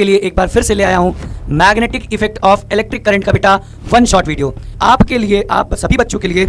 आपके लिए एक बार फिर से ले आया हूं magnetic effect of electric current का बेटा वन शॉट वीडियो आपके लिए, आप सभी बच्चों के लिए।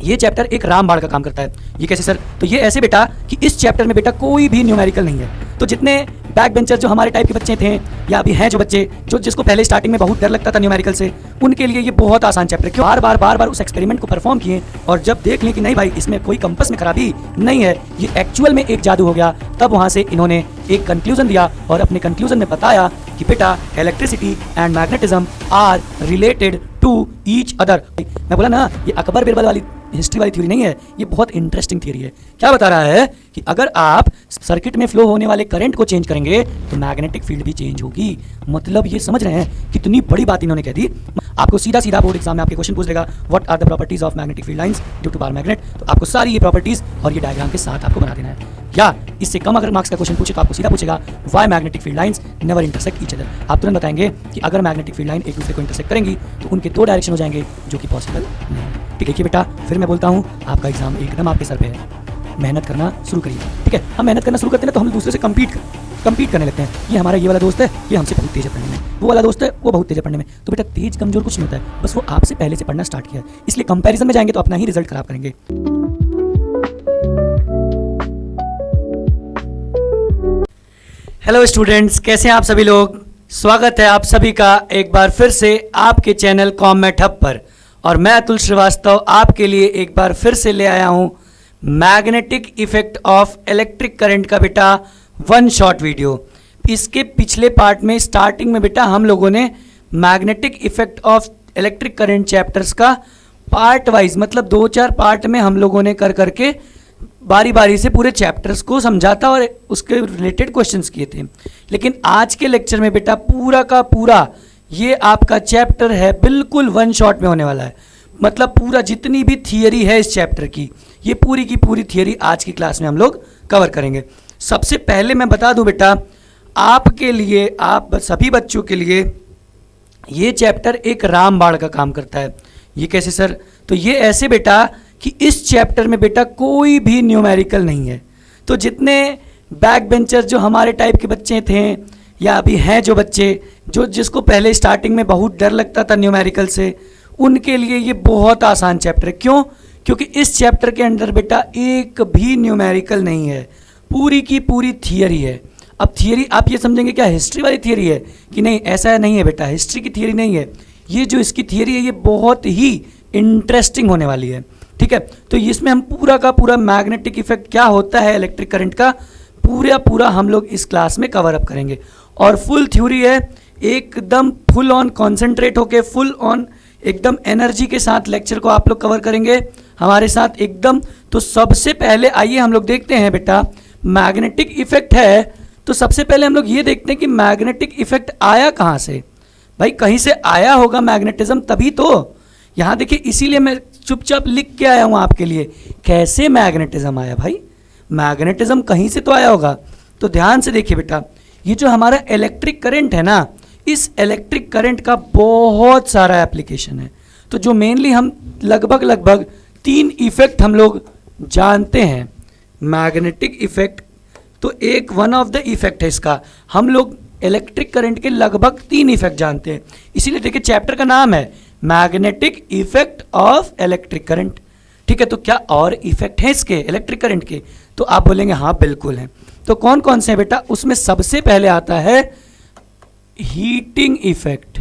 ये चैप्टर एक रामबाण का काम करता है। ये कैसे सर? तो ये ऐसे बेटा कि इस चैप्टर में बेटा कोई भी न्यूमेरिकल नहीं है। तो जितने बैक बेंचर जो हमारे टाइप के बच्चे थे या अभी हैं जो बच्चे जो जिसको पहले स्टार्टिंग में बहुत डर लगता था न्यूमेरिकल से, उनके लिए ये बहुत आसान चैप्टर है। क्यों? बार बार उस एक्सपेरिमेंट को परफॉर्म किए और जब देख लें कि नहीं भाई इसमें कोई कंपास में खराबी नहीं है, ये एक्चुअल में एक जादू हो गया, तब वहाँ से इन्होंने एक कंक्लूजन दिया और अपने कंक्लूजन में बताया कि बेटा electricity and magnetism are related to each other. मैं बोला ना, ये अकबर बिरबल वाली हिस्ट्री वाली थ्योरी नहीं है, ये बहुत इंटरेस्टिंग थ्योरी है। क्या बता रहा है कि अगर आप सर्किट में फ्लो होने वाले करंट को चेंज करेंगे तो मैग्नेटिक फील्ड भी चेंज होगी। मतलब ये समझ रहे हैं कितनी बड़ी बात इन्होंने कह दी। आपको सीधा सीधा बोर्ड एग्जाम में आपके क्वेश्चन पूछ देगा what are the properties of magnetic field lines due to bar magnet. तो आपको सारी ये प्रॉपर्टीज और ये डायग्राम के साथ आपको बना देना है। या इससे कम अगर मार्क्स का क्वेश्चन पूछे तो आपको सीधा पूछेगा why magnetic field lines never intersect each other. आप तुरंत बताएंगे कि अगर मैग्नेटिक फील्ड लाइन एक दूसरे को इंटरसेक्ट करेंगी तो उनके दो डायरेक्शन हो जाएंगे, जो कि पॉसिबल नहीं है। ठीक है कि बेटा, फिर मैं बोलता हूँ आपका एग्जाम एकदम आपके सर पे है, मेहनत करना शुरू करिए। ठीक है, हम मेहनत करना शुरू करते हैं तो हम दूसरे से कंपीट करने लगते हैं। ये हमारा ये वाला दोस्त है, ये हमसे बहुत तेज है पढ़ने में, वो वाला दोस्त है वो बहुत तेज है पढ़ने में। तो बेटा तेज कमजोर कुछ नहीं होता है, बस वो आपसे पहले से पढ़ना स्टार्ट किया है, इसलिए कंपैरिजन में जाएंगे तो अपना ही रिजल्ट खराब करेंगे। हेलो स्टूडेंट्स, कैसे हैं आप सभी लोग? स्वागत है आप सभी का एक बार फिर से आपके चैनल कॉमेट हब पर। और मैं अतुल श्रीवास्तव आपके लिए एक बार फिर से ले आया हूं magnetic effect of electric current का बेटा वन शॉट वीडियो। इसके पिछले पार्ट में स्टार्टिंग में बेटा हम लोगों ने magnetic effect of electric current chapters का पार्ट वाइज, मतलब 2-4 पार्ट में हम लोगों ने कर करके बारी बारी से पूरे चैप्टर्स को समझा था और उसके रिलेटेड क्वेश्चंस किए थे। लेकिन आज के लेक्चर में बेटा पूरा का पूरा ये आपका चैप्टर है बिल्कुल वन शॉट में होने वाला है। मतलब पूरा जितनी भी थियरी है इस चैप्टर की, ये पूरी की पूरी थियरी आज की क्लास में हम लोग कवर करेंगे। सबसे पहले मैं बता दूं बेटा आपके लिए, आप सभी बच्चों के लिए ये चैप्टर एक रामबाण का काम करता है। ये कैसे सर? तो ये ऐसे बेटा कि इस चैप्टर में बेटा कोई भी न्यूमेरिकल नहीं है। तो जितने बैक बेंचर जो हमारे टाइप के बच्चे थे या अभी हैं जो बच्चे जो जिसको पहले स्टार्टिंग में बहुत डर लगता था न्यूमेरिकल से, उनके लिए ये बहुत आसान चैप्टर है। क्यों? क्योंकि इस चैप्टर के अंदर बेटा एक भी न्यूमेरिकल नहीं है, पूरी की पूरी थियरी है। अब थियरी आप ये समझेंगे क्या हिस्ट्री वाली थियरी है कि नहीं? ऐसा नहीं है बेटा, हिस्ट्री की थियरी नहीं है। ये जो इसकी थियरी है ये बहुत ही इंटरेस्टिंग होने वाली है। ठीक है, तो इसमें हम पूरा का पूरा मैग्नेटिक इफेक्ट क्या होता है इलेक्ट्रिक करंट का पूरा हम लोग इस क्लास में कवर अप करेंगे। और फुल थ्योरी है, एकदम फुल ऑन कॉन्सेंट्रेट होके फुल ऑन एकदम एनर्जी के साथ लेक्चर को आप लोग कवर करेंगे हमारे साथ एकदम। तो सबसे पहले आइए हम लोग देखते हैं बेटा मैग्नेटिक इफेक्ट है, तो सबसे पहले हम लोग ये देखते हैं कि मैग्नेटिक इफेक्ट आया कहाँ से। भाई कहीं से आया होगा मैग्नेटिज्म, तभी तो। यहाँ देखिए, इसीलिए मैं चुपचाप लिख के आया हूँ आपके लिए कैसे मैग्नेटिज्म आया। भाई मैग्नेटिज्म कहीं से तो आया होगा। तो ध्यान से देखिए बेटा, ये जो हमारा इलेक्ट्रिक करंट है ना, इस इलेक्ट्रिक करंट का बहुत सारा एप्लीकेशन है। तो जो मेनली हम लगभग 3 इफेक्ट हम लोग जानते हैं। मैग्नेटिक इफेक्ट तो एक वन ऑफ द इफेक्ट है इसका। हम लोग इलेक्ट्रिक करंट के लगभग 3 इफेक्ट जानते हैं, इसीलिए देखिए चैप्टर का नाम है magnetic effect of electric current. ठीक है, तो क्या और इफेक्ट है इसके इलेक्ट्रिक करंट के? तो आप बोलेंगे हाँ बिल्कुल है। तो कौन कौन से हैं बेटा? उसमें सबसे पहले आता है हीटिंग इफेक्ट।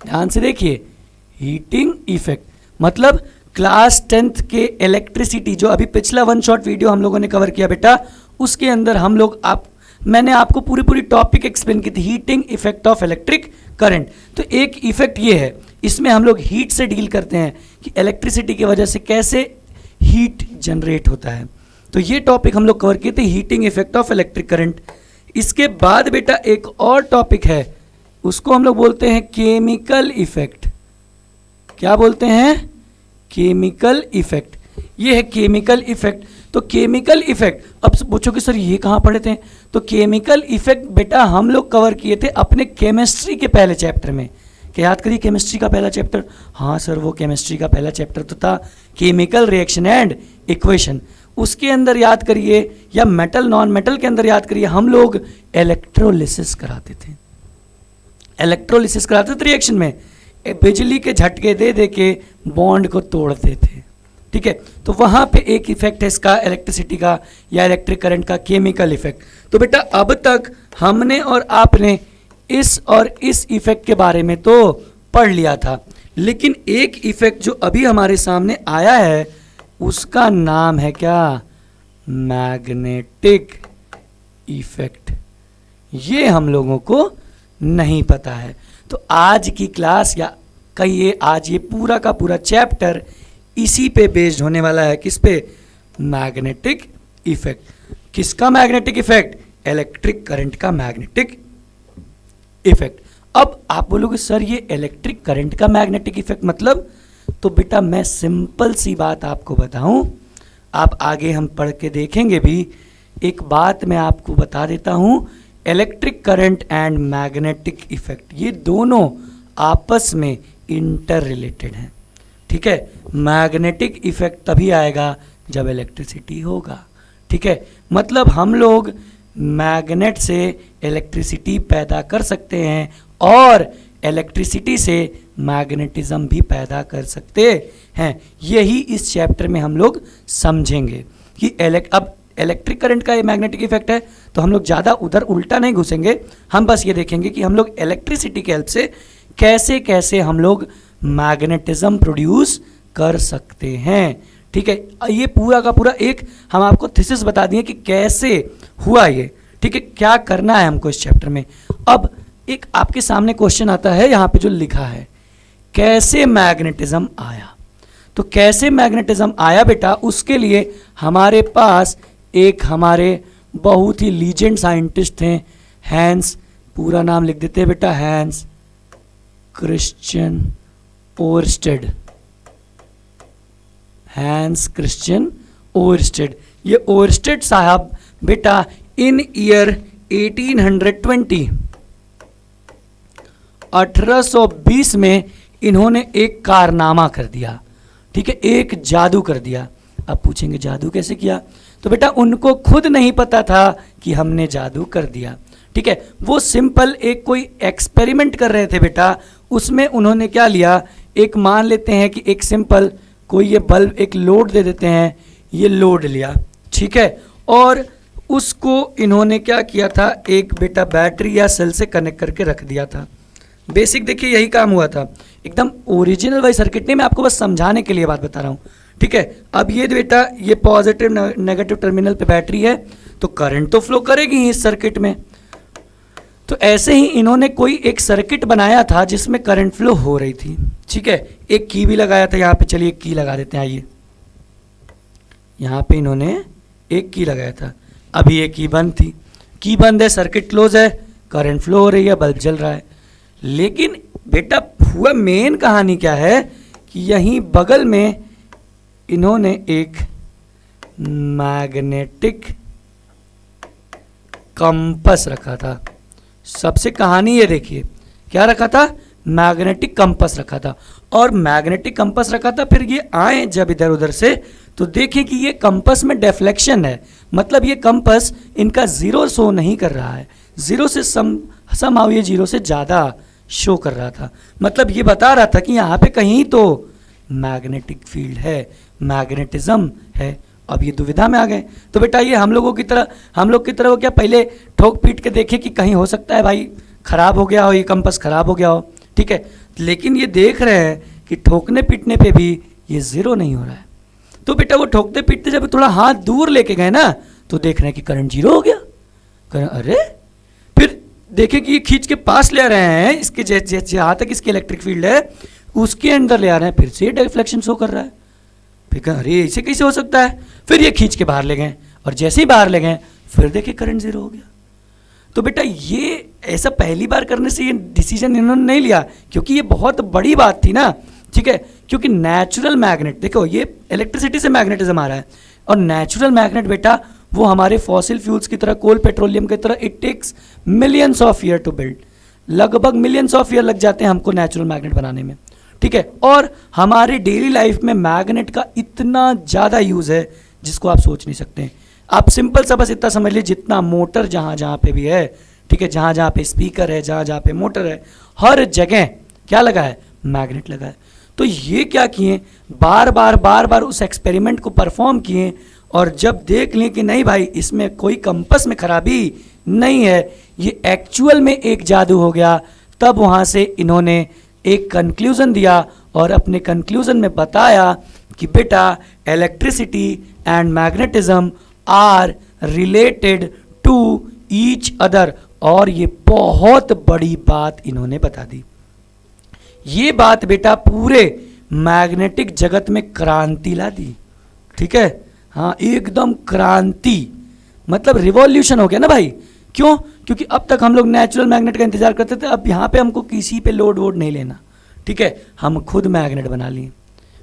ध्यान से देखिए, हीटिंग इफेक्ट मतलब क्लास 10th के इलेक्ट्रिसिटी जो अभी पिछला वन शॉट वीडियो हम लोगों ने कवर किया बेटा, उसके अंदर हम लोग मैंने आपको पूरी टॉपिक एक्सप्लेन की थी, heating effect of electric current. तो एक इफेक्ट ये है, इसमें हम लोग हीट से डील करते हैं कि इलेक्ट्रिसिटी की वजह से कैसे हीट जनरेट होता है। तो ये टॉपिक हम लोग कवर किए थे, heating effect of electric current. इसके बाद बेटा एक और टॉपिक है, उसको हम लोग बोलते हैं केमिकल इफेक्ट। क्या बोलते हैं? Chemical effect. ये है केमिकल इफेक्ट। तो केमिकल इफेक्ट, अब पूछोगे सर ये कहाँ पढ़े थे? तो केमिकल इफेक्ट बेटा हम लोग कवर किए थे अपने केमिस्ट्री के पहले चैप्टर में। क्या याद करिए केमिस्ट्री का पहला चैप्टर? हाँ सर, वो केमिस्ट्री का पहला चैप्टर तो था केमिकल रिएक्शन एंड इक्वेशन। उसके अंदर याद करिए, या मेटल नॉन मेटल के अंदर याद करिए, हम लोग इलेक्ट्रोलिसिस कराते थे। इलेक्ट्रोलिसिस कराते थे रिएक्शन में, बिजली के झटके दे दे के बॉन्ड को तोड़ते थे। ठीक है, तो वहाँ पे एक इफेक्ट है इसका इलेक्ट्रिसिटी का या इलेक्ट्रिक करंट का, केमिकल इफेक्ट। तो बेटा अब तक हमने और आपने इस और इस इफेक्ट के बारे में तो पढ़ लिया था, लेकिन एक इफेक्ट जो अभी हमारे सामने आया है उसका नाम है क्या? Magnetic effect. ये हम लोगों को नहीं पता है। तो आज की क्लास या कहिए आज ये पूरा का पूरा चैप्टर इसी पे बेस्ड होने वाला है। किस पे? Magnetic effect. किसका मैग्नेटिक इफेक्ट? इलेक्ट्रिक करंट का मैग्नेटिक इफेक्ट। अब आप बोलोगे सर ये इलेक्ट्रिक करंट का मैग्नेटिक इफेक्ट मतलब? तो बेटा मैं सिंपल सी बात आपको बताऊं, आप आगे हम पढ़ के देखेंगे भी। एक बात मैं आपको बता देता हूं, electric current and magnetic effect ये दोनों आपस में इंटर रिलेटेड हैं। ठीक है, मैग्नेटिक इफेक्ट तभी आएगा जब इलेक्ट्रिसिटी होगा। ठीक है, मतलब हम लोग मैग्नेट से इलेक्ट्रिसिटी पैदा कर सकते हैं और इलेक्ट्रिसिटी से मैग्नेटिज्म भी पैदा कर सकते हैं। यही इस चैप्टर में हम लोग समझेंगे कि अब इलेक्ट्रिक करंट का ये मैग्नेटिक इफेक्ट है, तो हम लोग ज़्यादा उधर उल्टा नहीं घुसेंगे। हम बस ये देखेंगे कि हम लोग इलेक्ट्रिसिटी के हेल्प से कैसे कैसे हम लोग मैग्नेटिज्म प्रोड्यूस कर सकते हैं। ठीक है, ये पूरा का पूरा एक हम आपको थीसिस बता दिए कि कैसे हुआ ये। ठीक है, क्या करना है हमको इस चैप्टर में। अब एक आपके सामने क्वेश्चन आता है यहाँ पे जो लिखा है, कैसे मैग्नेटिज्म आया। तो कैसे मैग्नेटिज्म आया बेटा, उसके लिए हमारे पास एक हमारे बहुत ही लीजेंड साइंटिस्ट थे, हैंस, पूरा नाम लिख देते हैं बेटा, Hans Christian Oersted. Hans Christian Oersted. ये ओरस्टेड साहब बेटा इन ईयर 1820 में इन्होंने एक कारनामा कर दिया। ठीक है, एक जादू कर दिया। अब पूछेंगे जादू कैसे किया? तो बेटा उनको खुद नहीं पता था कि हमने जादू कर दिया। ठीक है, वो सिंपल एक कोई एक्सपेरिमेंट कर रहे थे बेटा। उसमें उन्होंने क्या लिया, एक मान लेते हैं कि एक सिंपल कोई ये बल्ब एक लोड दे देते हैं, ये लोड लिया। ठीक है, और उसको इन्होंने क्या किया था, एक बेटा बैटरी या सेल से कनेक्ट करके रख दिया था। बेसिक देखिए यही काम हुआ था, एकदम ओरिजिनल वाई सर्किट नहीं, मैं आपको बस समझाने के लिए बात बता रहा हूँ। ठीक है, अब ये बेटा ये पॉजिटिव नेगेटिव टर्मिनल पे बैटरी है, तो करंट तो फ्लो करेगी ही इस सर्किट में। तो ऐसे ही इन्होंने कोई एक सर्किट बनाया था जिसमें करंट फ्लो हो रही थी। ठीक है, एक की भी लगाया था यहाँ पे, चलिए एक की लगा देते हैं। आइए, यहाँ पे इन्होंने एक की लगाया था। अभी ये की बंद थी, की बंद है, सर्किट क्लोज है, करंट फ्लो हो रही है, बल्ब जल रहा है। लेकिन बेटा हुआ मेन कहानी क्या है कि यहीं बगल में इन्होंने एक मैग्नेटिक कंपस रखा था। सबसे कहानी ये देखिए, क्या रखा था? मैग्नेटिक कंपस रखा था। और मैग्नेटिक कंपस रखा था, फिर ये आए जब इधर उधर से, तो देखिए कि ये कंपस में डेफ्लेक्शन है। मतलब ये कंपस इनका जीरो शो नहीं कर रहा है, जीरो से समहाउ ये जीरो से ज़्यादा शो कर रहा था। मतलब ये बता रहा था कि यहाँ पे कहीं तो मैग्नेटिक फील्ड है, मैग्नेटिज्म है। अब ये दुविधा में आ गए। तो बेटा ये हम लोग की तरह वो क्या पहले ठोक पीट के देखे कि कहीं हो सकता है भाई खराब हो गया हो, ये कंपस खराब हो गया हो। ठीक है, लेकिन ये देख रहे हैं कि ठोकने पीटने पे भी ये जीरो नहीं हो रहा है। तो बेटा वो ठोकते पीटते जब थोड़ा हाथ दूर लेके गए ना, तो देख रहे हैं कि करंट जीरो हो गया। अरे फिर देखे कि ये खींच के पास ले रहे हैं, इसके जहाँ तक इसकी इलेक्ट्रिक फील्ड है उसके अंदर ले आ रहे हैं, फिर से डिफ्लेक्शन शो कर रहा है। फिर कहा अरे ऐसे कैसे हो सकता है? फिर ये खींच के बाहर ले गए, और जैसे ही बाहर ले गए फिर देखे करंट जीरो हो गया। तो बेटा ये ऐसा पहली बार करने से ये डिसीजन इन्होंने नहीं लिया, क्योंकि ये बहुत बड़ी बात थी ना। ठीक है, क्योंकि नेचुरल मैग्नेट, देखो ये इलेक्ट्रिसिटी से मैग्नेटिज्म आ रहा है, और नेचुरल मैग्नेट बेटा वो हमारे फॉसिल फ्यूल्स की तरह, कोल पेट्रोलियम की तरह, it takes millions of year to build. लगभग मिलियंस ऑफ ईयर लग जाते हैं हमको नेचुरल मैग्नेट बनाने में। ठीक है, और हमारे डेली लाइफ में मैग्नेट का इतना ज़्यादा यूज़ है जिसको आप सोच नहीं सकते। आप सिंपल सा बस इतना समझ लीजिए, जितना मोटर जहाँ जहाँ पे भी है, ठीक है, जहाँ जहाँ पे स्पीकर है, जहाँ जहाँ पे मोटर है, हर जगह क्या लगा है, मैग्नेट लगा है। तो ये क्या किए, बार बार उस एक्सपेरिमेंट को परफॉर्म किए, और जब देख लें कि नहीं भाई इसमें कोई कंपस में खराबी नहीं है, ये एक्चुअल में एक जादू हो गया, तब वहाँ से इन्होंने एक कंक्लूजन दिया और अपने कंक्लूजन में बताया कि बेटा electricity and magnetism are related to each other. और ये बहुत बड़ी बात इन्होंने बता दी। ये बात बेटा पूरे मैग्नेटिक जगत में क्रांति ला दी, ठीक है, हाँ एकदम क्रांति, मतलब रिवॉल्यूशन हो गया ना भाई। क्यों? क्योंकि अब तक हम लोग नेचुरल मैग्नेट का इंतजार करते थे, अब यहाँ पे हमको किसी पे लोड वोड नहीं लेना, ठीक है, हम खुद मैग्नेट बना लिए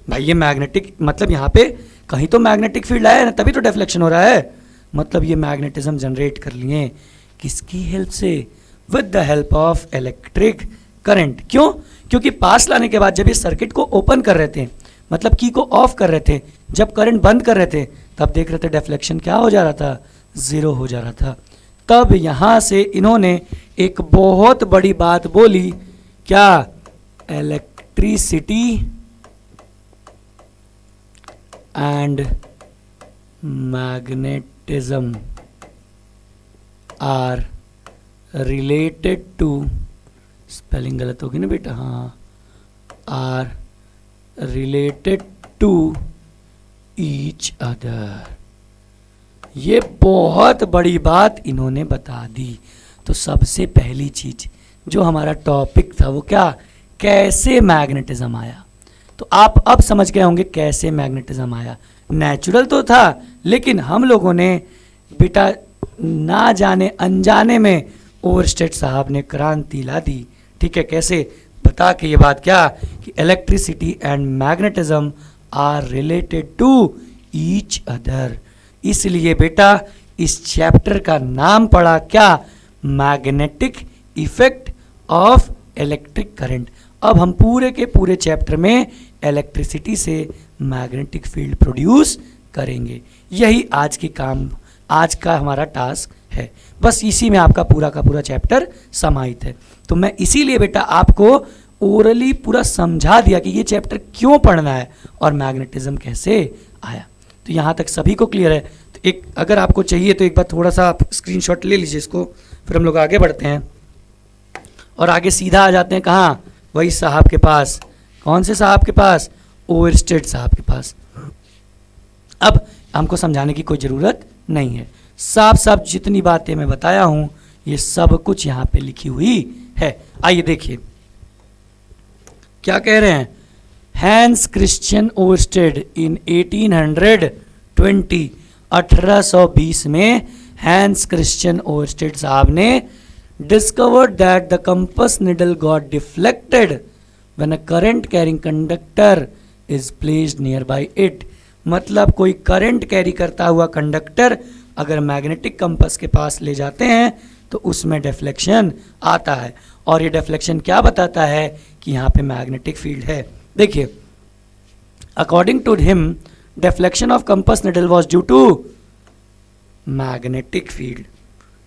भाई। ये मैग्नेटिक मतलब यहाँ पे कहीं तो मैग्नेटिक फील्ड आया है ना, तभी तो डिफ्लेक्शन हो रहा है, मतलब ये मैग्नेटिज्म जनरेट कर लिए किसकी हेल्प से, with the help of electric current. क्यों? क्योंकि पास लाने के बाद जब ये सर्किट को ओपन कर रहे थे, मतलब की को ऑफ कर रहे थे, जब करंट बंद कर रहे थे, तब देख रहे थे डिफ्लेक्शन क्या हो जा रहा था, जीरो हो जा रहा था। तब यहां से इन्होंने एक बहुत बड़ी बात बोली, क्या, electricity and magnetism are related to, spelling गलत होगी ना बेटा, हाँ, are related to each other. ये बहुत बड़ी बात इन्होंने बता दी। तो सबसे पहली चीज जो हमारा टॉपिक था वो क्या, कैसे मैग्नेटिज्म आया। तो आप अब समझ गए होंगे कैसे मैग्नेटिज्म आया। नेचुरल तो था, लेकिन हम लोगों ने बेटा ना जाने अनजाने में ओवरस्टेट साहब ने क्रांति ला दी, ठीक है। कैसे बता के ये बात क्या, कि electricity and magnetism are related to each other. इसलिए बेटा इस चैप्टर का नाम पड़ा क्या, magnetic effect of electric current. अब हम पूरे के पूरे चैप्टर में इलेक्ट्रिसिटी से मैग्नेटिक फील्ड प्रोड्यूस करेंगे। यही आज की काम, आज का हमारा टास्क है। बस इसी में आपका पूरा का पूरा चैप्टर समाहित है। तो मैं इसीलिए बेटा आपको ओरली पूरा समझा दिया कि ये चैप्टर क्यों पढ़ना है और मैग्नेटिज्म कैसे आया। तो यहाँ तक सभी को क्लियर है। तो एक अगर आपको चाहिए तो एक बार थोड़ा सा आप स्क्रीनशॉट ले लीजिए इसको, फिर हम लोग आगे बढ़ते हैं और आगे सीधा आ जाते हैं कहाँ, वही साहब के पास। कौन से साहब के पास, ओवरस्टेट साहब के पास। अब हमको समझाने की कोई ज़रूरत नहीं है, साफ साफ जितनी बातें मैं बताया हूँ ये सब कुछ यहाँ पे लिखी हुई है। आइए देखिए क्या कह रहे हैं। हैंस क्रिश्चियन ओवरस्टेड इन 1820, 1820 में हैंस क्रिश्चियन ओवरस्टेड साहब ने discovered that the compass needle got deflected when a current carrying conductor is placed near by it. मतलब कोई करंट कैरी करता हुआ कंडक्टर अगर मैग्नेटिक कंपस के पास ले जाते हैं तो उसमें डिफ्लेक्शन आता है। और ये डिफ्लेक्शन क्या बताता है कि यहाँ पे मैग्नेटिक फील्ड है। देखिए, according to him deflection of compass needle was due to magnetic field.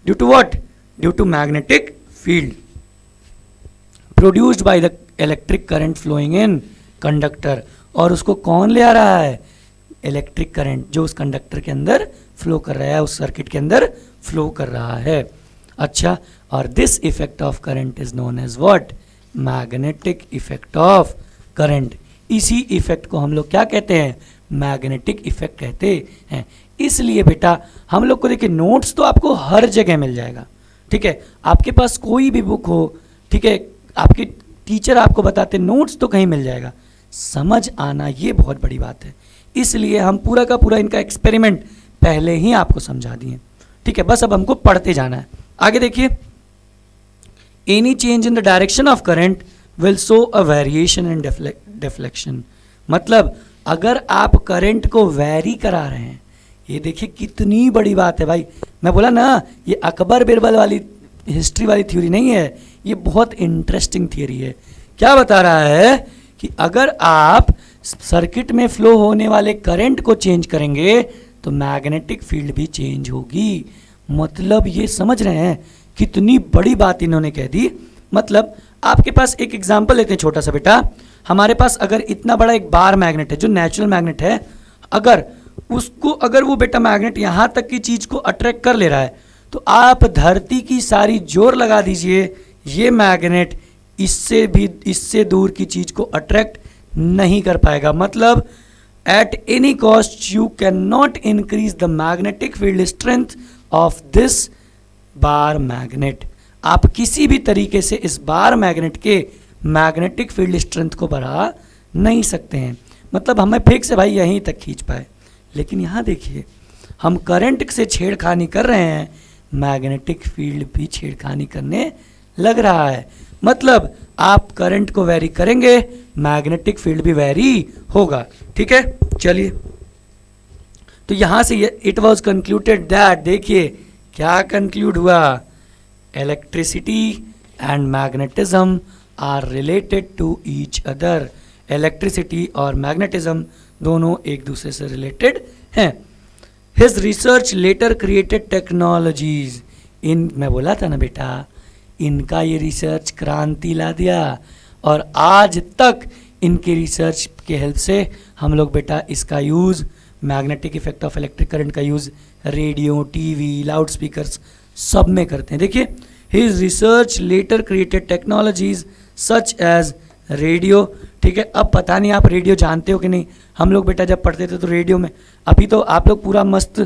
Due to what? Due to magnetic field produced by the electric current flowing in conductor. और उसको कौन ले आ रहा है? इलेक्ट्रिक करंट जो उस कंडक्टर के अंदर फ्लो कर रहा है, उस सर्किट के अंदर फ्लो कर रहा है। अच्छा, और this effect of current is known as what? Magnetic effect of current. इसी इफेक्ट को हम लोग क्या कहते हैं? मैग्नेटिक इफेक्ट कहते हैं। इसलिए बेटा हम लोग को देखिए, नोट्स तो आपको हर जगह मिल जाएगा, ठीक है। आपके पास कोई भी बुक हो, ठीक है, आपके टीचर आपको बताते, नोट्स तो कहीं मिल जाएगा। समझ आना ये बहुत बड़ी बात है। इसलिए हम पूरा का पूरा इनका एक्सपेरिमेंट पहले ही आपको समझा दिए, ठीक है। बस अब हमको पढ़ते जाना है। आगे देखिए, any change in the direction of current will show a variation in deflection. मतलब अगर आप करंट को वेरी करा रहे हैं, ये देखिए कितनी बड़ी बात है भाई। मैं बोला ना, ये अकबर बिरबल वाली हिस्ट्री वाली थ्योरी नहीं है, ये बहुत इंटरेस्टिंग थ्योरी है। क्या बता रहा है कि अगर आप सर्किट में फ्लो होने वाले करंट को चेंज करेंगे तो मैग्नेटिक फील्ड भी चेंज होगी। मतलब ये समझ रहे हैं कितनी बड़ी बात इन्होंने कह दी। मतलब आपके पास एक एग्जांपल लेते हैं छोटा सा बेटा, हमारे पास अगर इतना बड़ा एक बार मैग्नेट है जो नेचुरल मैग्नेट है, अगर वो बेटा मैग्नेट यहाँ तक की चीज को अट्रैक्ट कर ले रहा है, तो आप धरती की सारी जोर लगा दीजिए, ये मैग्नेट इससे दूर की चीज को अट्रैक्ट नहीं कर पाएगा। मतलब at any cost you can not increase the magnetic field strength of this bar magnet. आप किसी भी तरीके से इस बार मैग्नेट के मैग्नेटिक फील्ड स्ट्रेंथ को बढ़ा नहीं सकते हैं। मतलब हमें फिक्स है भाई यहीं तक खींच पाए, लेकिन यहाँ देखिए हम करंट से छेड़खानी कर रहे हैं, मैग्नेटिक फील्ड भी छेड़खानी करने लग रहा है। मतलब आप करंट को वेरी करेंगे, मैग्नेटिक फील्ड भी वेरी होगा। ठीक है, चलिए, तो यहां से इट वॉज कंक्लूडेड दैट, देखिए क्या कंक्लूड हुआ, electricity and magnetism are related to each other. Electricity और मैग्नेटिज्म दोनों एक दूसरे से रिलेटेड हैं। His research later created technologies, मैं बोला था ना बेटा, इनका ये रिसर्च क्रांति ला दिया, और आज तक इनके रिसर्च के हेल्प से हम लोग बेटा इसका use, magnetic effect of electric current का use radio, TV, loud speakers सब में करते हैं। देखिए, his research later created technologies such as radio. ठीक है, अब पता नहीं आप रेडियो जानते हो कि नहीं, हम लोग बेटा जब पढ़ते थे तो रेडियो में, अभी तो आप लोग पूरा मस्त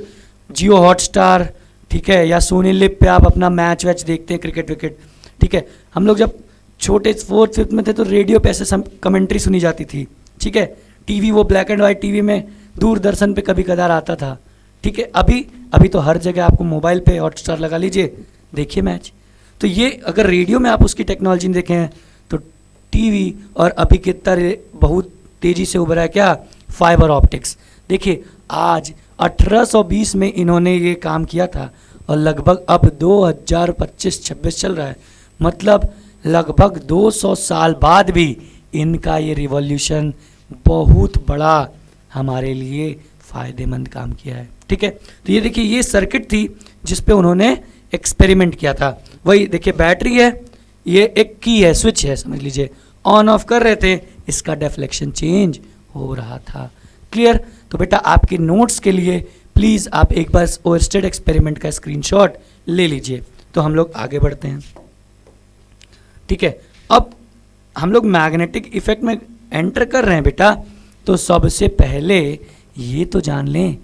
जियो हॉटस्टार, ठीक है, या सोनी लिप पे आप अपना मैच वैच देखते हैं, क्रिकेट विकेट। ठीक है, हम लोग जब छोटे 4th 5th में थे तो रेडियो पे ऐसे कमेंट्री सुनी जाती थी। ठीक है, टीवी वो ब्लैक एंड वाइट टीवी में दूरदर्शन पे कभी कदार आता था। ठीक है, अभी तो हर जगह आपको मोबाइल पे हॉटस्टार लगा लीजिए, देखिए मैच। तो ये अगर रेडियो में आप उसकी टेक्नोलॉजी देखें हैं तो टीवी, और अभी कितना बहुत तेज़ी से उभरा है क्या, फाइबर ऑप्टिक्स। देखिए आज 1820 में इन्होंने ये काम किया था और लगभग अब 2025-26 चल रहा है। मतलब लगभग 200 साल बाद भी इनका ये रिवॉल्यूशन बहुत बड़ा हमारे लिए फ़ायदेमंद काम किया है। ठीक है, तो ये देखिए ये सर्किट थी जिस पे उन्होंने एक्सपेरिमेंट किया था। वही देखिए बैटरी है, ये एक की है, स्विच है समझ लीजिए, ऑन ऑफ कर रहे थे, इसका डेफ्लेक्शन चेंज हो रहा था। क्लियर? तो बेटा आपके नोट्स के लिए प्लीज़ आप एक बार ओरस्टेड एक्सपेरिमेंट का स्क्रीनशॉट ले लीजिए। तो हम लोग आगे बढ़ते हैं। ठीक है, अब हम लोग मैग्नेटिक इफेक्ट में एंटर कर रहे हैं बेटा, तो सबसे पहले ये तो जान लें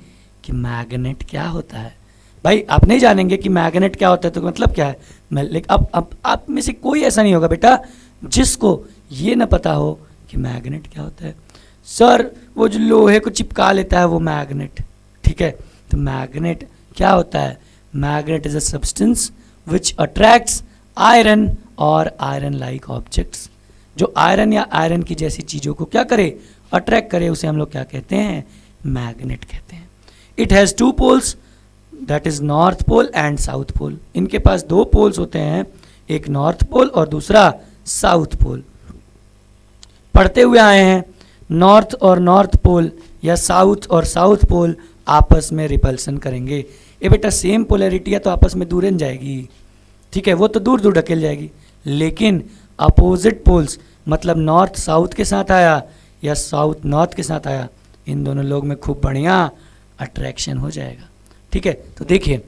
कि मैग्नेट क्या होता है। भाई आप नहीं जानेंगे कि मैग्नेट क्या होता है तो मतलब क्या है, लेकिन अब आप में से कोई ऐसा नहीं होगा बेटा जिसको ये ना पता हो कि मैग्नेट क्या होता है। सर वो जो लोहे को चिपका लेता है वो मैग्नेट। ठीक है, तो मैग्नेट क्या होता है, magnet is a substance which attracts iron और आयरन लाइक ऑब्जेक्ट्स। जो आयरन या आयरन की जैसी चीज़ों को क्या करे, अट्रैक्ट करे, उसे हम लोग क्या कहते हैं, मैग्नेट कहते हैं। It has 2 poles, that is north pole and south pole. इनके पास 2 पोल्स होते हैं, एक नॉर्थ पोल और दूसरा साउथ पोल। पढ़ते हुए आए हैं नॉर्थ और नॉर्थ पोल या साउथ और साउथ पोल आपस में रिपल्सन करेंगे। ये बेटा सेम पोलैरिटी है तो आपस में दूर जाएगी। ठीक है, वो तो दूर दूर ढकेल जाएगी, लेकिन अपोजिट पोल्स मतलब नॉर्थ साउथ के साथ आया या साउथ नॉर्थ के साथ आया, इन दोनों लोग में खूब बढ़िया अट्रैक्शन हो जाएगा। ठीक है, तो देखिए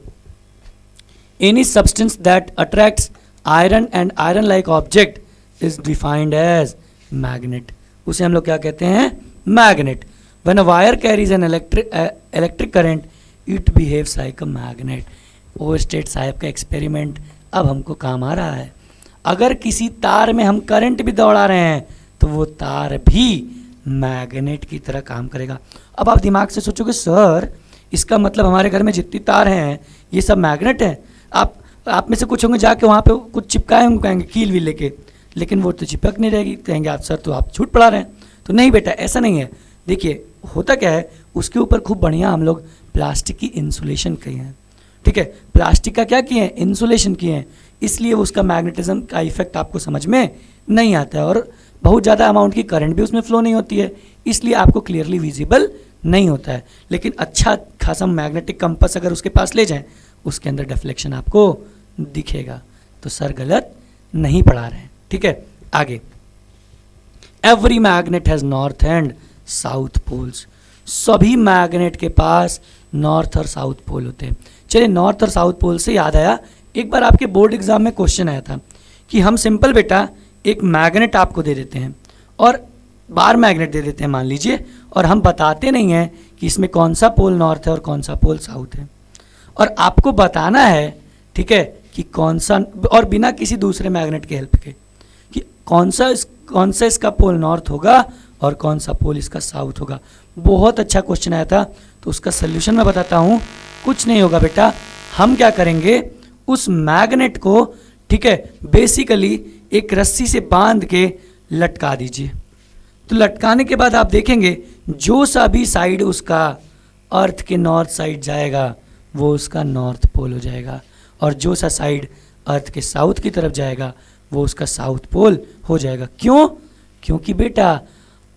any substance that attracts iron and iron like object is defined as magnet. उसे हम लोग क्या कहते हैं, magnet. When a wire carries an electric current it behaves like a magnet. Oersted साहब का एक्सपेरिमेंट अब हमको काम आ रहा है। अगर किसी तार में हम करंट भी दौड़ा रहे हैं तो वो तार भी मैग्नेट की तरह काम करेगा। अब आप दिमाग से सोचोगे सर इसका मतलब हमारे घर में जितनी तार हैं ये सब मैग्नेट हैं। आप में से कुछ होंगे जाके वहाँ पे कुछ चिपकाए होंगे, कहेंगे कील भी लेके, लेकिन वो तो चिपक नहीं रहेगी, कहेंगे आप सर तो आप झूठ पढ़ा रहे हैं। तो नहीं बेटा ऐसा नहीं है। देखिए होता क्या है, उसके ऊपर खूब बढ़िया हम लोग प्लास्टिक की इंसुलेशन किए हैं। ठीक है, प्लास्टिक का क्या किए हैं, इंसुलेशन किए हैं, इसलिए उसका मैग्नेटिज्म का इफेक्ट आपको समझ में नहीं आता है और बहुत ज़्यादा अमाउंट की करंट भी उसमें फ्लो नहीं होती है, इसलिए आपको क्लियरली विजिबल नहीं होता है, लेकिन अच्छा खासा मैग्नेटिक कंपास अगर उसके पास ले जाएं उसके अंदर डिफ्लेक्शन आपको दिखेगा। तो सर गलत नहीं पढ़ा रहे हैं, ठीक है। आगे, every magnet has north and south poles. सभी मैग्नेट के पास नॉर्थ और साउथ पोल होते हैं। चलिए, नॉर्थ और साउथ पोल से याद आया, एक बार आपके बोर्ड एग्जाम में क्वेश्चन आया था कि हम सिंपल बेटा एक मैग्नेट आपको दे देते हैं और बार मैग्नेट दे देते हैं मान लीजिए, और हम बताते नहीं हैं कि इसमें कौन सा पोल नॉर्थ है और कौन सा पोल साउथ है, और आपको बताना है, ठीक है, कि कौन सा, और बिना किसी दूसरे मैग्नेट के हेल्प के, कि कौन सा इसका पोल नॉर्थ होगा और कौन सा पोल इसका साउथ होगा। बहुत अच्छा क्वेश्चन आया था, तो उसका सोल्यूशन मैं बताता हूँ। कुछ नहीं होगा बेटा, हम क्या करेंगे, उस मैग्नेट को, ठीक है, बेसिकली एक रस्सी से बांध के लटका दीजिए। तो लटकाने के बाद आप देखेंगे जो सा भी साइड उसका अर्थ के नॉर्थ साइड जाएगा वो उसका नॉर्थ पोल हो जाएगा, और जो सा साइड अर्थ के साउथ की तरफ जाएगा वो उसका साउथ पोल हो जाएगा। क्यों? क्योंकि बेटा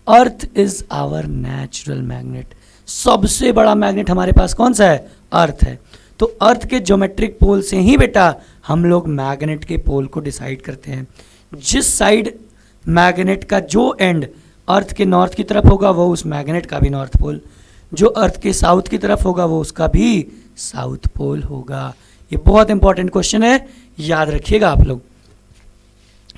earth is our natural magnet. सबसे बड़ा मैग्नेट हमारे पास कौन सा है? अर्थ है। तो अर्थ के ज्योमेट्रिक पोल से ही बेटा हम लोग मैग्नेट के पोल को डिसाइड करते हैं। जिस साइड मैग्नेट का जो एंड अर्थ के नॉर्थ की तरफ होगा वो उस मैग्नेट का भी नॉर्थ पोल, जो अर्थ के साउथ की तरफ होगा वो उसका भी साउथ पोल होगा। ये बहुत इंपॉर्टेंट क्वेश्चन है, याद रखिएगा आप लोग।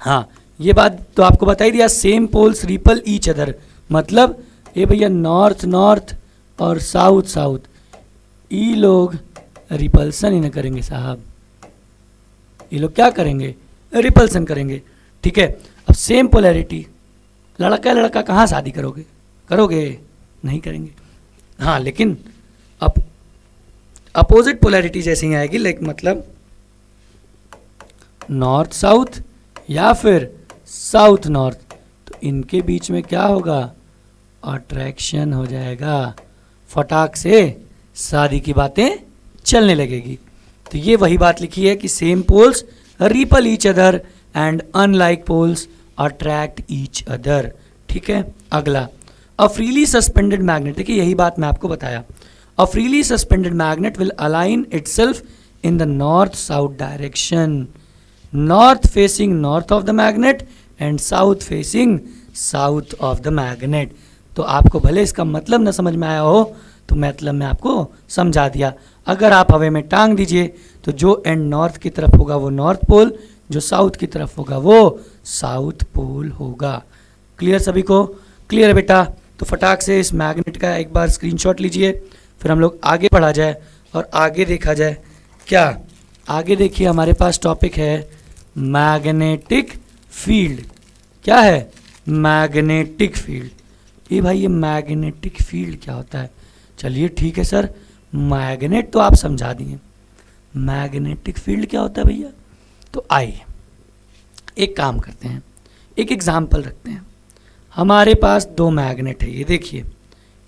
हाँ, ये बात तो आपको बता ही दिया। Same poles repel each other, मतलब ये भैया नॉर्थ नॉर्थ और साउथ साउथ, ये लोग रिपल्सन ही न करेंगे साहब, ये लोग क्या करेंगे? रिपल्सन करेंगे, ठीक है। अब सेम पोलैरिटी, लड़का लड़का कहाँ शादी करोगे? करोगे? नहीं करेंगे। हाँ, लेकिन अब अपोजिट पोलैरिटी जैसे ही आएगी, लाइक मतलब नॉर्थ साउथ या फिर साउथ नॉर्थ, तो इनके बीच में क्या होगा? अट्रैक्शन हो जाएगा, फटाक से शादी की बातें चलने लगेगी। तो ये वही बात लिखी है कि same poles repel each other and unlike poles attract each other, ठीक है। अगला, अ फ्रीली सस्पेंडेड मैग्नेट, देखिए यही बात मैं आपको बताया। A freely suspended magnet will align itself in the north south direction, north facing north of the magnet and south facing south of the magnet. तो आपको भले इसका मतलब न समझ में आया हो, तो मतलब मैं आपको समझा दिया। अगर आप हवा में टांग दीजिए तो जो एंड नॉर्थ की तरफ होगा वो नॉर्थ पोल, जो साउथ की तरफ होगा वो साउथ पोल होगा। क्लियर सभी को? क्लियर है बेटा? तो फटाक से इस मैग्नेट का एक बार स्क्रीनशॉट लीजिए, फिर हम लोग आगे पढ़ा जाए और आगे देखा जाए। क्या आगे? देखिए हमारे पास टॉपिक है मैग्नेटिक फील्ड। क्या है? Magnetic field. ये भाई ये मैग्नेटिक फील्ड क्या होता है? चलिए ठीक है सर, मैग्नेट तो आप समझा दिए, मैग्नेटिक फील्ड क्या होता है भैया? तो आइए एक काम करते हैं, एक एग्जाम्पल रखते हैं। हमारे पास दो मैग्नेट है, ये देखिए,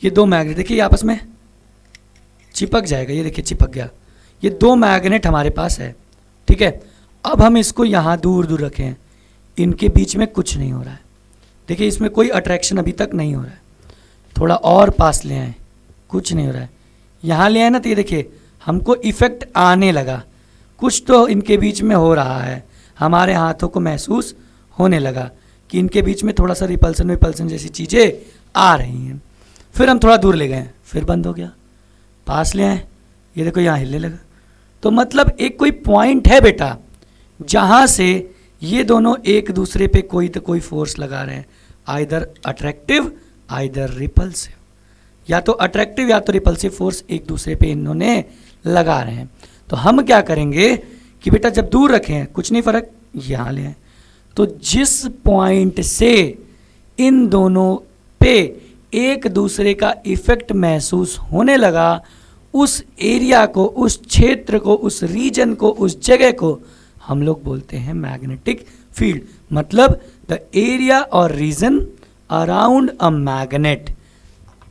ये दो मैग्नेट देखिए आपस में चिपक जाएगा, ये देखिए चिपक गया। ये दो मैग्नेट हमारे पास है, ठीक है। अब हम इसको यहाँ दूर दूर रखें, इनके बीच में कुछ नहीं हो रहा है। देखिए इसमें कोई अट्रैक्शन अभी तक नहीं हो रहा है। थोड़ा और पास ले आए, कुछ नहीं हो रहा है। यहाँ ले आए ना, तो ये देखिए हमको इफेक्ट आने लगा, कुछ तो इनके बीच में हो रहा है। हमारे हाथों को महसूस होने लगा कि इनके बीच में थोड़ा सा रिपल्सन विपल्सन जैसी चीज़ें आ रही हैं। फिर हम थोड़ा दूर ले गए, फिर बंद हो गया। पास ले आए, ये देखो यहाँ हिलने लगा। तो मतलब एक कोई पॉइंट है बेटा जहाँ से ये दोनों एक दूसरे पे कोई तो कोई फोर्स लगा रहे हैं, आइदर अट्रैक्टिव आइदर रिपल्सिव, या तो अट्रैक्टिव या तो रिपल्सिव फोर्स एक दूसरे पे इन्होंने लगा रहे हैं। तो हम क्या करेंगे कि बेटा जब दूर रखें कुछ नहीं फर्क, यहाँ ले आए, तो जिस पॉइंट से इन दोनों पे एक दूसरे का इफेक्ट महसूस होने लगा, उस एरिया को, उस क्षेत्र को, उस रीजन को, उस जगह को हम लोग बोलते हैं मैग्नेटिक फील्ड। मतलब the area or region around a magnet,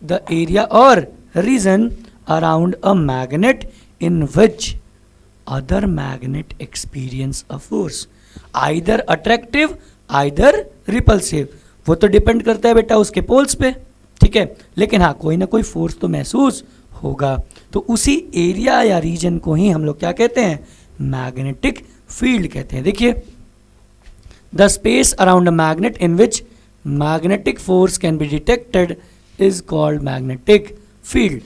the area or region around a magnet in which other magnet experience a force either attractive either repulsive। वो तो डिपेंड करता है बेटा उसके पोल्स पे, ठीक है, लेकिन हाँ कोई ना कोई फोर्स तो महसूस होगा। तो उसी एरिया या रीजन को ही हम लोग क्या कहते हैं, मैग्नेटिक फील्ड कहते हैं। देखिए, the space around a magnet in which magnetic force can be detected is called magnetic field.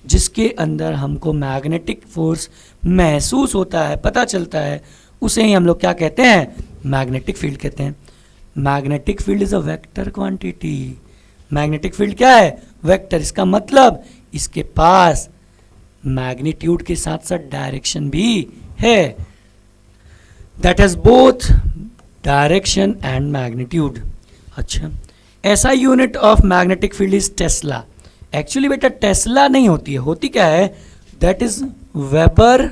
जिसके अंदर हमको मैग्नेटिक फोर्स महसूस होता है, पता चलता है, उसे ही हम लोग क्या कहते हैं, मैग्नेटिक फील्ड कहते हैं। Magnetic field is a vector quantity. Magnetic field क्या है, वेक्टर। इसका मतलब इसके पास मैग्नीट्यूड के साथ साथ डायरेक्शन भी है, that has both direction and magnitude. अच्छा, ऐसा unit of magnetic field is tesla. Actually बेटा टेस्ला नहीं होती है, होती क्या है, that is weber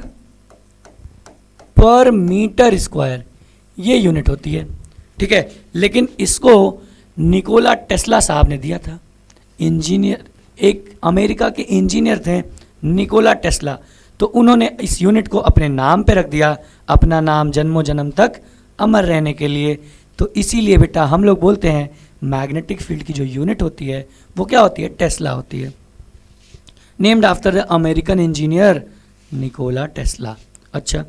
per metre square, ये यूनिट होती है, ठीक है। लेकिन इसको निकोला टेस्ला साहब ने दिया था, इंजीनियर, एक अमेरिका के इंजीनियर थे निकोला टेस्ला, तो उन्होंने इस यूनिट को अपने नाम पे रख दिया, अपना नाम जन्मों जन्म तक अमर रहने के लिए। तो इसीलिए बेटा हम लोग बोलते हैं मैग्नेटिक फील्ड की जो यूनिट होती है वो क्या होती है, टेस्ला होती है, named after the American engineer Nikola Tesla. अच्छा,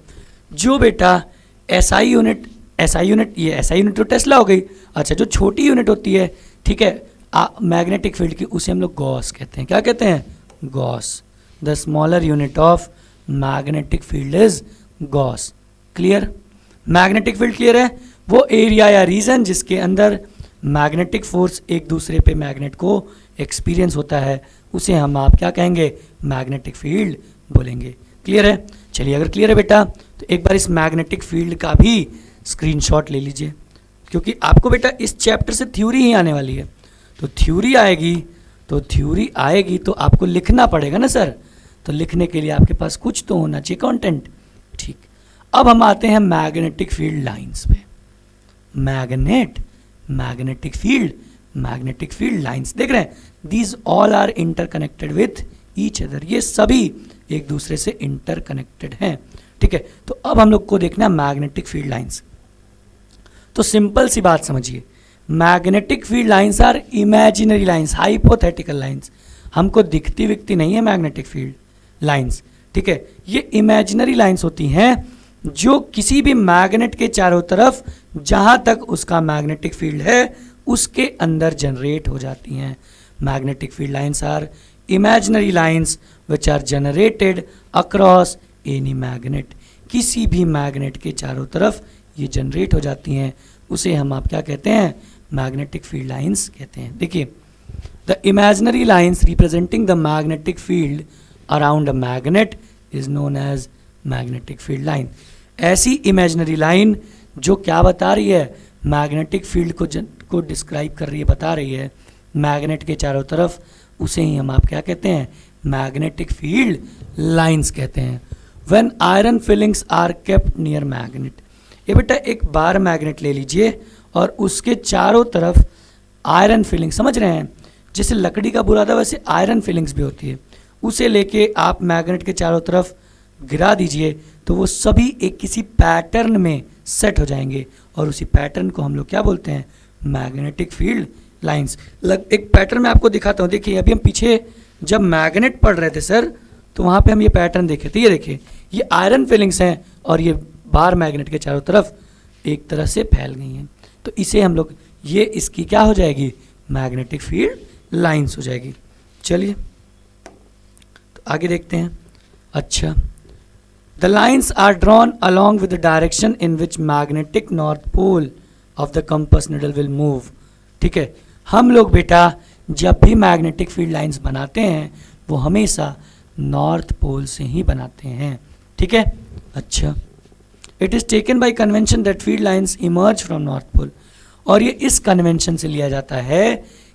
जो बेटा एसआई यूनिट, ये एसआई यूनिट तो टेस्ला हो गई। अच्छा, जो छोटी यूनिट होती है, ठीक है, मैग्नेटिक फील्ड की, उसे हम लोग गॉस कहते हैं। क्या कहते हैं, Gauss. The smaller unit of magnetic field is Gauss. Clear, magnetic field clear है, वो एरिया या रीजन जिसके अंदर मैग्नेटिक फोर्स एक दूसरे पे मैग्नेट को एक्सपीरियंस होता है, उसे हम आप क्या कहेंगे, मैग्नेटिक फील्ड बोलेंगे। क्लियर है, चलिए अगर क्लियर है बेटा तो एक बार इस मैग्नेटिक फील्ड का भी स्क्रीनशॉट ले लीजिए, क्योंकि आपको बेटा इस चैप्टर से थ्योरी ही आने वाली है। तो थ्योरी आएगी तो आपको लिखना पड़ेगा ना सर, तो लिखने के लिए आपके पास कुछ तो होना चाहिए कंटेंट। ठीक, अब हम आते हैं मैग्नेटिक फील्ड लाइंस पे। मैग्नेटिक फील्ड लाइंस देख रहे हैं, these all are interconnected with each other, ये सभी एक दूसरे से इंटरकनेक्टेड हैं। ठीक है, तो अब हम लोग को देखना है मैग्नेटिक फील्ड लाइंस। तो सिंपल सी बात समझिए, magnetic field lines are imaginary lines, hypothetical lines. हमको दिखती विखती नहीं है मैग्नेटिक फील्ड लाइंस, ठीक है, ये इमेजिनरी लाइंस होती हैं जो किसी भी मैग्नेट के चारों तरफ जहां तक उसका मैग्नेटिक फील्ड है उसके अंदर जनरेट हो जाती हैं। Magnetic field lines are imaginary lines which are generated across any magnet. किसी भी मैग्नेट के चारों तरफ ये जनरेट हो जाती हैं, उसे हम आप क्या कहते हैं, मैग्नेटिक फील्ड लाइंस कहते हैं। देखिए, the imaginary lines representing the magnetic field around a magnet is known as magnetic field line. ऐसी इमेजिनरी लाइन जो क्या बता रही है, मैग्नेटिक फील्ड को डिस्क्राइब कर रही है, बता रही है मैग्नेट के चारों तरफ, उसे ही हम आप क्या कहते हैं, मैग्नेटिक फील्ड लाइंस कहते हैं। When iron filings are kept near magnet, ये बेटा एक बार मैग्नेट ले लीजिए और उसके चारों तरफ आयरन फिलिंग, समझ रहे हैं, जैसे लकड़ी का बुरा था वैसे आयरन फिलिंग्स भी होती है, उसे लेके आप मैग्नेट के चारों तरफ गिरा दीजिए तो वो सभी एक किसी पैटर्न में सेट हो जाएंगे और उसी पैटर्न को हम लोग क्या बोलते हैं, मैग्नेटिक फील्ड लाइंस। एक पैटर्न मैं आपको दिखाता हूँ। देखिए, अभी हम पीछे जब मैग्नेट पढ़ रहे थे सर, तो वहाँ पे हम ये पैटर्न देखे थे। ये देखिए, ये आयरन फिलिंग्स हैं और ये बार मैग्नेट के चारों तरफ एक तरह से फैल गई हैं, तो इसे हम लोग, ये इसकी क्या हो जाएगी, मैग्नेटिक फील्ड लाइंस हो जाएगी। चलिए तो आगे देखते हैं। अच्छा, the lines are drawn along with the direction in which magnetic north pole of the compass needle will move. ठीक है, हम लोग बेटा जब भी मैग्नेटिक फील्ड लाइंस बनाते हैं वो हमेशा नॉर्थ पोल से ही बनाते हैं। ठीक है, अच्छा, it is taken by convention that field lines emerge from north pole, और ये इस कन्वेंशन से लिया जाता है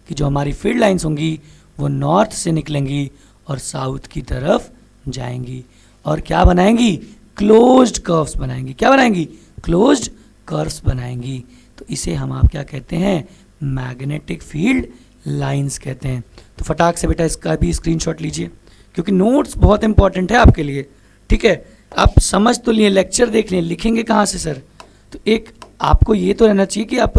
कि जो हमारी फील्ड लाइंस होंगी वो नॉर्थ से निकलेंगी और साउथ की तरफ जाएंगी और क्या बनाएंगी, क्लोज्ड कर्व्स बनाएंगी। क्या बनाएंगी, क्लोज्ड कर्व्स बनाएंगी। तो इसे हम आप क्या कहते हैं, मैग्नेटिक फील्ड लाइंस कहते हैं। तो फटाक से बेटा इसका भी स्क्रीनशॉट लीजिए, क्योंकि नोट्स बहुत इंपॉर्टेंट है आपके लिए। ठीक है, आप समझ तो लिए, लेक्चर देख लें, लिखेंगे कहाँ से सर, तो एक आपको ये तो रहना चाहिए कि आप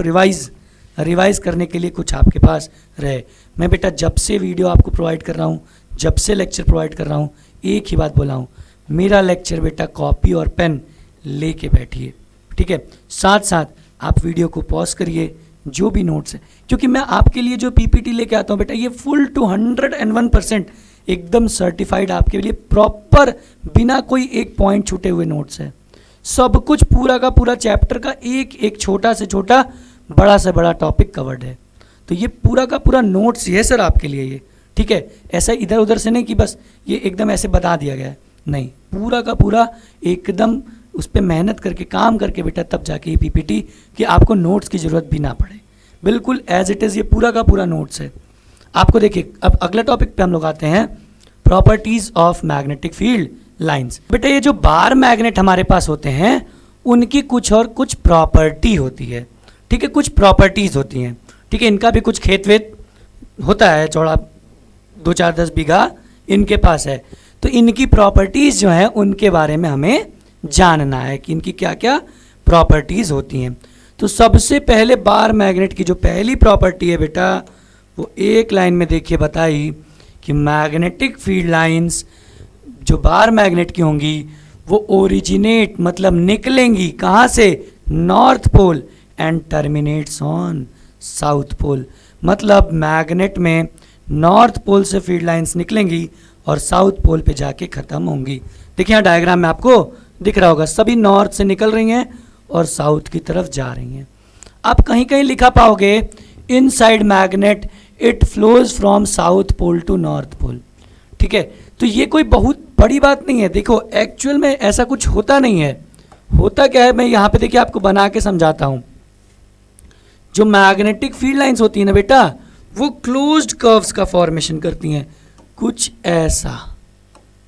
रिवाइज करने के लिए कुछ आपके पास रहे। मैं बेटा जब से वीडियो आपको प्रोवाइड कर रहा हूँ, जब से लेक्चर प्रोवाइड कर रहा हूँ, एक ही बात बोला हूँ, मेरा लेक्चर बेटा कॉपी और पेन लेके बैठिए, ठीक है। साथ साथ आप वीडियो को पॉज करिए, जो भी नोट्स है, क्योंकि मैं आपके लिए जो पीपीटी लेके आता हूँ बेटा ये फुल टू 101% एकदम सर्टिफाइड आपके लिए प्रॉपर बिना कोई एक पॉइंट छूटे हुए नोट्स है। सब कुछ पूरा का पूरा चैप्टर का एक एक छोटा से छोटा बड़ा से बड़ा टॉपिक कवर्ड है। तो ये पूरा का पूरा नोट्स ये सर आपके लिए ये, ठीक है। ऐसा इधर उधर से नहीं कि बस ये एकदम ऐसे बता दिया गया है, नहीं, पूरा का पूरा एकदम उस पर मेहनत करके काम करके बेटा तब जाके ये पीपीटी कि आपको नोट्स की ज़रूरत भी ना पड़े, बिल्कुल एज इट इज़ ये पूरा का पूरा नोट्स है आपको। देखिए अब अगला टॉपिक पे हम लोग आते हैं, properties of magnetic field lines. बेटा ये जो बार मैग्नेट हमारे पास होते हैं उनकी कुछ और कुछ प्रॉपर्टी होती है, ठीक है, कुछ प्रॉपर्टीज़ होती हैं, ठीक है। इनका भी कुछ खेत वेत होता है, चौड़ा 2-4-10 बीघा इनके पास है, तो इनकी प्रॉपर्टीज़ जो हैं उनके बारे में हमें जानना है कि इनकी क्या क्या प्रॉपर्टीज़ होती हैं। तो सबसे पहले बार मैग्नेट की जो पहली प्रॉपर्टी है बेटा वो एक लाइन में देखिए बताई कि मैग्नेटिक फील्ड लाइंस जो बार मैग्नेट की होंगी वो ओरिजिनेट मतलब निकलेंगी कहाँ से, north pole and terminates on south pole. मतलब मैग्नेट में नॉर्थ पोल से फील्ड लाइंस निकलेंगी और साउथ पोल पे जाके ख़त्म होंगी। देखिए यहाँ डायग्राम में आपको दिख रहा होगा, सभी नॉर्थ से निकल रही हैं और साउथ की तरफ जा रही हैं। आप कहीं कहीं लिखा पाओगे inside magnet it flows from south pole to north pole, ठीक है। तो ये कोई बहुत बड़ी बात नहीं है। देखो एक्चुअल में ऐसा कुछ होता नहीं है। होता क्या है, मैं यहाँ पे देखिए आपको बना के समझाता हूँ। जो मैग्नेटिक फील्ड लाइंस होती है ना बेटा वो क्लोज्ड कर्व्स का फॉर्मेशन करती हैं, कुछ ऐसा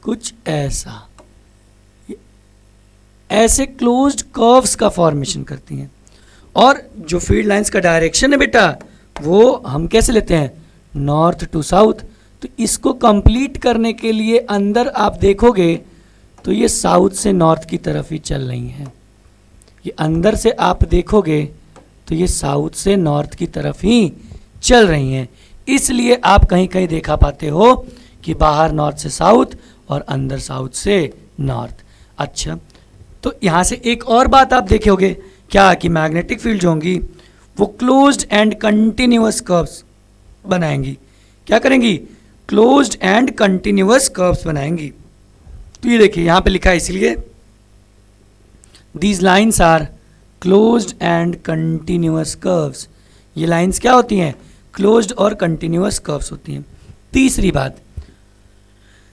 कुछ ऐसा, ऐसे क्लोज्ड कर्व्स का फॉर्मेशन करती हैं। और जो फील्ड लाइंस का डायरेक्शन है बेटा वो हम कैसे लेते हैं, नॉर्थ टू साउथ। तो इसको कंप्लीट करने के लिए अंदर आप देखोगे तो ये साउथ से नॉर्थ की तरफ ही चल रही हैं। ये अंदर से आप देखोगे तो ये साउथ से नॉर्थ की तरफ ही चल रही हैं। इसलिए आप कहीं कहीं देखा पाते हो कि बाहर नॉर्थ से साउथ और अंदर साउथ से नॉर्थ। अच्छा, तो यहाँ से एक और बात आप देखे होगे क्या कि मैग्नेटिक फील्ड जो होंगी वो क्लोज्ड एंड कंटिन्यूअस कर्व्स बनाएंगी। क्या करेंगी, क्लोज्ड एंड कंटिन्यूअस कर्व्स बनाएंगी। तो ये देखिए यहाँ पे लिखा है, इसलिए these lines are closed and continuous curves. ये लाइन्स क्या होती हैं, क्लोज्ड और कंटिन्यूअस कर्व्स होती हैं। तीसरी बात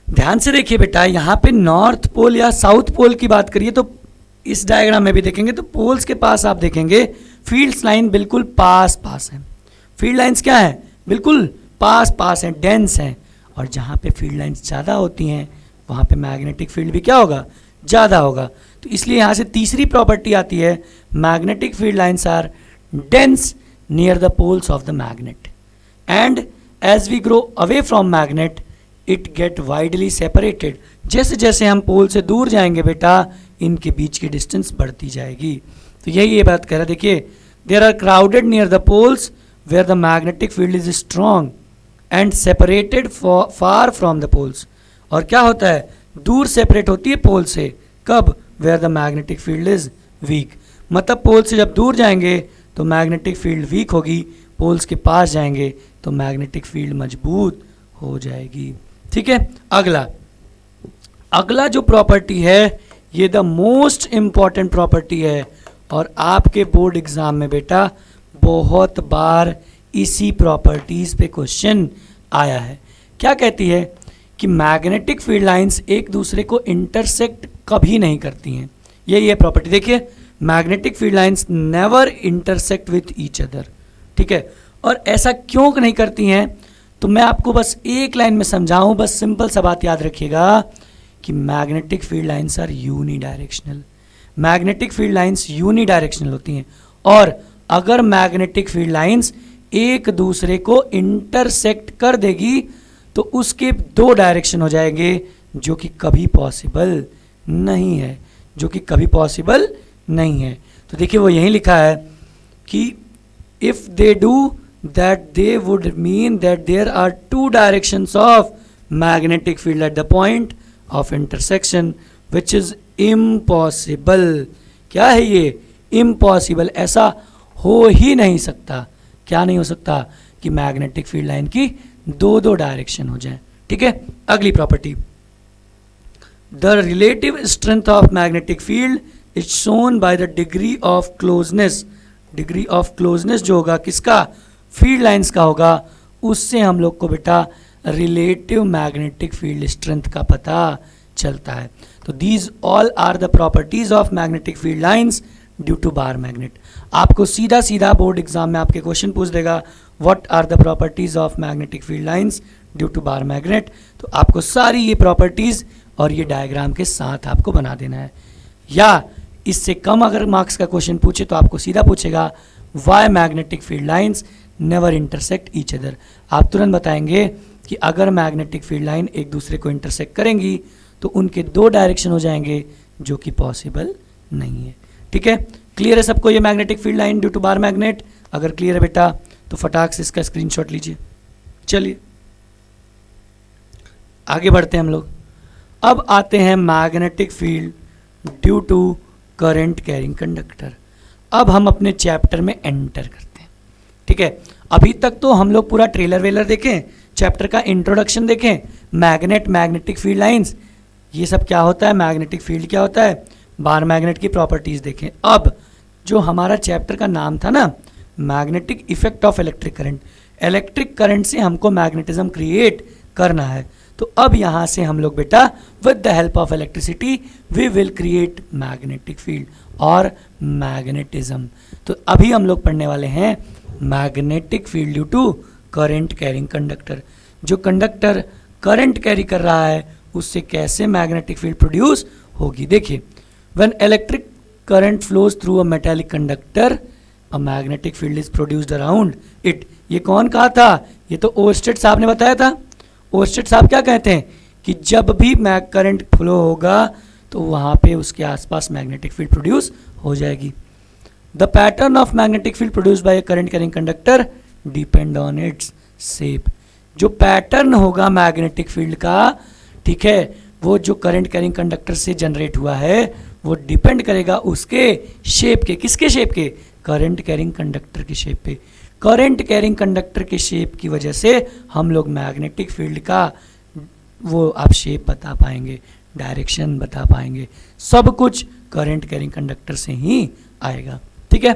ध्यान से देखिए बेटा, यहाँ पे नॉर्थ पोल या साउथ पोल की बात करिए तो इस डायग्राम में भी देखेंगे तो पोल्स के पास आप देखेंगे फील्ड्स लाइन बिल्कुल पास पास है। फील्ड लाइंस क्या है, बिल्कुल पास पास हैं, डेंस हैं। और जहाँ पे फील्ड लाइंस ज़्यादा होती हैं वहाँ पे मैग्नेटिक फील्ड भी क्या होगा, ज़्यादा होगा। तो इसलिए यहाँ से तीसरी प्रॉपर्टी आती है, magnetic field lines are dense near the poles of the magnet and as we grow away from magnet it get widely separated. जैसे जैसे हम पोल से दूर जाएंगे बेटा इनके बीच की डिस्टेंस बढ़ती जाएगी। तो यही ये बात कह रहा है, देखिए there are crowded near the poles where the magnetic field is strong and separated far from the poles. और क्या होता है, दूर सेपरेट होती है पोल से, कब, where the magnetic field is weak. मतलब पोल से जब दूर जाएंगे तो मैग्नेटिक फील्ड वीक होगी, पोल्स के पास जाएंगे तो मैग्नेटिक फील्ड मजबूत हो जाएगी। ठीक है, अगला जो प्रॉपर्टी है ये द मोस्ट इंपॉर्टेंट प्रॉपर्टी है और आपके बोर्ड एग्जाम में बेटा बहुत बार इसी प्रॉपर्टीज पे क्वेश्चन आया है। क्या कहती है कि मैग्नेटिक फील्ड लाइंस एक दूसरे को इंटरसेक्ट कभी नहीं करती हैं। ये प्रॉपर्टी देखिए, magnetic field lines never intersect with each other. ठीक है, और ऐसा क्यों नहीं करती हैं तो मैं आपको बस एक लाइन में समझाऊं, बस सिंपल सा बात याद रखिएगा कि magnetic field lines are unidirectional. Magnetic field lines unidirectional होती हैं और अगर मैग्नेटिक फील्ड लाइंस एक दूसरे को इंटरसेक्ट कर देगी तो उसके दो डायरेक्शन हो जाएंगे जो कि कभी पॉसिबल नहीं है, जो कि कभी पॉसिबल नहीं है। तो देखिए वो यहीं लिखा है कि if they do that they would mean that there are two directions of magnetic field at the point of intersection which is impossible. क्या है ये? impossible. ऐसा हो ही नहीं सकता. क्या नहीं हो सकता? कि मैग्नेटिक फील्ड लाइन की दो दो डायरेक्शन हो जाए. ठीक है. अगली property, the relative strength of magnetic field is shown by the degree of closeness. Degree of closeness जो होगा किसका? फील्ड लाइंस का होगा. उससे हम लोग को बेटा रिलेटिव मैग्नेटिक फील्ड स्ट्रेंथ का पता चलता है. तो these all are the properties of magnetic field lines due to bar magnet. आपको सीधा सीधा बोर्ड एग्जाम में आपके क्वेश्चन पूछ देगा what are the properties of magnetic field lines due to bar magnet. तो आपको सारी ये प्रॉपर्टीज और ये डायग्राम के साथ आपको बना देना है. या इससे कम अगर मार्क्स का क्वेश्चन पूछे तो आपको सीधा पूछेगा why magnetic field lines never intersect each other. आप तुरंत बताएंगे कि अगर मैग्नेटिक फील्ड लाइन एक दूसरे को इंटरसेक्ट करेंगी तो उनके दो डायरेक्शन हो जाएंगे जो कि पॉसिबल नहीं है. ठीक है. क्लियर है सबको ये magnetic field line due to bar magnet? अगर क्लियर है बेटा तो फटाक से इसका स्क्रीनशॉट लीजिए. चलिए आगे बढ़ते हैं हम लोग. अब आते हैं magnetic field due to current carrying conductor. अब हम अपने चैप्टर में एंटर करते हैं. ठीक है. अभी तक तो हम लोग पूरा ट्रेलर वेलर देखें, चैप्टर का इंट्रोडक्शन देखें, मैग्नेटिक फील्ड लाइंस, ये सब क्या होता है, मैग्नेटिक फील्ड क्या होता है, बार मैग्नेट की प्रॉपर्टीज देखें. अब जो हमारा चैप्टर का नाम था ना, magnetic effect of electric current, electric current से हमको मैग्नेटिज्म क्रिएट करना है. तो अब यहाँ से हम लोग बेटा with the help of electricity we will create magnetic field और मैग्नेटिज्म. तो अभी हम लोग पढ़ने वाले हैं magnetic field due to current carrying conductor. जो कंडक्टर करंट कैरी कर रहा है उससे कैसे मैग्नेटिक फील्ड प्रोड्यूस होगी. देखिए, when electric current flows through a metallic conductor a magnetic field is produced around it. ये कौन कहा था? ये तो ओरस्टेड साहब ने बताया था. ओरस्टेड साहब क्या कहते हैं कि जब भी करंट फ्लो होगा तो वहाँ पे उसके आसपास मैग्नेटिक फील्ड प्रोड्यूस हो जाएगी. The pattern of magnetic field produce by current carrying conductor depend on its shape. जो पैटर्न होगा मैग्नेटिक फील्ड का, ठीक है, वो जो करंट कैरिंग कंडक्टर से जनरेट हुआ है वो डिपेंड करेगा उसके शेप के. किसके शेप के? करंट कैरिंग कंडक्टर के शेप पे. करंट कैरिंग कंडक्टर के शेप की वजह से हम लोग मैग्नेटिक फील्ड का वो आप शेप बता पाएंगे, डायरेक्शन बता पाएंगे, सब कुछ करंट कैरिंग कंडक्टर से ही आएगा. ठीक है.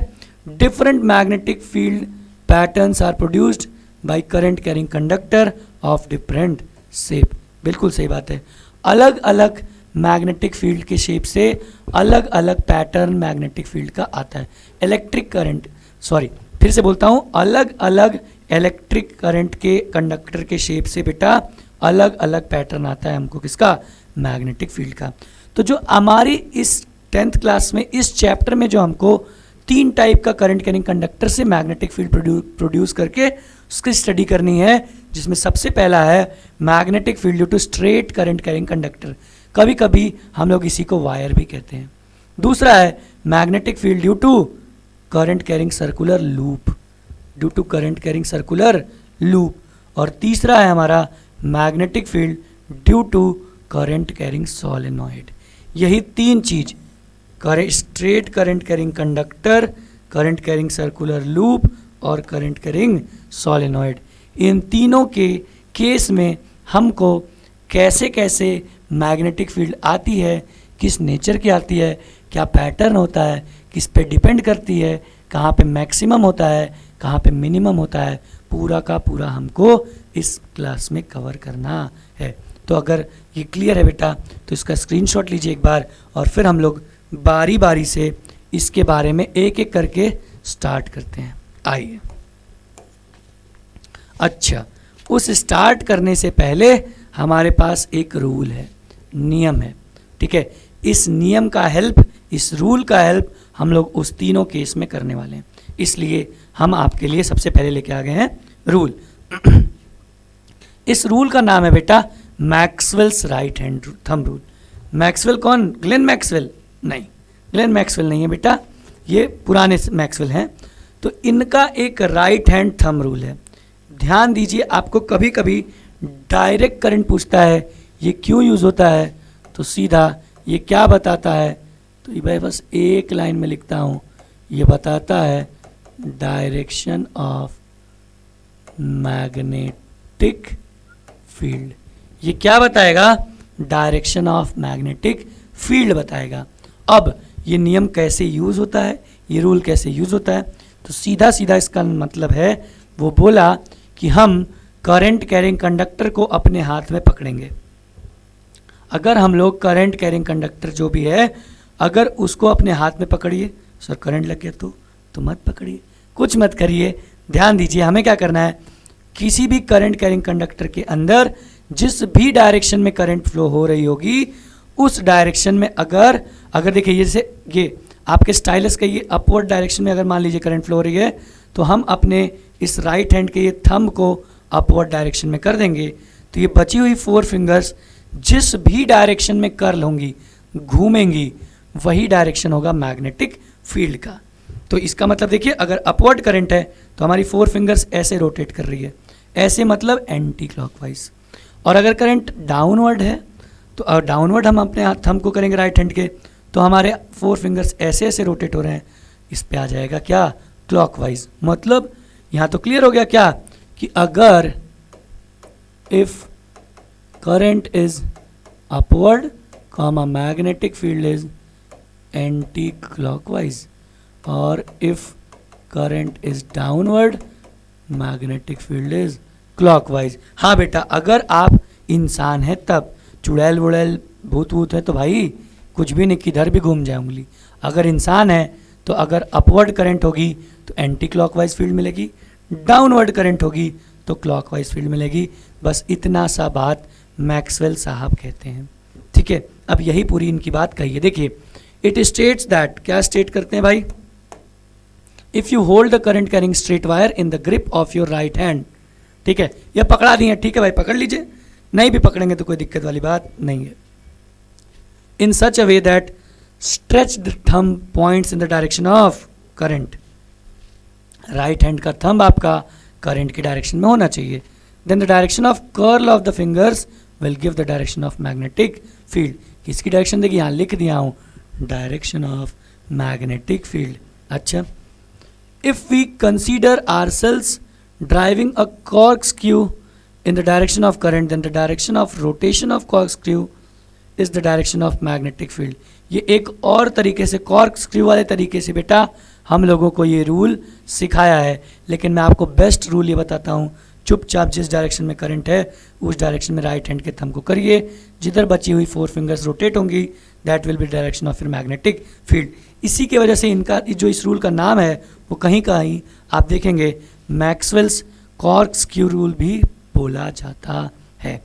Different magnetic field patterns are produced by current carrying conductor of different shape. बिल्कुल सही बात है. अलग अलग मैग्नेटिक फील्ड के शेप से अलग अलग पैटर्न मैग्नेटिक फील्ड का आता है. इलेक्ट्रिक करंट, सॉरी फिर से बोलता हूँ, अलग अलग इलेक्ट्रिक करंट के कंडक्टर के शेप से बेटा अलग अलग पैटर्न आता है हमको किसका? मैग्नेटिक फील्ड का. तो जो हमारी इस 10th क्लास में इस चैप्टर में जो हमको 3 टाइप का करंट कैरिंग कंडक्टर से मैग्नेटिक फील्ड प्रोड्यूस करके उसकी स्टडी करनी है, जिसमें सबसे पहला है magnetic field due to straight current carrying conductor. कभी कभी हम लोग इसी को वायर भी कहते हैं. दूसरा है magnetic field due to current carrying circular loop, due to current carrying circular loop. और तीसरा है हमारा magnetic field due to current carrying solenoid. यही 3 चीज, straight current carrying conductor, current carrying circular loop और करंट कैरिंग सोलेनॉइड, इन तीनों के केस में हमको कैसे कैसे मैग्नेटिक फील्ड आती है, किस नेचर की आती है, क्या पैटर्न होता है, किस पे डिपेंड करती है, कहाँ पे मैक्सिमम होता है, कहाँ पे मिनिमम होता है, पूरा का पूरा हमको इस क्लास में कवर करना है. तो अगर ये क्लियर है बेटा तो इसका स्क्रीनशॉट लीजिए एक बार और फिर हम लोग बारी बारी से इसके बारे में एक एक करके स्टार्ट करते हैं. आइए. अच्छा, उस स्टार्ट करने से पहले हमारे पास एक रूल है, नियम है. ठीक है. इस नियम का हेल्प, इस रूल का हेल्प हम लोग उस तीनों केस में करने वाले हैं. इसलिए हम आपके लिए सबसे पहले लेके आ गए हैं रूल. इस रूल का नाम है बेटा Maxwell's right hand thumb rule. Maxwell कौन? Glenn Maxwell? नहीं, ग्लेन मैक्सवेल नहीं है बेटा, ये पुराने मैक्सवेल हैं. तो इनका एक राइट हैंड थंब रूल है। ध्यान दीजिए, आपको कभी कभी डायरेक्ट करंट पूछता है, ये क्यों यूज़ होता है, तो सीधा ये क्या बताता है, तो ये भाई बस एक लाइन में लिखता हूँ, ये बताता है डायरेक्शन ऑफ मैग्नेटिक फील्ड। ये क्या बताएगा, डायरेक्शन ऑफ मैग्नेटिक फील्ड बताएगा। अब ये नियम कैसे यूज़ होता है, ये रूल कैसे यूज़ होता है, तो सीधा सीधा इसका मतलब है, वो बोला कि हम करंट कैरिंग कंडक्टर को अपने हाथ में पकड़ेंगे। अगर हम लोग करंट कैरिंग कंडक्टर जो भी है, अगर उसको अपने हाथ में पकड़िए, सर करंट लग गया तो मत पकड़िए, कुछ मत करिए। ध्यान दीजिए, हमें क्या करना है, किसी भी करंट कैरिंग कंडक्टर के अंदर जिस भी डायरेक्शन में करंट फ्लो हो रही होगी, उस डायरेक्शन में अगर देखिए जैसे ये आपके स्टाइलस का ये अपवर्ड डायरेक्शन में अगर मान लीजिए करंट फ्लो हो रही है, तो हम अपने इस राइट हैंड के ये थंब को अपवर्ड डायरेक्शन में कर देंगे, तो ये बची हुई 4 फिंगर्स जिस भी डायरेक्शन में कर्ल होंगी, घूमेंगी, वही डायरेक्शन होगा मैग्नेटिक फील्ड का। तो इसका मतलब देखिए, अगर अपवर्ड करंट है तो हमारी 4 फिंगर्स ऐसे रोटेट कर रही है, ऐसे मतलब एंटी क्लॉकवाइज। और अगर करंट डाउनवर्ड है तो डाउनवर्ड हम अपने हाथ थंब को करेंगे राइट हैंड के, तो हमारे 4 फिंगर्स ऐसे ऐसे रोटेट हो रहे हैं, इस पे आ जाएगा क्या, क्लॉकवाइज। मतलब यहाँ तो क्लियर हो गया क्या, कि अगर if current is upward comma magnetic field is anti clockwise, और if current is downward magnetic field is clockwise. हाँ बेटा, अगर आप इंसान है तब, चुड़ैल वुड़ैल भूत वूत है तो भाई कुछ भी नहीं, किधर भी घूम जाए उंगली। अगर इंसान है तो अगर अपवर्ड करंट होगी तो एंटी क्लॉकवाइज फील्ड मिलेगी, डाउनवर्ड करंट होगी तो क्लॉकवाइज फील्ड मिलेगी। बस इतना सा बात मैक्सवेल साहब कहते हैं, ठीक है। अब यही पूरी इनकी बात कही है। देखिए, इट स्टेट्स दैट, क्या स्टेट करते हैं भाई, if you hold the current carrying straight wire in the grip of your right hand, ठीक है, यह पकड़ा दिए, ठीक है भाई, पकड़ लीजिए, नहीं भी पकड़ेंगे तो कोई दिक्कत वाली बात नहीं है। In such a way that stretched thumb points in the direction of current, right hand का थंब आपका करंट की डायरेक्शन में होना चाहिए। Then the direction of curl of the fingers will give the direction of magnetic field. किसकी direction देखिए, यहाँ लिख दिया हूँ, डायरेक्शन ऑफ मैग्नेटिक फील्ड। अच्छा, if we consider ourselves driving a corkscrew in the direction of current, then the direction of rotation of corkscrew is the direction of magnetic field। ये एक और तरीके से, corkscrew वाले तरीके से बेटा हम लोगों को ये रूल सिखाया है, लेकिन मैं आपको बेस्ट रूल ये बताता हूँ, चुपचाप जिस डायरेक्शन में करंट है उस डायरेक्शन में राइट हैंड के थंब को करिए, जिधर बची हुई 4 फिंगर्स रोटेट होंगी that will be direction of your magnetic field. इसी के वजह से इनका जो इस रूल का नाम है वो कहीं कहीं आप देखेंगे मैक्सवेल्स कॉर्क्स्क्यू रूल भी बोला जाता है।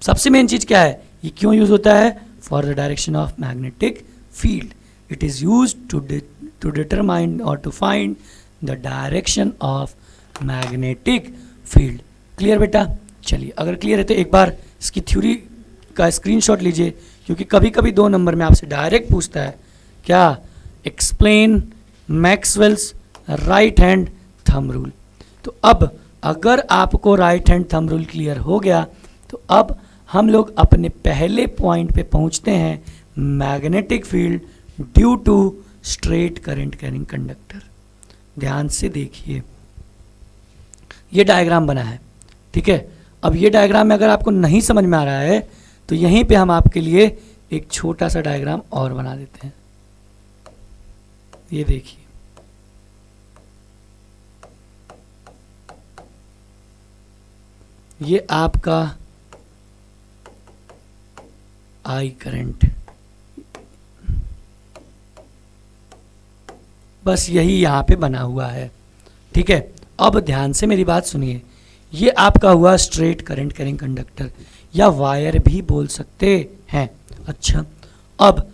सबसे मेन चीज़ क्या है, ये क्यों यूज़ होता है, for the direction of magnetic field. It is use to determine or to find the direction of magnetic field. Clear बेटा? चलिए, अगर क्लियर है तो एक बार इसकी थ्योरी का स्क्रीनशॉट लीजिए, क्योंकि कभी कभी 2 नंबर में आपसे डायरेक्ट पूछता है क्या, explain Maxwell's right hand thumb rule. तो अब अगर आपको right hand thumb rule clear हो गया तो अब हम लोग अपने पहले पॉइंट पे पहुंचते हैं, magnetic field due to straight current carrying conductor. ध्यान से देखिए, ये डायग्राम बना है, ठीक है। अब ये डायग्राम में अगर आपको नहीं समझ में आ रहा है तो यहीं पे हम आपके लिए एक छोटा सा डायग्राम और बना देते हैं। ये देखिए, ये आपका आई करंट, बस यही यहाँ पे बना हुआ है, ठीक है। अब ध्यान से मेरी बात सुनिए, ये आपका हुआ स्ट्रेट करंट कैरिंग कंडक्टर, या वायर भी बोल सकते हैं। अच्छा, अब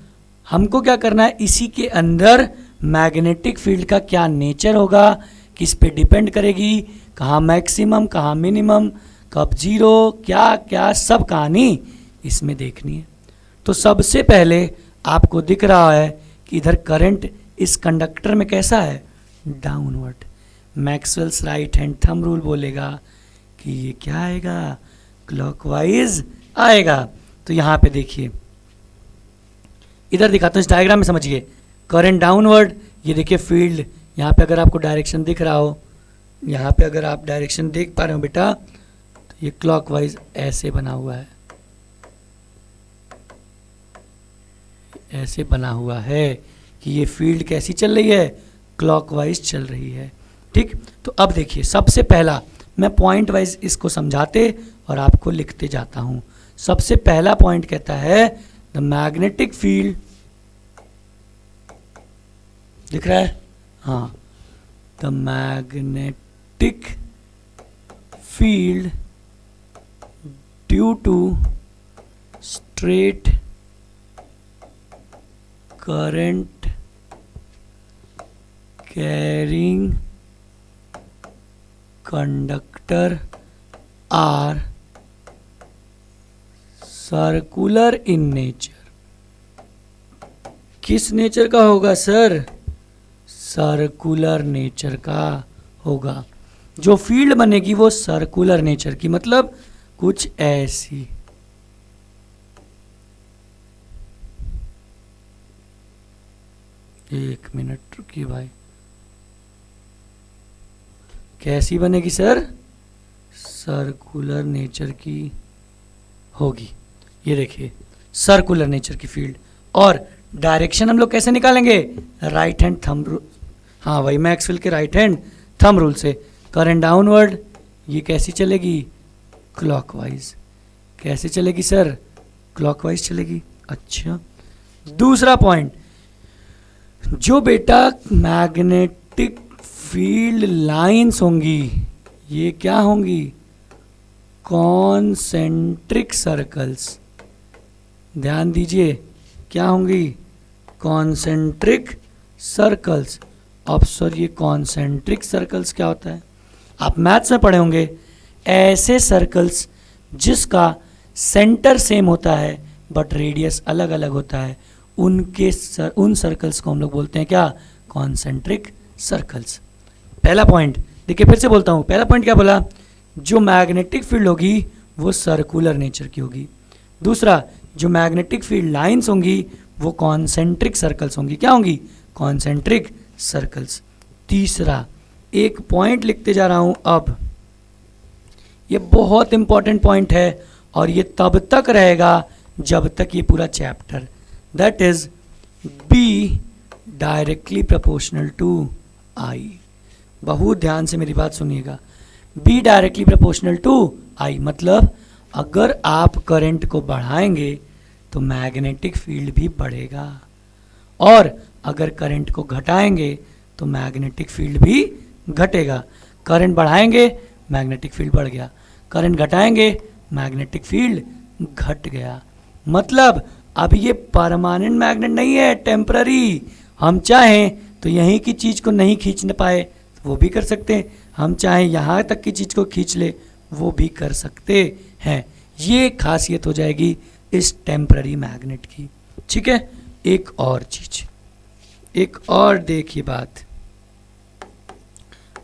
हमको क्या करना है, इसी के अंदर मैग्नेटिक फील्ड का क्या नेचर होगा, किस पे डिपेंड करेगी, कहाँ मैक्सिमम कहाँ मिनिमम, कब जीरो, क्या क्या सब कहानी इसमें देखनी है। तो सबसे पहले आपको दिख रहा है कि इधर करंट इस कंडक्टर में कैसा है, downward. Maxwell's right hand thumb rule बोलेगा कि ये क्या आएगा, क्लॉकवाइज आएगा। तो यहाँ पे देखिए, इधर दिखाता हूँ, इस डायग्राम में समझिए, करंट डाउनवर्ड, ये देखिए फील्ड, यहाँ पे अगर आपको डायरेक्शन दिख रहा हो, यहाँ पे अगर आप डायरेक्शन देख पा रहे हो बेटा, तो ये क्लॉकवाइज ऐसे बना हुआ है, ऐसे बना हुआ है कि ये फील्ड कैसी चल रही है, क्लॉकवाइज चल रही है। ठीक, तो अब देखिए, सबसे पहला मैं पॉइंट वाइज इसको समझाते और आपको लिखते जाता हूं। सबसे पहला पॉइंट कहता है द मैग्नेटिक फील्ड, दिख रहा है, हाँ, the magnetic field due to straight current carrying conductor are circular in nature। किस नेचर का होगा सर, सर्कुलर नेचर का होगा। जो फील्ड बनेगी वो सर्कुलर नेचर की, मतलब कुछ ऐसी, एक मिनट रुकिए भाई, कैसी बनेगी सर, सर्कुलर नेचर की होगी। ये देखिए सर्कुलर नेचर की फील्ड, और डायरेक्शन हम लोग कैसे निकालेंगे, राइट हैंड थंब रूल, हाँ वही मैक्सवेल के राइट हैंड थंब रूल से। करंट डाउनवर्ड, ये कैसी चलेगी, क्लॉकवाइज। कैसे चलेगी सर, क्लॉकवाइज चलेगी। अच्छा, दूसरा पॉइंट, जो बेटा मैग्नेटिक फील्ड लाइंस होंगी, ये क्या होंगी, कॉन्सेंट्रिक सर्कल्स। ध्यान दीजिए, क्या होंगी, कॉन्सेंट्रिक सर्कल्स। अब सर ये कॉन्सेंट्रिक सर्कल्स क्या होता है, आप मैथ्स में पढ़े होंगे, ऐसे सर्कल्स जिसका सेंटर सेम होता है बट रेडियस अलग अलग होता है, उन सर्कल्स को हम लोग बोलते हैं क्या, कॉन्सेंट्रिक सर्कल्स। पहला पॉइंट देखिए, फिर से बोलता हूँ, पहला पॉइंट क्या बोला, जो मैग्नेटिक फील्ड होगी वो सर्कुलर नेचर की होगी। दूसरा, जो मैग्नेटिक फील्ड लाइंस होंगी वो कॉन्सेंट्रिक सर्कल्स होंगी, क्या होंगी, कॉन्सेंट्रिक सर्कल्स। तीसरा, एक पॉइंट लिखते जा रहा हूँ अब, ये बहुत इंपॉर्टेंट पॉइंट है और ये तब तक रहेगा जब तक ये पूरा chapter, that is B directly proportional to I। बहुत ध्यान से मेरी बात सुनिएगा, B directly proportional to I, मतलब अगर आप करंट को बढ़ाएंगे तो मैग्नेटिक फील्ड भी बढ़ेगा, और अगर करंट को घटाएंगे तो मैग्नेटिक फील्ड भी घटेगा। करंट बढ़ाएंगे मैग्नेटिक फील्ड बढ़ गया, करंट घटाएंगे मैग्नेटिक फील्ड घट गया। मतलब अब ये परमानेंट मैग्नेट नहीं है, टेम्पररी। हम चाहें तो यहीं की चीज़ को नहीं खींच न पाए तो वो भी कर सकते हैं, हम चाहें यहाँ तक की चीज़ को खींच ले वो भी कर सकते हैं। ये खासियत हो जाएगी इस टेम्पररी मैग्नेट की। ठीक है, एक और चीज, एक और देखिए बात,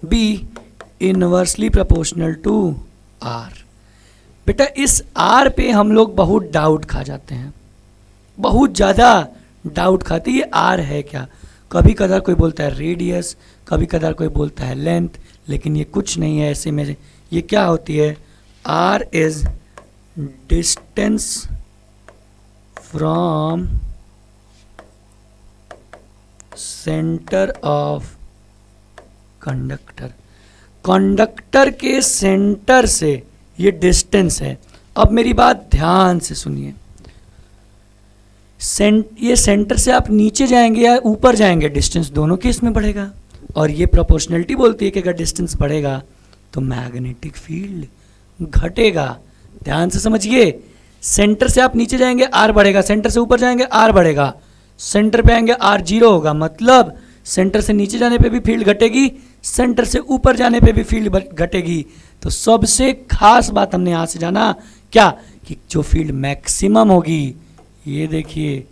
B inversely proportional to R। बेटा इस R पे हम लोग बहुत डाउट खा जाते हैं, बहुत ज़्यादा डाउट खाते, ये R है क्या। कभी कदार कोई बोलता है रेडियस, कभी कदार कोई बोलता है लेंथ, लेकिन ये कुछ नहीं है ऐसे में। ये क्या होती है, R is distance from centre of conductor. Conductor के सेंटर से ये डिस्टेंस है। अब मेरी बात ध्यान से सुनिए, ये सेंटर से आप नीचे जाएंगे या ऊपर जाएंगे, डिस्टेंस दोनों केस में बढ़ेगा। और ये प्रोपोर्शनलिटी बोलती है कि अगर डिस्टेंस बढ़ेगा तो मैग्नेटिक फील्ड घटेगा। ध्यान से समझिए, सेंटर से आप नीचे जाएंगे आर बढ़ेगा, सेंटर से ऊपर जाएंगे आर बढ़ेगा, सेंटर पे आएंगे आर जीरो होगा। मतलब सेंटर से नीचे जाने पे भी फील्ड घटेगी, सेंटर से ऊपर जाने पे भी फील्ड घटेगी। तो सबसे खास बात हमने यहाँ से जाना क्या, कि जो फील्ड मैक्सिमम होगी, ये देखिए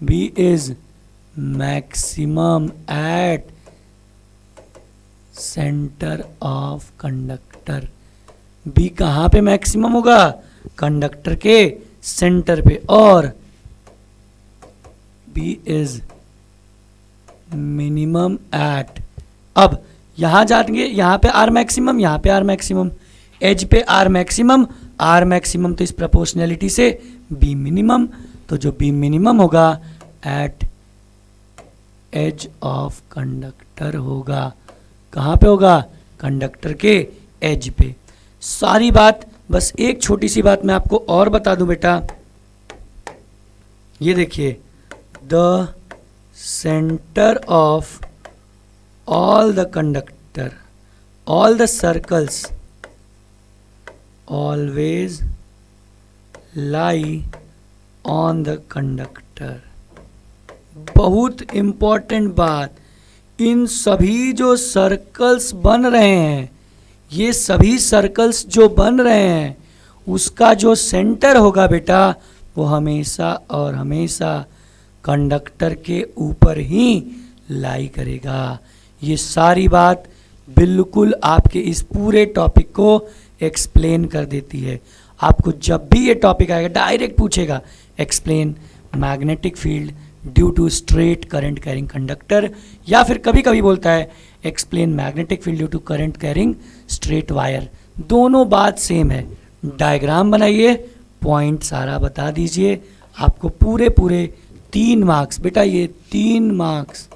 B is maximum at centre of conductor. B कहाँ पे मैक्सिमम होगा? कंडक्टर के सेंटर पे। और बी इज मिनिमम एट, अब यहां जाएंगे, यहां पे आर मैक्सिमम, यहां पे आर मैक्सिमम, एज पे आर मैक्सिमम, आर मैक्सिमम तो इस प्रोपोर्शनैलिटी से बी मिनिमम, तो जो बी मिनिमम होगा एट एज ऑफ कंडक्टर होगा। कहाँ पे होगा? कंडक्टर के एज पे। सारी बात, बस एक छोटी सी बात मैं आपको और बता दूं बेटा, ये देखिए, the centre of all the conductor, all the circles always lie on the conductor। बहुत इंपॉर्टेंट बात, इन सभी जो सर्कल्स बन रहे हैं, ये सभी सर्कल्स जो बन रहे हैं, उसका जो सेंटर होगा बेटा, वो हमेशा और हमेशा कंडक्टर के ऊपर ही लाई करेगा। ये सारी बात बिल्कुल आपके इस पूरे टॉपिक को एक्सप्लेन कर देती है। आपको जब भी ये टॉपिक आएगा डायरेक्ट पूछेगा, explain magnetic field due to straight current carrying conductor, या फिर कभी कभी बोलता है explain magnetic field due to current carrying straight wire. दोनों बात सेम है। डायग्राम बनाइए, पॉइंट सारा बता दीजिए, आपको पूरे पूरे 3 मार्क्स बेटा, ये 3 मार्क्स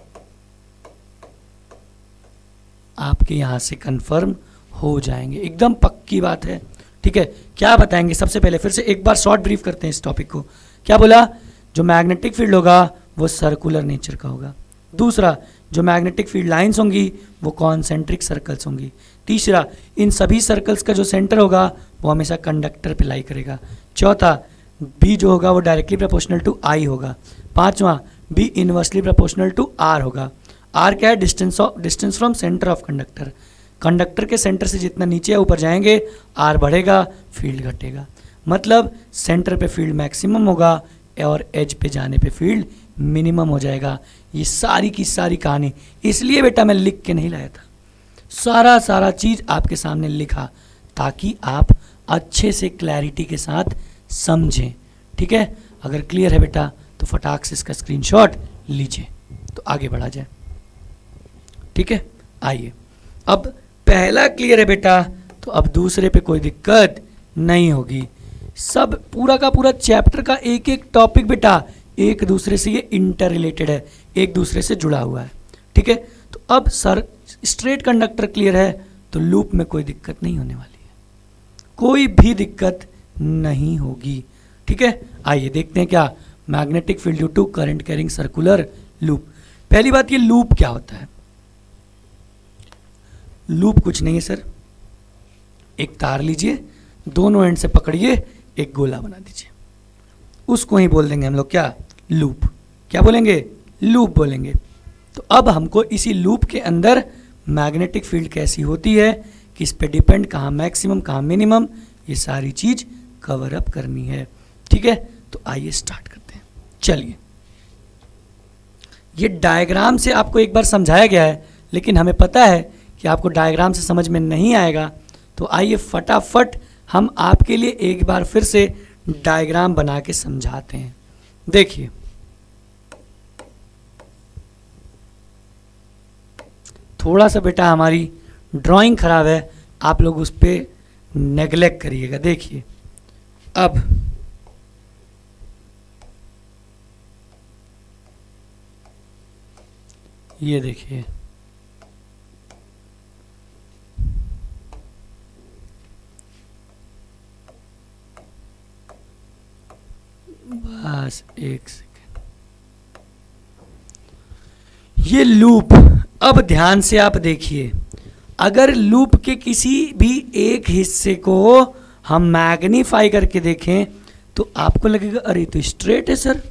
आपके यहाँ से कंफर्म हो जाएंगे, एकदम पक्की बात है। ठीक है, क्या बताएंगे? सबसे पहले फिर से एक बार शॉर्ट ब्रीफ करते हैं इस टॉपिक को। क्या बोला? जो मैग्नेटिक फील्ड होगा वो सर्कुलर नेचर का होगा। दूसरा, जो मैग्नेटिक फील्ड लाइंस होंगी वो कॉन्सेंट्रिक सर्कल्स होंगी। तीसरा, इन सभी सर्कल्स का जो सेंटर होगा वो हमेशा कंडक्टर पे लाई करेगा। चौथा, बी जो होगा वो डायरेक्टली प्रोपोर्शनल टू आई होगा। पांचवा, B inversely proportional to R होगा। आर क्या है? Distance from centre of conductor. Conductor के सेंटर से जितना नीचे या ऊपर जाएंगे आर बढ़ेगा, फील्ड घटेगा। मतलब सेंटर पे फील्ड मैक्सिमम होगा और एज पे जाने पे फील्ड मिनिमम हो जाएगा। ये सारी की सारी कहानी, इसलिए बेटा मैं लिख के नहीं लाया था, सारा चीज़ आपके सामने लिखा ताकि आप अच्छे से क्लैरिटी के साथ समझें। ठीक है, अगर क्लियर है बेटा तो फटाक से इसका स्क्रीनशॉट लीजिए, तो आगे बढ़ा जाए। ठीक है, आइए, अब पहला क्लियर है बेटा, तो अब दूसरे पे कोई दिक्कत नहीं होगी। सब पूरा का पूरा चैप्टर का एक एक टॉपिक बेटा एक दूसरे से ये इंटर रिलेटेड है, एक दूसरे से जुड़ा हुआ है। ठीक है, तो अब सर स्ट्रेट कंडक्टर क्लियर है, तो लूप में कोई दिक्कत नहीं होने वाली है, कोई भी दिक्कत नहीं होगी। ठीक है, आइए देखते हैं क्या magnetic field due to current carrying circular loop. पहली बात, ये लूप क्या होता है? लूप कुछ नहीं है सर, एक तार लीजिए, दोनों एंड से पकड़िए, एक गोला बना दीजिए, उसको ही बोल देंगे हम लोग क्या? लूप। क्या बोलेंगे? लूप बोलेंगे। तो अब हमको इसी लूप के अंदर मैग्नेटिक फील्ड कैसी होती है, किस पे डिपेंड, कहाँ मैक्सिमम कहाँ मिनिमम, ये सारी चीज कवर अप करनी है। ठीक है, तो आइए स्टार्ट करते हैं। चलिए, ये डायग्राम से आपको एक बार समझाया गया है, लेकिन हमें पता है कि आपको डायग्राम से समझ में नहीं आएगा, तो आइए फटाफट हम आपके लिए एक बार फिर से डायग्राम बना के समझाते हैं। देखिए, थोड़ा सा बेटा हमारी ड्राइंग खराब है, आप लोग उस पर नेग्लेक्ट करिएगा। देखिए, अब ये देखिए, बस एक सेकेंड, ये लूप। अब ध्यान से आप देखिए, अगर लूप के किसी भी एक हिस्से को हम मैग्नीफाई करके देखें तो आपको लगेगा अरे तो स्ट्रेट है सर।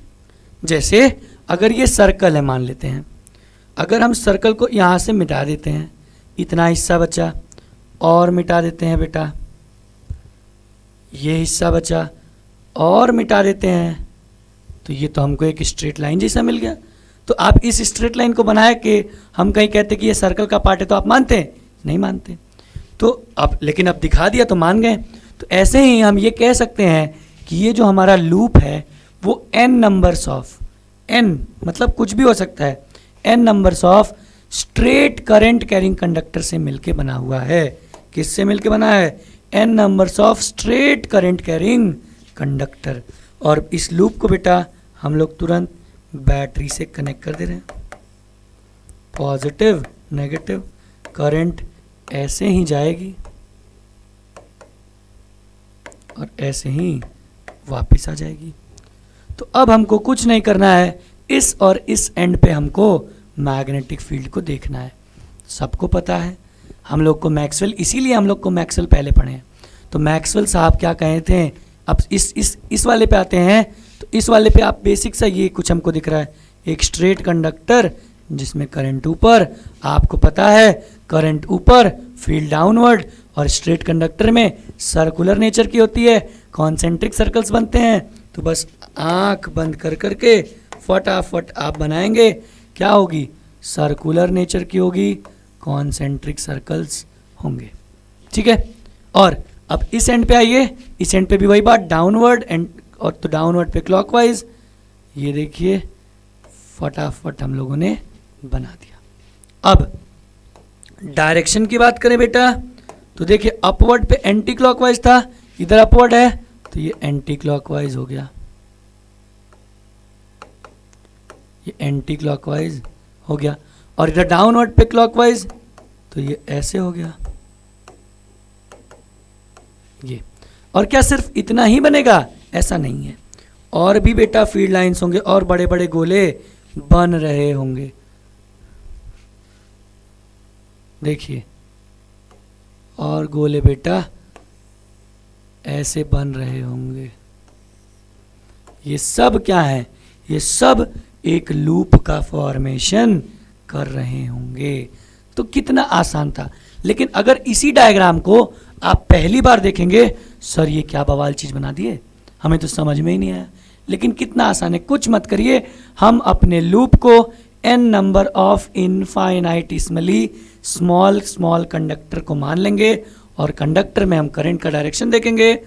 जैसे अगर ये सर्कल है मान लेते हैं, अगर हम सर्कल को यहाँ से मिटा देते हैं, इतना हिस्सा बचा, और मिटा देते हैं बेटा, ये हिस्सा बचा और मिटा देते हैं, तो ये तो हमको एक स्ट्रेट लाइन जैसा मिल गया। तो आप इस स्ट्रेट लाइन को बनाए कि हम कहीं कहते कि ये सर्कल का पार्ट है तो आप मानते हैं? नहीं मानते। तो अब लेकिन अब दिखा दिया तो मान गए। तो ऐसे ही हम ये कह सकते हैं कि ये जो हमारा लूप है वो n नंबर्स ऑफ, n मतलब कुछ भी हो सकता है, n numbers of straight current carrying conductor से मिलके बना हुआ है। किससे मिलके बना है? n numbers of straight current carrying conductor. और इस लूप को बेटा हम लोग तुरंत बैटरी से कनेक्ट कर दे रहे हैं। पॉजिटिव नेगेटिव करंट ऐसे ही जाएगी और ऐसे ही वापस आ जाएगी। तो अब हमको कुछ नहीं करना है, इस और इस एंड पे हमको मैग्नेटिक फील्ड को देखना है। सबको पता है हम लोग को मैक्सवेल, इसीलिए हम लोग को मैक्सवेल पहले पढ़े हैं। तो मैक्सवेल साहब क्या कहे थे? अब इस वाले पे आते हैं। तो इस वाले पे आप बेसिक सा ये कुछ हमको दिख रहा है, एक स्ट्रेट कंडक्टर जिसमें करंट ऊपर, आपको पता है करंट ऊपर फील्ड डाउनवर्ड, और स्ट्रेट कंडक्टर में सर्कुलर नेचर की होती है, कॉन्सेंट्रिक सर्कल्स बनते हैं। तो बस आंख बंद कर करके फटाफट आप बनाएंगे, क्या होगी? सर्कुलर नेचर की होगी, कॉन्सेंट्रिक सर्कल्स होंगे। ठीक है। और अब इस एंड पे आइए, इस एंड पे भी वही बात, डाउनवर्ड एंड, और तो डाउनवर्ड पे क्लॉकवाइज। ये देखिए फटाफट हम लोगों ने बना दिया। अब डायरेक्शन की बात करें बेटा, तो देखिए अपवर्ड पे एंटी क्लॉकवाइज था, इधर अपवर्ड है तो ये एंटी क्लॉकवाइज हो गया, ये एंटी क्लॉकवाइज हो गया। और इधर डाउनवर्ड पे क्लॉकवाइज तो ये ऐसे हो गया ये। और क्या सिर्फ इतना ही बनेगा? ऐसा नहीं है, और भी बेटा फील्ड लाइंस होंगे और बड़े बड़े गोले बन रहे होंगे। देखिए और गोले बेटा ऐसे बन रहे होंगे। ये सब क्या है? ये सब एक लूप का फॉर्मेशन कर रहे होंगे। तो कितना आसान था। लेकिन अगर इसी डायग्राम को आप पहली बार देखेंगे, सर ये क्या बवाल चीज बना दिए, हमें तो समझ में ही नहीं आया। लेकिन कितना आसान है, कुछ मत करिए, हम अपने लूप को n number of infinitesimally small small conductor को मान लेंगे, और कंडक्टर में हम करंट का डायरेक्शन देखेंगे,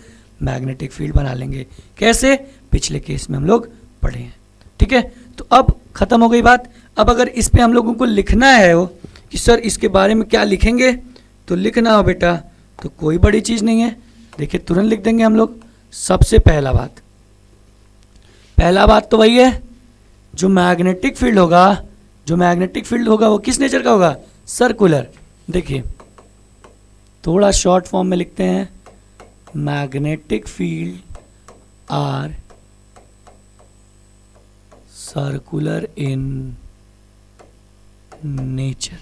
मैग्नेटिक फील्ड बना लेंगे। कैसे? पिछले केस में हम लोग पढ़े हैं। ठीक है। तो अब खत्म हो गई बात। अब अगर इस पे हम लोगों को लिखना है हो कि सर इसके बारे में क्या लिखेंगे, तो लिखना हो बेटा तो कोई बड़ी चीज नहीं है। देखिए तुरंत लिख देंगे हम लोग। सबसे पहला बात तो वही है, जो मैग्नेटिक फील्ड होगा वो किस नेचर का होगा? सर्कुलर। देखिए थोड़ा शॉर्ट फॉर्म में लिखते हैं, magnetic field are circular in nature.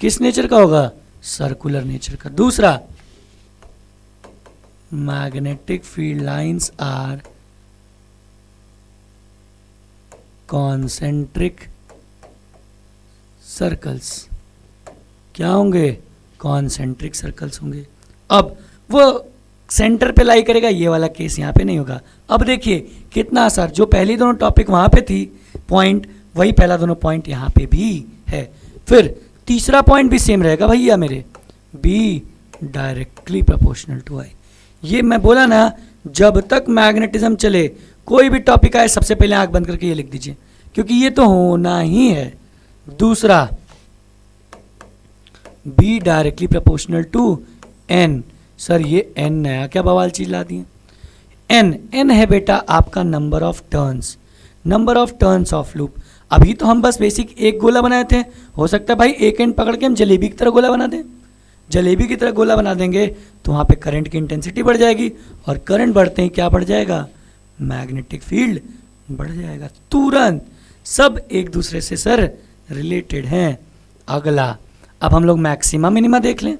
किस नेचर का होगा? सर्कुलर नेचर का। दूसरा, magnetic field lines are concentric circles. क्या होंगे? कॉन्सेंट्रिक सर्कल्स होंगे। अब वो सेंटर पे लाई करेगा, ये वाला केस यहाँ पे नहीं होगा। अब देखिए कितना आसान, जो पहली दोनों टॉपिक वहाँ पे थी पॉइंट, वही पहला दोनों पॉइंट यहाँ पे भी है। फिर तीसरा पॉइंट भी सेम रहेगा भैया मेरे, B directly proportional to I. ये मैं बोला ना, जब तक मैग्नेटिज्म चले कोई भी टॉपिक आए सबसे पहले आंख बंद करके ये लिख दीजिए, क्योंकि ये तो होना ही है। दूसरा, B directly proportional to N. Sir ये एन नया क्या बवाल चीज ला दी है? एन है बेटा आपका number of turns of loop. अभी तो हम बस बेसिक एक गोला बनाए थे, हो सकता है भाई एक एंड पकड़ के हम जलेबी की तरह गोला बना दें। जलेबी की तरह गोला बना देंगे तो वहाँ पे करंट की इंटेंसिटी बढ़ जाएगी, और करंट बढ़ते ही क्या बढ़ जाएगा? मैग्नेटिक फील्ड बढ़ जाएगा तुरंत। सब एक दूसरे से सर रिलेटेड हैं। अगला, अब हम लोग मैक्सिमम मिनिमा देख लें।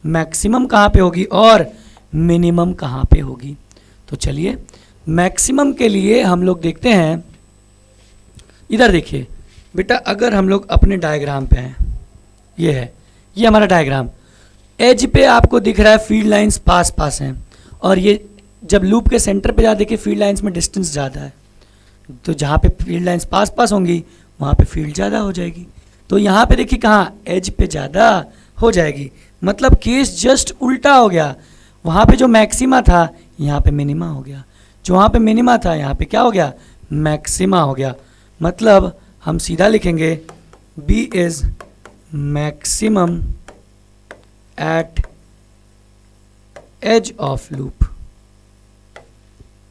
मैक्सिमम कहाँ पे होगी और मिनिमम कहाँ पे होगी? तो चलिए मैक्सिमम के लिए हम लोग देखते हैं। इधर देखिए बेटा, अगर हम लोग अपने डायग्राम पे हैं, ये है, ये हमारा डायग्राम। एज पे आपको दिख रहा है फील्ड लाइंस पास पास हैं, और ये जब लूप के सेंटर पे जा देखिए फील्ड लाइंस में डिस्टेंस ज़्यादा है। तो जहाँ पे फील्ड लाइंस पास पास होंगी वहाँ पे फील्ड ज़्यादा हो जाएगी। तो यहाँ पे देखिए कहाँ एज पे ज़्यादा हो जाएगी, मतलब केस जस्ट उल्टा हो गया। वहाँ पे जो मैक्सिमा था यहाँ पे मिनिमा हो गया, जो वहाँ पे मिनिमा था यहाँ पे क्या हो गया, मैक्सिमा हो गया। मतलब हम सीधा लिखेंगे B is maximum at edge of loop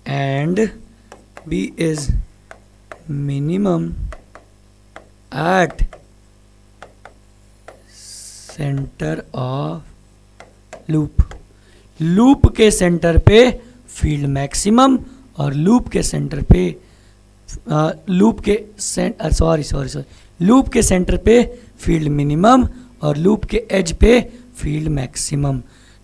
and B is minimum at centre of loop. Loop के सेंटर पे फील्ड मैक्सिमम और लूप के सेंटर पे लूप के सेंटर पे फील्ड मिनिमम और लूप के एज पे फील्ड मैक्सिमम।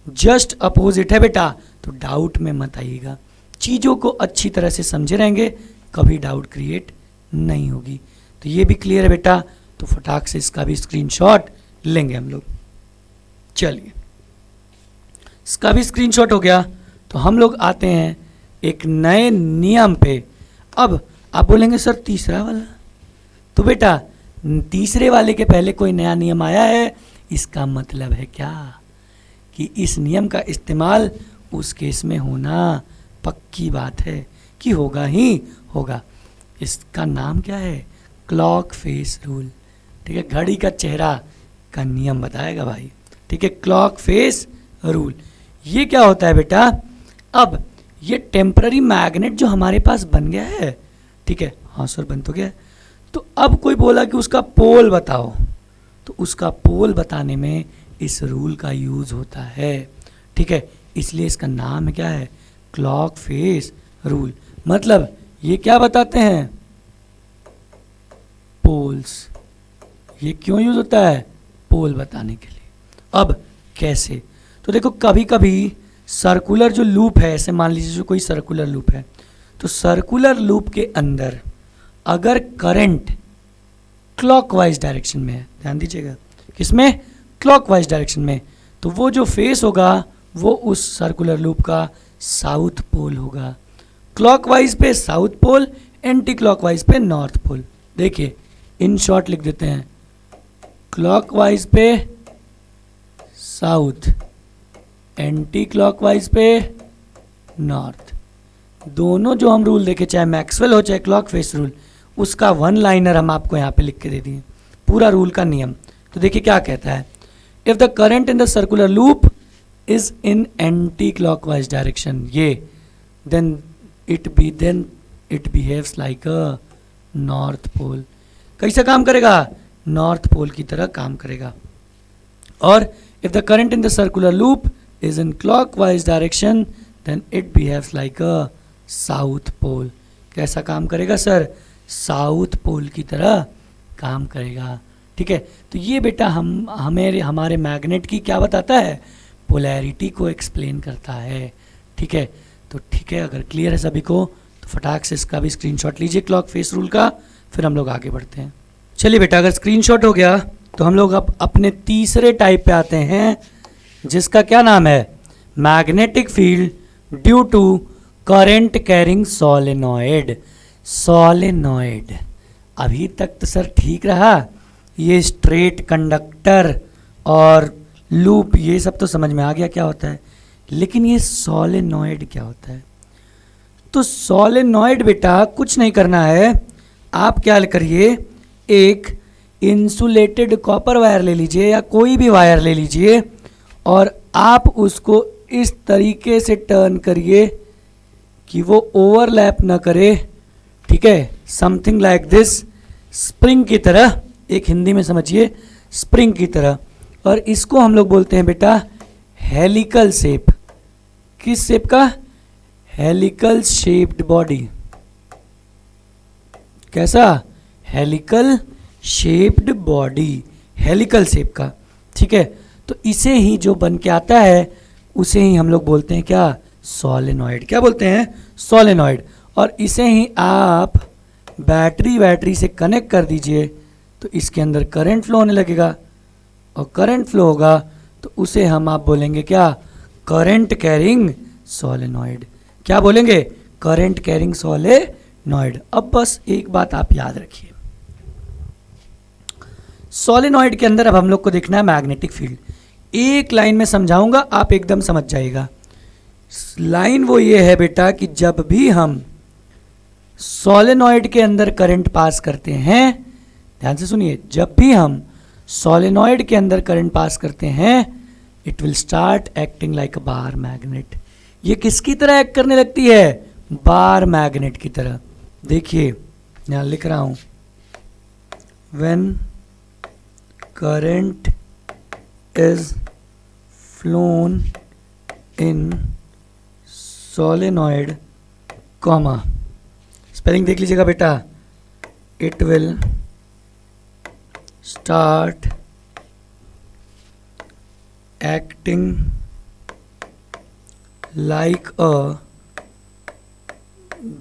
जस्ट अपोजिट है बेटा, तो डाउट में मत आइएगा। चीज़ों को अच्छी तरह से समझे रहेंगे, कभी डाउट क्रिएट नहीं होगी। तो ये भी क्लियर है बेटा, तो फटाक से इसका भी स्क्रीनशॉट लेंगे हम लोग। चलिए, इसका भी स्क्रीनशॉट हो गया, तो हम लोग आते हैं एक नए नियम पे। अब आप बोलेंगे सर तीसरा वाला, तो बेटा तीसरे वाले के पहले कोई नया नियम आया है, इसका मतलब है क्या कि इस नियम का इस्तेमाल उस केस में होना पक्की बात है कि होगा ही होगा। इसका नाम क्या है, क्लॉक फेस रूल। ठीक है, घड़ी का चेहरा का नियम बताएगा भाई। ठीक है, क्लॉक फेस रूल। ये क्या होता है बेटा, अब ये टेम्पररी मैग्नेट जो हमारे पास बन गया है, ठीक है, हाँ सर बन तो गया है, तो अब कोई बोला कि उसका पोल बताओ, तो उसका पोल बताने में इस रूल का यूज होता है। ठीक है, इसलिए इसका नाम क्या है, क्लॉक फेस रूल। मतलब ये क्या बताते हैं, पोल्स। ये क्यों यूज होता है, पोल बताने के लिए। अब कैसे, तो देखो कभी कभी सर्कुलर जो लूप है, ऐसे मान लीजिए जो कोई सर्कुलर लूप है, तो सर्कुलर लूप के अंदर अगर करंट क्लॉकवाइज डायरेक्शन में है, ध्यान दीजिएगा किसमें, क्लॉकवाइज डायरेक्शन में, तो वो जो फेस होगा वो उस सर्कुलर लूप का साउथ पोल होगा। क्लॉकवाइज पे साउथ पोल, एंटी क्लॉकवाइज पे नॉर्थ पोल। देखिए इन शॉर्ट लिख देते हैं, क्लॉकवाइज पे साउथ, एंटी क्लॉकवाइज पे नॉर्थ। दोनों जो हम रूल देखे, चाहे मैक्सवेल हो चाहे क्लॉक फेस रूल, उसका वन लाइनर हम आपको यहाँ पे लिख के दे दिए, पूरा रूल का नियम। तो देखिए क्या कहता है, if the current in the circular loop is in anti clockwise direction, ये then it behaves like a north pole. कैसे काम करेगा, नॉर्थ पोल की तरह काम करेगा। और if the current in the circular loop is in clockwise direction then it behaves like a south pole. कैसा काम करेगा सर, साउथ पोल की तरह काम करेगा। ठीक है, तो ये बेटा हमारे मैग्नेट की क्या बताता है, पोलैरिटी को एक्सप्लेन करता है। ठीक है, तो ठीक है, अगर क्लियर है सभी को तो फटाक से इसका भी स्क्रीनशॉट लीजिए क्लॉक फेस रूल का, फिर हम लोग आगे बढ़ते हैं। चलिए बेटा, अगर स्क्रीनशॉट हो गया तो हम लोग अब अपने तीसरे टाइप पे आते हैं, जिसका क्या नाम है, magnetic field due to current carrying solenoid. Solenoid अभी तक तो सर ठीक रहा, ये स्ट्रेट कंडक्टर और लूप ये सब तो समझ में आ गया क्या होता है, लेकिन ये सोलेनॉइड क्या होता है। तो सोलेनॉइड बेटा कुछ नहीं करना है, आप क्या करिए, एक इंसुलेटेड कॉपर वायर ले लीजिए या कोई भी वायर ले लीजिए और आप उसको इस तरीके से टर्न करिए कि वो ओवरलैप ना करे। ठीक है, समथिंग लाइक दिस, स्प्रिंग की तरह, एक हिंदी में समझिए स्प्रिंग की तरह। और इसको हम लोग बोलते हैं बेटा हेलिकल शेप। किस शेप का, हेलिकल शेप्ड बॉडी। कैसा, helical shaped body, helical shape का। ठीक है, तो इसे ही जो बन के आता है उसे ही हम लोग बोलते हैं क्या, सोलेनॉइड। क्या बोलते हैं, सोलेनॉइड। और इसे ही आप बैटरी से कनेक्ट कर दीजिए तो इसके अंदर करंट फ्लो होने लगेगा, और करंट फ्लो होगा तो उसे हम आप बोलेंगे क्या, करंट कैरिंग सोलेनॉइड। क्या बोलेंगे, करंट कैरिंग सोलेनॉइड। अब बस एक बात आप याद रखिए, सोलेनॉइड के अंदर अब हम लोग को देखना है मैग्नेटिक फील्ड। एक लाइन में समझाऊंगा, आप एकदम समझ जाइएगा। लाइन वो ये है बेटा कि जब भी हम सोलेनॉइड के अंदर करंट पास करते हैं, ध्यान से सुनिए, जब भी हम सोलेनॉइड के अंदर करंट पास करते हैं, it will start acting like a bar magnet. ये किसकी तरह एक्ट करने लगती है? बार मैग्नेट की तरह। देखिए यहां लिख रहा हूं, when current is flown in solenoid comma, spelling देख लीजिएगा बेटा, it will start acting like a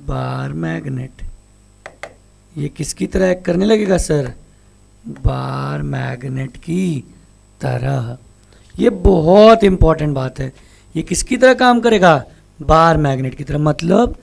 bar magnet. ये किसकी तरह एक्ट करने लगेगा सर? बार मैग्नेट की तरह। ये बहुत इंपॉर्टेंट बात है। ये किसकी तरह काम करेगा? बार मैग्नेट की तरह। मतलब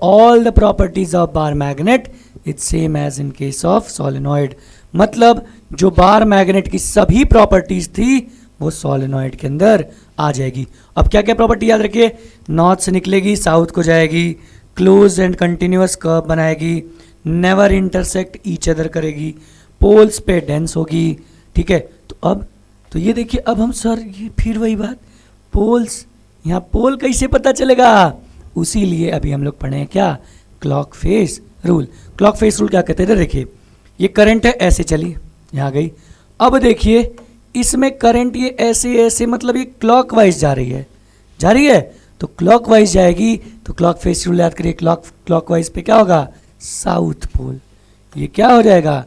all the properties of bar magnet it's same as in case of solenoid। मतलब जो बार मैग्नेट की सभी प्रॉपर्टीज थी वो सोलेनॉइड के अंदर आ जाएगी। अब क्या क्या प्रॉपर्टी याद रखिए? नॉर्थ से निकलेगी, साउथ को जाएगी, क्लोज एंड कंटिन्यूअस कर्व बनाएगी, नेवर इंटरसेक्ट ईच अदर करेगी, पोल्स पे डेंस होगी। ठीक है, तो अब तो ये देखिए, अब हम सर ये फिर वही बात, पोल्स, यहाँ पोल कैसे पता चलेगा? उसी लिए अभी हम लोग पढ़े हैं क्या? Clock face rule. Clock face rule क्या कहते हैं? देखिए ये करंट है, ऐसे चली, यहाँ गई। अब देखिए इसमें करंट ये ऐसे ऐसे, मतलब ये क्लॉकवाइज जा रही है, तो क्लॉकवाइज जाएगी, तो क्लॉक फेस रूल याद करिए। क्लॉकवाइज पे क्या होगा? South pole. ये क्या हो जाएगा?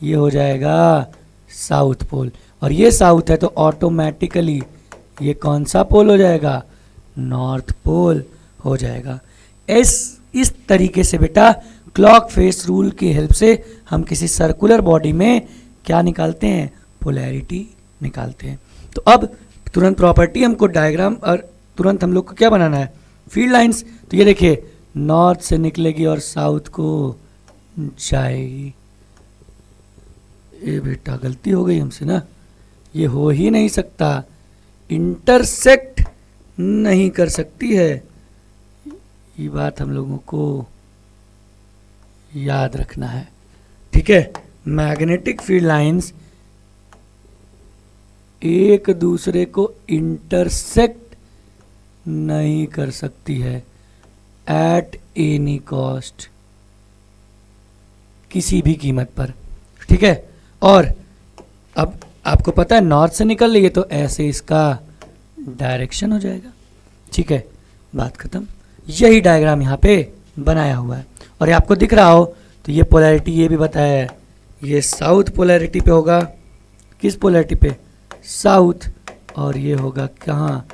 ये हो जाएगा साउथ पोल। और ये साउथ है तो ऑटोमेटिकली ये कौन सा पोल हो जाएगा? नॉर्थ पोल हो जाएगा। इस तरीके से बेटा क्लॉक फेस रूल की हेल्प से हम किसी सर्कुलर बॉडी में क्या निकालते हैं? पोलैरिटी निकालते हैं। तो अब तुरंत प्रॉपर्टी हमको डायग्राम, और तुरंत हम लोग को क्या बनाना है? Field lines. तो ये देखिए, नॉर्थ से निकलेगी और साउथ को जाएगी। ये बेटा गलती हो गई हमसे ना, ये हो ही नहीं सकता, इंटरसेक्ट नहीं कर सकती है। ये बात हम लोगों को याद रखना है। ठीक है, मैग्नेटिक फील्ड लाइंस एक दूसरे को इंटरसेक्ट नहीं कर सकती है एट एनी कॉस्ट, किसी भी कीमत पर। ठीक है, और अब आपको पता है नॉर्थ से निकल रही है तो ऐसे इसका डायरेक्शन हो जाएगा। ठीक है, बात खत्म। यही डायग्राम यहाँ पे बनाया हुआ है और ये आपको दिख रहा हो तो ये पोलैरिटी ये भी बताया है, ये साउथ पोलैरिटी पे होगा। किस पोलैरिटी पे? साउथ। और ये होगा कहाँ?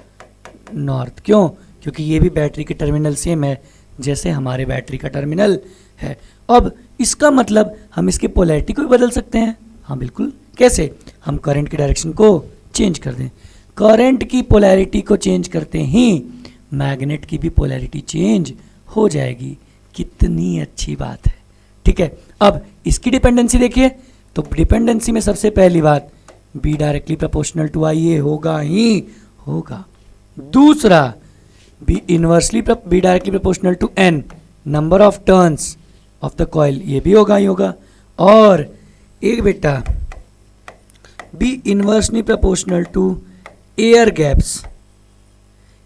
नॉर्थ। क्यों? क्योंकि ये भी बैटरी के टर्मिनल सेम है जैसे हमारे बैटरी का टर्मिनल है। अब इसका मतलब हम इसकी पोलैरिटी को भी बदल सकते हैं। हाँ बिल्कुल। कैसे? हम करंट की डायरेक्शन को चेंज कर दें। करंट की पोलैरिटी को चेंज करते ही मैग्नेट की भी पोलैरिटी चेंज हो जाएगी। कितनी अच्छी बात है। ठीक है, अब इसकी डिपेंडेंसी देखिए। तो डिपेंडेंसी में सबसे पहली बात, B directly proportional to I, ये होगा ही होगा। दूसरा, B inversely B directly proportional to N, number of turns of the coil, ये भी होगा ही होगा। और एक बेटा, B inversely proportional to air gaps.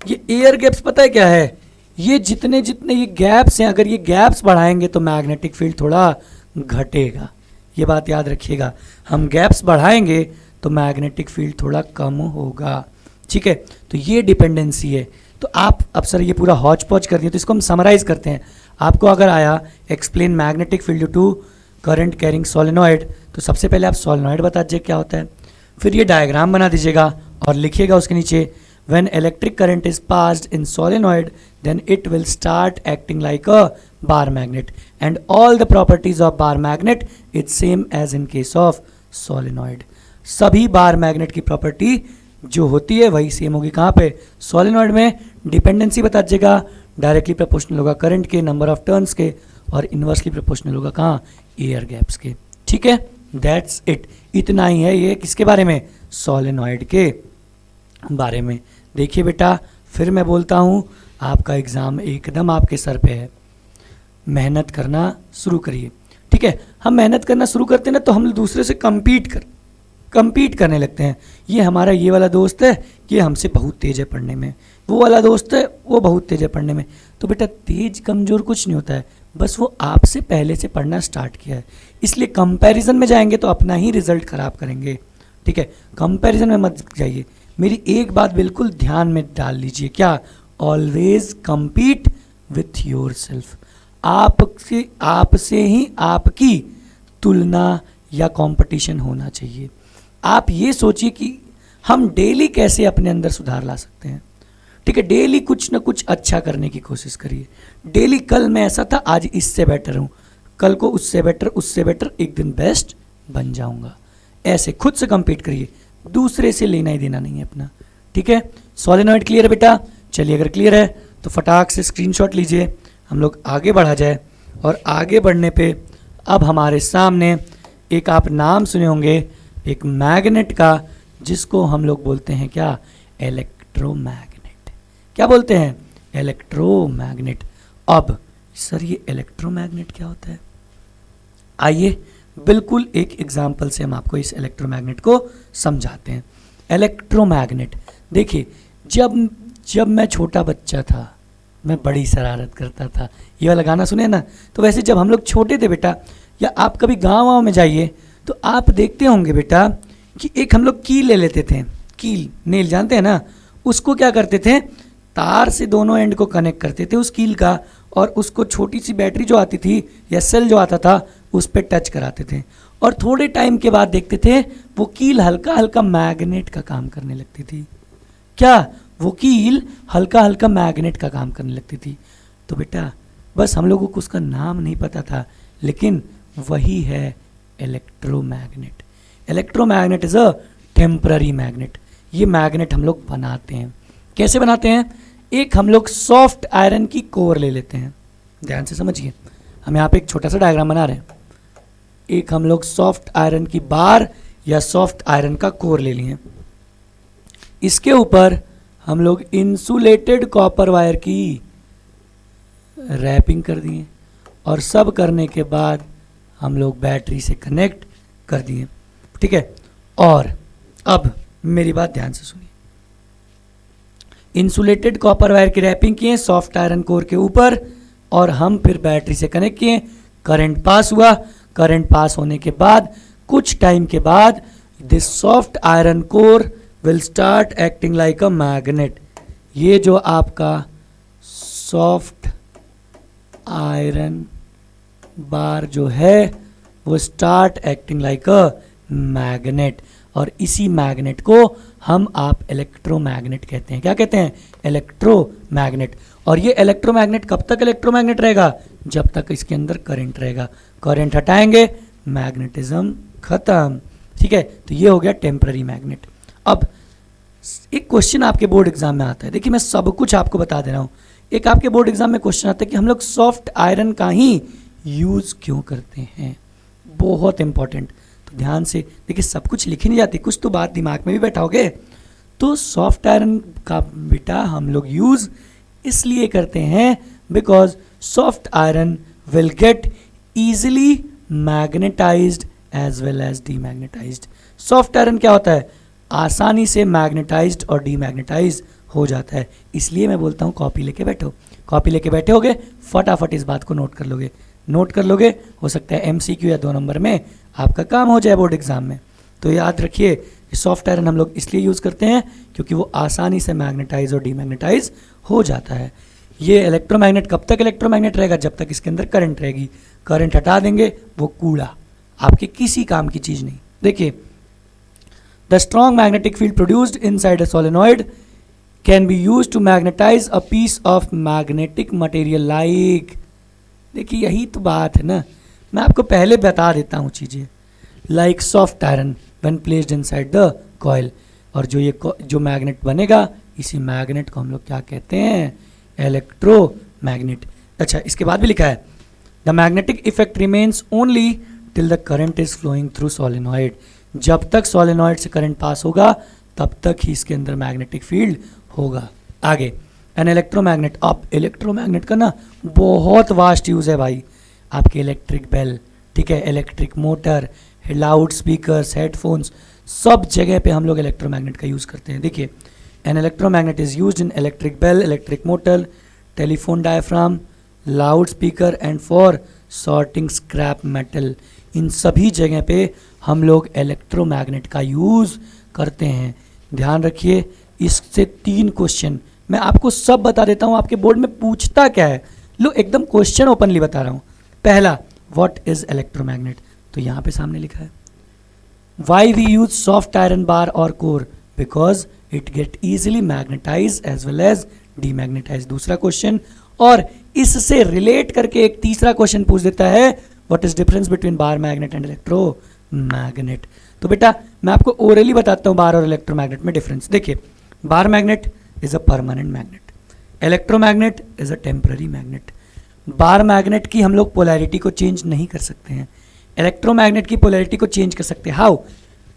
ये एयर गैप्स पता है क्या है? ये जितने जितने ये गैप्स हैं, अगर ये गैप्स बढ़ाएंगे तो मैग्नेटिक फील्ड थोड़ा घटेगा। ये बात याद रखिएगा, हम गैप्स बढ़ाएंगे तो मैग्नेटिक फील्ड थोड़ा कम होगा। ठीक है, तो ये डिपेंडेंसी है। तो आप अब सर ये पूरा हौच पौच कर दिए, तो इसको हम समराइज करते हैं। आपको अगर आया explain magnetic field to current carrying solenoid, तो सबसे पहले आप सोलेनॉइड बता दीजिए क्या होता है, फिर ये डायग्राम बना दीजिएगा और लिखिएगा उसके नीचे, when electric current is passed in solenoid then it will start acting like a bar magnet and all the properties of bar magnet it's same as in case of solenoid। सभी bar magnet की property जो होती है वही same होगी। कहाँ पे? Solenoid में। डिपेंडेंसी बता दीजिएगा, डायरेक्टली प्रोपोर्शनल होगा करंट के, नंबर ऑफ टर्न्स के, और इन्वर्सली प्रोपोर्शनल होगा कहाँ? एयर गैप्स के। ठीक है, दैट्स इट, इतना ही है ये किसके बारे में, सोलेनॉइड के बारे में। देखिए बेटा फिर मैं बोलता हूँ, आपका एग्ज़ाम एकदम आपके सर पे है, मेहनत करना शुरू करिए। ठीक है, हम मेहनत करना शुरू करते हैं ना तो हम दूसरे से compete करने लगते हैं। ये हमारा ये वाला दोस्त है, ये हमसे बहुत तेज है पढ़ने में, वो वाला दोस्त है वो बहुत तेज है पढ़ने में। तो बेटा तेज कमज़ोर कुछ नहीं होता है, बस वो आपसे पहले से पढ़ना स्टार्ट किया है, इसलिए कंपैरिजन में जाएंगे तो अपना ही रिजल्ट खराब करेंगे। ठीक है, कंपैरिजन में मत जाइए। मेरी एक बात बिल्कुल ध्यान में डाल लीजिए, क्या, always compete with your self. आपसे ही आपकी तुलना या कंपटीशन होना चाहिए। आप ये सोचिए कि हम डेली कैसे अपने अंदर सुधार ला सकते हैं। ठीक है, डेली कुछ ना कुछ अच्छा करने की कोशिश करिए। डेली कल मैं ऐसा था, आज इससे बेटर हूँ, कल को उससे बेटर, एक दिन बेस्ट बन जाऊंगा। ऐसे खुद से compete करिए, दूसरे से लेना ही देना नहीं है अपना। ठीक है, सोलेनॉइड क्लियर है बेटा? चलिए अगर क्लियर है तो फटाक से स्क्रीनशॉट लीजिए, हम लोग आगे बढ़ा जाए। और आगे बढ़ने पे अब हमारे सामने एक आप नाम सुने होंगे एक मैग्नेट का, जिसको हम लोग बोलते हैं क्या, इलेक्ट्रोमैग्नेट। क्या बोलते हैं, इलेक्ट्रोमैग्नेट। अब सर ये इलेक्ट्रोमैग्नेट क्या होता है, आइए बिल्कुल एक एग्जाम्पल से हम आपको इस इलेक्ट्रोमैग्नेट को समझाते हैं। इलेक्ट्रोमैग्नेट देखिए, जब मैं छोटा बच्चा था मैं बड़ी शरारत करता था, ये वाला गाना सुने ना, तो वैसे जब हम लोग छोटे थे बेटा, या आप कभी गाँव में जाइए तो आप देखते होंगे बेटा कि एक हम लोग कील ले लेते थे, कील नेल जानते हैं ना, उसको क्या करते थे, तार से दोनों एंड को कनेक्ट करते थे उस कील का, और उसको छोटी सी बैटरी जो आती थी या सेल जो आता था उस पर टच कराते थे, और थोड़े टाइम के बाद देखते थे वो कील हल्का हल्का मैग्नेट का काम करने लगती थी। क्या, वो कील हल्का हल्का मैग्नेट का काम करने लगती थी। तो बेटा बस हम लोगों को उसका नाम नहीं पता था, लेकिन वही है electromagnet. Electromagnet is a temporary magnet. ये मैग्नेट हम लोग बनाते हैं, कैसे बनाते हैं, एक हम लोग सॉफ्ट आयरन की कोर ले लेते हैं, ध्यान से समझिए, हम यहाँ पे एक छोटा सा डायग्राम बना रहे हैं। एक हम लोग सॉफ्ट आयरन की बार या सॉफ्ट आयरन का कोर ले लिए, इसके ऊपर हम लोग इंसुलेटेड कॉपर वायर की रैपिंग कर दिए, और सब करने के बाद हम लोग बैटरी से कनेक्ट कर दिए। ठीक है, और अब मेरी बात ध्यान से सुनिए, इंसुलेटेड कॉपर वायर की रैपिंग किए सॉफ्ट आयरन कोर के ऊपर, और हम फिर बैटरी से कनेक्ट किए, करंट पास हुआ, करंट पास होने के बाद कुछ टाइम के बाद this soft iron core will start acting like a magnet. ये जो आपका सॉफ्ट आयरन बार जो है वो start acting like a magnet, और इसी मैग्नेट को हम आप इलेक्ट्रोमैग्नेट कहते हैं। क्या कहते हैं, इलेक्ट्रोमैग्नेट। और ये इलेक्ट्रोमैग्नेट कब तक इलेक्ट्रोमैग्नेट रहेगा, जब तक इसके अंदर करंट रहेगा, करंट हटाएंगे मैग्नेटिज्म खत्म। ठीक है, तो ये हो गया टेम्पररी मैग्नेट। अब एक क्वेश्चन आपके बोर्ड एग्जाम में आता है, देखिए मैं सब कुछ आपको बता दे रहा हूँ। एक आपके बोर्ड एग्जाम में क्वेश्चन आता है कि हम लोग सॉफ्ट आयरन का ही यूज क्यों करते हैं, बहुत इंपॉर्टेंट। तो ध्यान से देखिए, सब कुछ लिखी नहीं जाती, कुछ तो बात दिमाग में भी बैठाओगे। तो सॉफ्ट आयरन का बेटा हम लोग यूज इसलिए करते हैं because soft iron will get easily magnetized as well as demagnetized. Soft iron क्या होता है, आसानी से मैग्नेटाइज्ड और डीमैग्नेटाइज हो जाता है। इसलिए मैं बोलता हूँ कॉपी लेके बैठो, कॉपी लेके बैठे होगे फटाफट इस बात को नोट कर लोगे, नोट कर लोगे, हो सकता है एमसीक्यू या 2 नंबर में आपका काम हो जाए बोर्ड एग्जाम में। तो याद रखिए सॉफ्ट आयरन हम लोग इसलिए यूज़ करते हैं क्योंकि वो आसानी से मैग्नेटाइज और डीमैग्नेटाइज हो जाता है। ये इलेक्ट्रोमैग्नेट कब तक इलेक्ट्रोमैग्नेट रहेगा, जब तक इसके अंदर करंट रहेगी। करंट हटा देंगे वो कूड़ा, आपके किसी काम की चीज़ नहीं। देखिए, the strong magnetic field produced inside a solenoid can be use to magnetise a piece of magnetic material like. देखिए यही तो बात है ना, मैं आपको पहले बता देता हूँ चीज़ें। Like soft iron when placed inside the coil, और जो मैग्नेट बनेगा इसी मैग्नेट को हम लोग क्या कहते हैं, इलेक्ट्रोमैग्नेट। अच्छा, इसके बाद भी लिखा है the magnetic effect remains only till the current is flowing through solenoid. जब तक सोलेनॉइड से करंट पास होगा तब तक ही इसके अंदर मैग्नेटिक फील्ड होगा। आगे एन इलेक्ट्रोमैग्नेट। अब इलेक्ट्रोमैग्नेट का ना बहुत वास्ट यूज़ है भाई। आपके इलेक्ट्रिक बेल, ठीक है, electric motor, loud speakers, headphones, सब जगह पे हम लोग इलेक्ट्रोमैग्नेट का यूज़ करते हैं। देखिए, an electromagnet is used in electric bell, electric motor, telephone diaphragm, loud speaker and for sorting scrap metal. इन सभी जगह पे हम लोग इलेक्ट्रोमैग्नेट का यूज़ करते हैं। ध्यान रखिए, इससे 3 क्वेश्चन मैं आपको सब बता देता हूँ। आपके बोर्ड में पूछता क्या है, लो एकदम क्वेश्चन ओपनली बता रहा हूँ। पहला, व्हाट इज इलेक्ट्रोमैग्नेट, तो यहाँ पे सामने लिखा है। Why we use soft iron bar or core, because it get easily magnetize as well as demagnetize. दूसरा क्वेश्चन, और इससे रिलेट करके एक तीसरा क्वेश्चन पूछ देता है, what is difference between bar magnet and electromagnet. तो बेटा मैं आपको ओरली बताता हूँ बार और इलेक्ट्रोमैग्नेट में डिफरेंस। देखिए, bar magnet is a permanent magnet, electromagnet is a temporary magnet. Bar magnet की हम लोग पोलैरिटी को चेंज नहीं कर सकते हैं, इलेक्ट्रोमैग्नेट की पोलैरिटी को चेंज कर सकते हैं। How?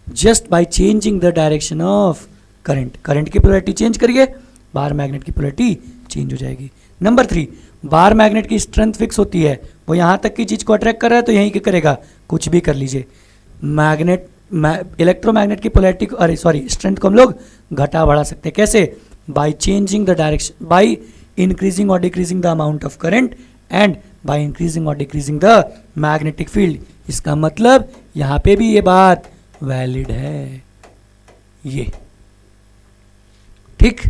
Just by changing the direction of current. Current की पोलैरिटी चेंज करिए, बार मैग्नेट की पोलैरिटी चेंज हो जाएगी। नंबर 3, बार मैग्नेट की स्ट्रेंथ फिक्स होती है, वो यहाँ तक की चीज़ को अट्रैक्ट कर रहा है तो यहीं क्या करेगा, कुछ भी कर लीजिए। मैग्नेट इलेक्ट्रोमैग्नेट की पोलैरिटी को, अरे सॉरी, स्ट्रेंथ को हम लोग घटा बढ़ा सकते हैं। कैसे? By changing the direction, by increasing or decreasing the amount of current and by increasing or decreasing the magnetic field. इसका मतलब यहाँ पे भी ये बात वैलिड है, ये ठीक।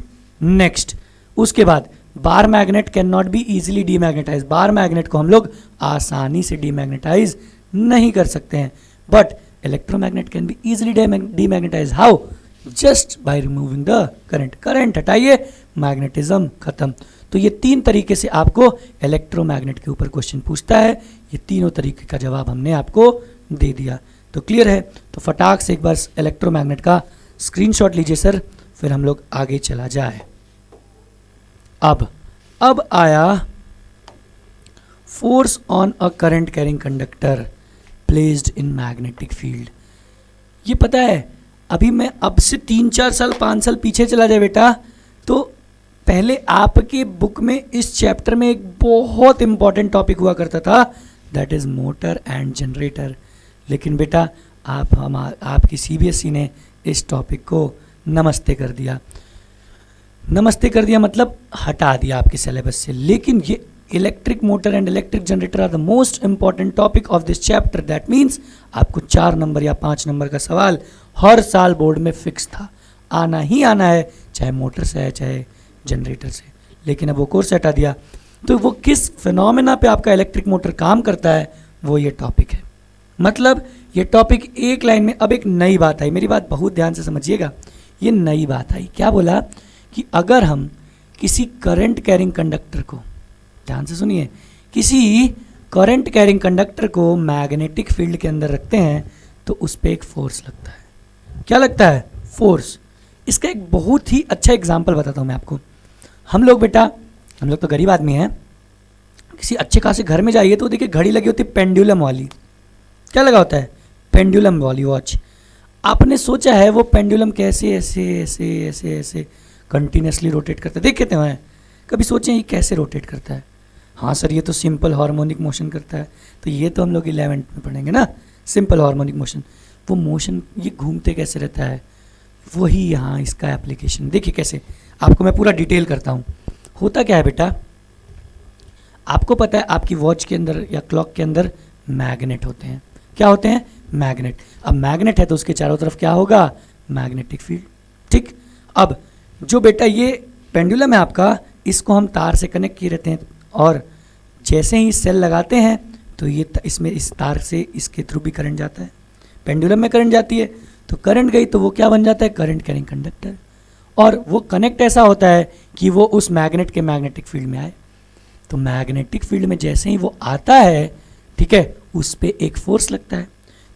नेक्स्ट, उसके बाद bar magnet can not be easily demagnetise. Bar magnet को हम लोग आसानी से डीमैग्नेटाइज नहीं कर सकते हैं, but electromagnet can be easily demagnetise. How? Just by removing the current. Current हटाइए, मैग्नेटिज्म खत्म। तो ये 3 तरीके से आपको इलेक्ट्रोमैग्नेट के ऊपर क्वेश्चन पूछता है। ये तीनों तरीके का जवाब हमने आपको दे दिया। तो क्लियर है? तो फटाक से एक बार इलेक्ट्रोमैग्नेट का स्क्रीनशॉट लीजिए सर, फिर हम लोग आगे चला जाए। अब आया force on a current carrying conductor placed in magnetic field. ये पता है, अभी मैं अब से 3-4 साल 5 साल पीछे चला जाए बेटा, तो पहले आपके बुक में इस चैप्टर में एक बहुत इंपॉर्टेंट टॉपिक हुआ करता था, that is motor and generator. लेकिन बेटा आपकी सीबीएसई ने इस टॉपिक को नमस्ते कर दिया। नमस्ते कर दिया मतलब हटा दिया आपके सिलेबस से। लेकिन ये electric motor and electric generator are the most important topic of this chapter. That means आपको 4 नंबर या 5 नंबर का सवाल हर साल बोर्ड में फिक्स था, आना ही आना है, चाहे मोटर से है चाहे जनरेटर से। लेकिन अब वो कोर्स हटा दिया, तो वो किस फिनोमेना पे आपका इलेक्ट्रिक मोटर काम करता है, वो ये टॉपिक है। मतलब ये टॉपिक एक लाइन में। अब एक नई बात आई, मेरी बात बहुत ध्यान से समझिएगा, ये नई बात आई। क्या बोला कि अगर हम किसी करंट कैरिंग कंडक्टर को, ध्यान से सुनिए, किसी करंट कैरिंग कंडक्टर को मैग्नेटिक फील्ड के अंदर रखते हैं तो उस पर एक फोर्स लगता है। क्या लगता है? फोर्स। इसका एक बहुत ही अच्छा एग्जाम्पल बताता हूँ मैं आपको। हम लोग तो गरीब आदमी हैं, किसी अच्छे खासे घर में जाइए तो देखिए घड़ी लगी होती है पेंडुलम वाली। क्या लगा होता है? पेंडुलम वाली वॉच। आपने सोचा है वो पेंडुलम कैसे ऐसे ऐसे ऐसे ऐसे कंटिन्यूसली रोटेट करता है? देखे थे मैं कभी, सोचें ये कैसे रोटेट करता है? हाँ सर, ये तो सिंपल हार्मोनिक मोशन करता है। तो ये तो हम लोग 11th में पढ़ेंगे ना, सिंपल हार्मोनिक मोशन। वो मोशन ये घूमते कैसे रहता है, वही यहाँ इसका एप्लीकेशन। देखिए कैसे, आपको मैं पूरा डिटेल करता हूँ। होता क्या है बेटा, आपको पता है आपकी वॉच के अंदर या क्लॉक के अंदर मैग्नेट होते हैं। क्या होते हैं? मैग्नेट। अब मैग्नेट है तो उसके चारों तरफ क्या होगा? Magnetic field. ठीक। अब जो बेटा ये पेंडुलम है आपका, इसको हम तार से कनेक्ट किए रहते हैं, और जैसे ही सेल लगाते हैं तो ये इसमें इस तार से इसके थ्रू भी करंट जाता है, पेंडुलम में करंट जाती है। तो करंट गई तो वो क्या बन जाता है? Current carrying conductor. और वो कनेक्ट ऐसा होता है कि वो उस मैग्नेट के मैग्नेटिक फील्ड में आए। तो मैग्नेटिक फील्ड में जैसे ही वो आता है, ठीक है, उस पर एक फोर्स लगता है।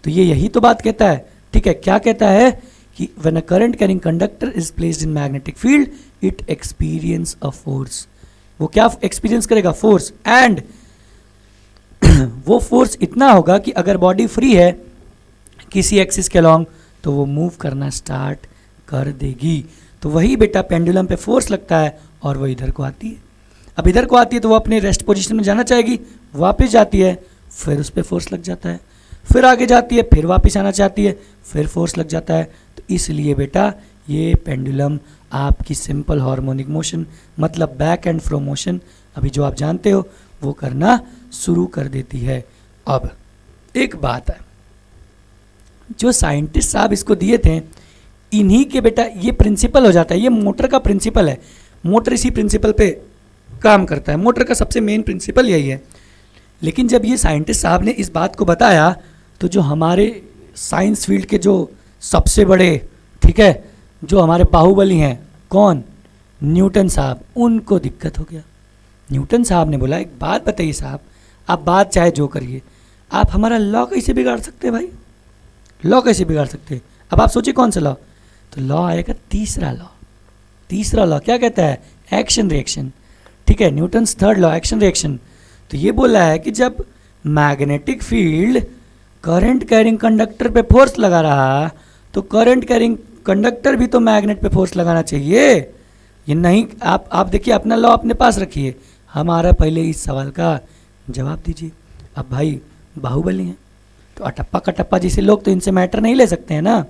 तो ये यही तो बात कहता है, ठीक है। क्या कहता है कि when a current carrying conductor is placed in magnetic field it experience a force. वो क्या एक्सपीरियंस करेगा? फोर्स। एंड वो फोर्स इतना होगा कि अगर बॉडी फ्री है किसी एक्सिस के अलॉन्ग तो वो मूव करना स्टार्ट कर देगी। तो वही बेटा पेंडुलम पे फोर्स लगता है और वो इधर को आती है। अब इधर को आती है तो वो अपने रेस्ट पोजीशन में जाना चाहेगी, वापस जाती है, फिर उस पर फोर्स लग जाता है, फिर आगे जाती है, फिर वापस आना चाहती है, फिर फोर्स लग जाता है। तो इसलिए बेटा ये पेंडुलम आपकी सिंपल हार्मोनिक मोशन मतलब बैक एंड फ्रो मोशन अभी जो आप जानते हो वो करना शुरू कर देती है। अब एक बात है, जो साइंटिस्ट साहब इसको दिए थे इन्हीं के बेटा ये प्रिंसिपल हो जाता है, ये मोटर का प्रिंसिपल है। मोटर इसी प्रिंसिपल पे काम करता है, मोटर का सबसे मेन प्रिंसिपल यही है। लेकिन जब ये साइंटिस्ट साहब ने इस बात को बताया तो जो हमारे साइंस फील्ड के जो सबसे बड़े, ठीक है, जो हमारे बाहुबली हैं, कौन, न्यूटन साहब, उनको दिक्कत हो गया। न्यूटन साहब ने बोला एक बात बताइए साहब, आप बात चाहे जो करिए, आप हमारा लॉ कैसे बिगाड़ सकते हैं भाई, लॉ कैसे बिगाड़ सकते हैं। अब आप सोचिए कौन सा लॉ, तो लॉ आएगा तीसरा लॉ। तीसरा लॉ क्या कहता है, एक्शन रिएक्शन, ठीक है, Newton's third law action reaction. तो ये बोला है कि जब magnetic field current carrying conductor पे फोर्स लगा रहा तो करंट कैरिंग कंडक्टर भी तो मैग्नेट पे फोर्स लगाना चाहिए। ये नहीं, आप देखिए अपना लॉ अपने पास रखिए, हमारा पहले इस सवाल का जवाब दीजिए। अब भाई बाहुबली हैं तो अटप्पा कटप्पा जैसे लोग तो इनसे मैटर नहीं ले सकते हैं ना,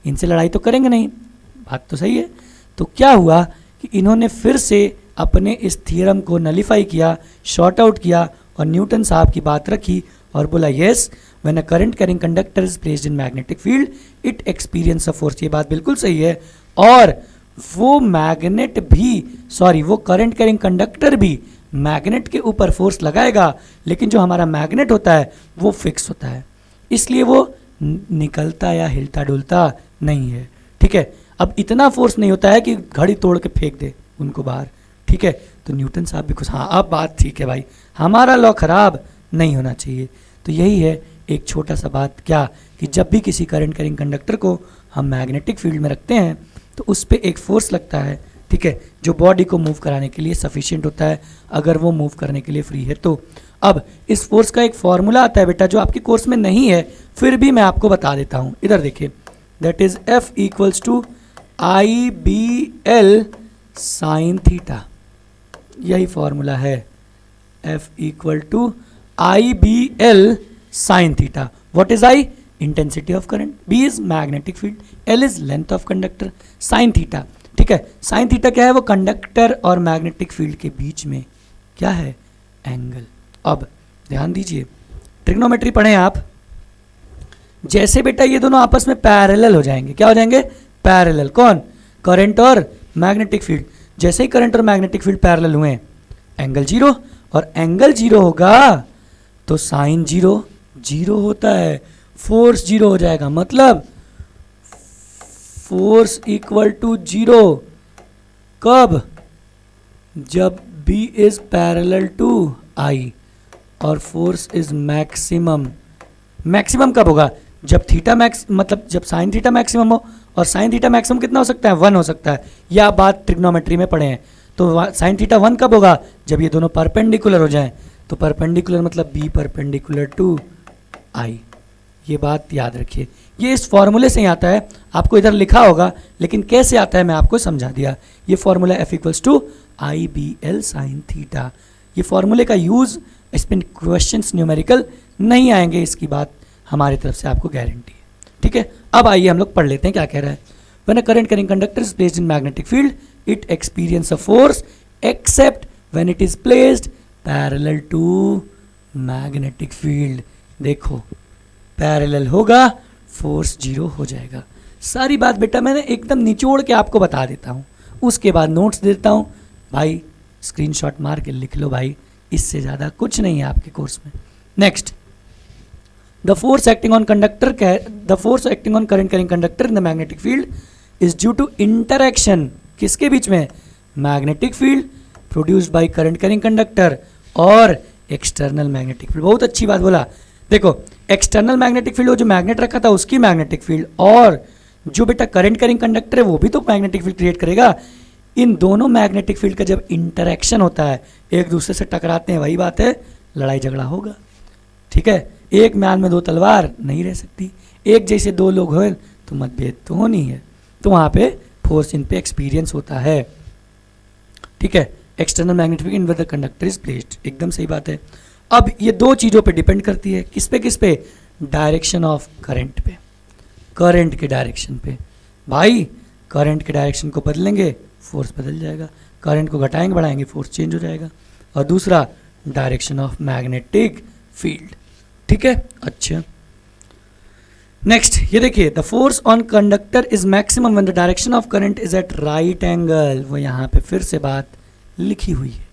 इनसे लड़ाई तो करेंगे नहीं, बात तो सही है। तो क्या हुआ कि इन्होंने फिर से अपने इस थियरम को नलीफाई किया, शॉर्ट आउट किया और न्यूटन साहब की बात रखी और बोला yes when a current carrying conductor is placed in magnetic field it experience a force. ये बात बिल्कुल सही है। और वो मैग्नेट भी, सॉरी, वो करंट कैरिंग कंडक्टर भी मैग्नेट के ऊपर फोर्स लगाएगा, लेकिन जो हमारा मैग्नेट होता है वो फिक्स होता है, इसलिए वो निकलता या हिलता डुलता नहीं है, ठीक है। अब इतना फोर्स नहीं होता है कि घड़ी तोड़ के फेंक दे उनको बाहर, ठीक है। तो न्यूटन साहब भी खुश, हाँ अब बात ठीक है भाई, हमारा लॉ खराब नहीं होना चाहिए। तो यही है एक छोटा सा बात, क्या कि जब भी किसी करंट कैरिंग कंडक्टर को हम मैग्नेटिक फील्ड में रखते हैं तो उस पर एक फोर्स लगता है, ठीक है, जो बॉडी को मूव कराने के लिए सफिशिएंट होता है, अगर वो मूव करने के लिए फ्री है तो। अब इस फोर्स का एक फॉर्मूला आता है बेटा जो आपके कोर्स में नहीं है, फिर भी मैं आपको बता देता हूँ, इधर देखिए, that is F equals to IBL sine theta, यही फॉर्मूला है, F equal to IBL sine theta. What is I? Intensity of current, B is magnetic field, L is length of conductor, sine theta, ठीक है। Sine theta क्या है, वो conductor और magnetic field के बीच में क्या है, एंगल। अब ध्यान दीजिए, ट्रिग्नोमेट्री पढ़ें आप, जैसे बेटा ये दोनों आपस में पैरेलल हो जाएंगे, क्या हो जाएंगे, पैरेलल, कौन, करंट और मैग्नेटिक फील्ड। जैसे ही करंट और मैग्नेटिक फील्ड पैरेलल हुए एंगल जीरो, और एंगल जीरो होगा तो साइन जीरो जीरो होता है, फोर्स जीरो हो जाएगा, मतलब फोर्स इक्वल टू जीरो कब, जब B is parallel to I और फोर्स इज मैक्सिमम। मैक्सिमम कब होगा, जब थीटा मैक्स, मतलब जब साइन थीटा मैक्सिमम हो, और साइन थीटा मैक्सिमम कितना हो सकता है, 1 हो सकता है, या बात ट्रिग्नोमेट्री में पढ़े हैं। तो साइन थीटा 1 कब होगा, जब ये दोनों परपेंडिकुलर हो जाएं, तो परपेंडिकुलर मतलब B परपेंडिकुलर टू I, ये बात याद रखिए। ये इस फॉर्मूले से ही आता है, आपको इधर लिखा होगा, लेकिन कैसे आता है मैं आपको समझा दिया। ये formula F equals to IBL sine theta, ये फॉर्मूले का यूज़ इसमें क्वेश्चंस न्यूमेरिकल नहीं आएंगे, इसकी बात हमारी तरफ से आपको गारंटी है, ठीक है। अब आइए हम लोग पढ़ लेते हैं क्या कह रहा है। When a current carrying conductor is placed in magnetic field it experience a force except when it is placed parallel to magnetic field. देखो पैरेलल होगा, फोर्स जीरो हो जाएगा। सारी बात बेटा मैंने एकदम निचोड़ के आपको बता देता हूँ, उसके बाद नोट्स देता हूँ, भाई स्क्रीनशॉट मार के लिख लो भाई, इससे ज़्यादा कुछ नहीं है आपके कोर्स में। Next, the force acting on conductor, the force acting on current carrying conductor in the magnetic field is due to interaction, किसके बीच में, magnetic field produced by current carrying conductor और एक्सटर्नल मैग्नेटिक फील्ड। बहुत अच्छी बात बोला। देखो external magnetic field, वो जो मैग्नेट रखा था उसकी मैग्नेटिक फील्ड, और जो बेटा करंट कैरिंग कंडक्टर है वो भी तो मैग्नेटिक फील्ड क्रिएट करेगा। इन दोनों मैग्नेटिक फील्ड का जब इंटरैक्शन होता है, एक दूसरे से टकराते हैं, वही बात है लड़ाई झगड़ा होगा। ठीक है, एक म्यान में दो तलवार नहीं रह सकती, एक जैसे दो लोग हो तो मतभेद तो होनी है, तो वहाँ पे फोर्स इन पे एक्सपीरियंस होता है। ठीक है, external magnetic field with the conductor is placed, एकदम सही बात है। अब ये दो चीज़ों पे डिपेंड करती है, किस पे, डायरेक्शन ऑफ करंट पे, करंट के डायरेक्शन पे। भाई करंट के डायरेक्शन को बदलेंगे फोर्स बदल जाएगा, करंट को घटाएंगे बढ़ाएंगे फोर्स चेंज हो जाएगा। और दूसरा डायरेक्शन ऑफ मैग्नेटिक फील्ड। ठीक है, अच्छा नेक्स्ट ये देखिए, the force on conductor is maximum when the direction of current is at right angle. वो यहाँ पे फिर से बात लिखी हुई है।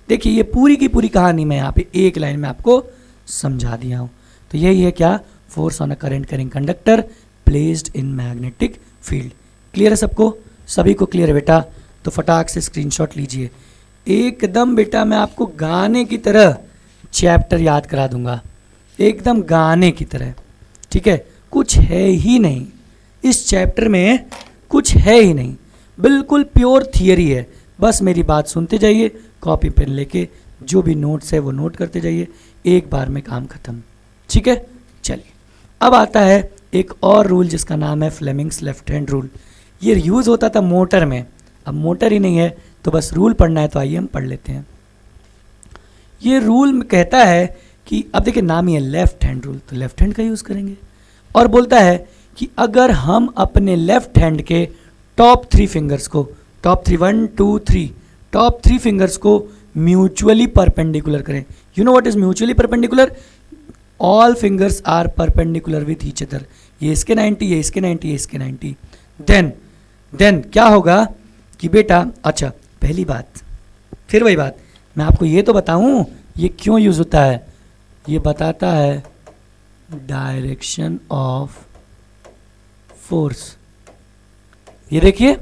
देखिए ये पूरी की पूरी कहानी मैं यहाँ पे एक लाइन में आपको समझा दिया हूँ। तो यही है क्या, force on a current carrying conductor placed in magnetic field. Clear है सबको, सभी को क्लियर है बेटा? तो फटाक से स्क्रीनशॉट लीजिए। एकदम बेटा मैं आपको गाने की तरह चैप्टर याद करा दूंगा, एकदम गाने की तरह। ठीक है, कुछ है ही नहीं इस चैप्टर में, कुछ है ही नहीं, बिल्कुल प्योर थियरी है। बस मेरी बात सुनते जाइए, कॉपी पेन लेके जो भी नोट्स है वो नोट करते जाइए, एक बार में काम खत्म। ठीक है, चलिए अब आता है एक और रूल जिसका नाम है फ्लेमिंग्स लेफ्ट हैंड रूल। ये यूज़ होता था मोटर में, अब मोटर ही नहीं है तो बस रूल पढ़ना है, तो आइए हम पढ़ लेते हैं। ये रूल कहता है कि अब देखिए नाम ही है लेफ्ट हैंड रूल, तो लेफ्ट हैंड का यूज़ करेंगे। और बोलता है कि अगर हम अपने लेफ्ट हैंड के टॉप थ्री फिंगर्स को, top three 1 2 3, top three fingers को म्यूचुअली परपेंडिकुलर करें। You know what is mutually perpendicular? All fingers are perpendicular with each other. ये इसके 90, ये इसके 90, ये इसके 90। देन क्या होगा कि बेटा, अच्छा पहली बात, फिर वही बात, मैं आपको ये तो बताऊं ये क्यों यूज होता है। ये बताता है डायरेक्शन ऑफ फोर्स। ये देखिए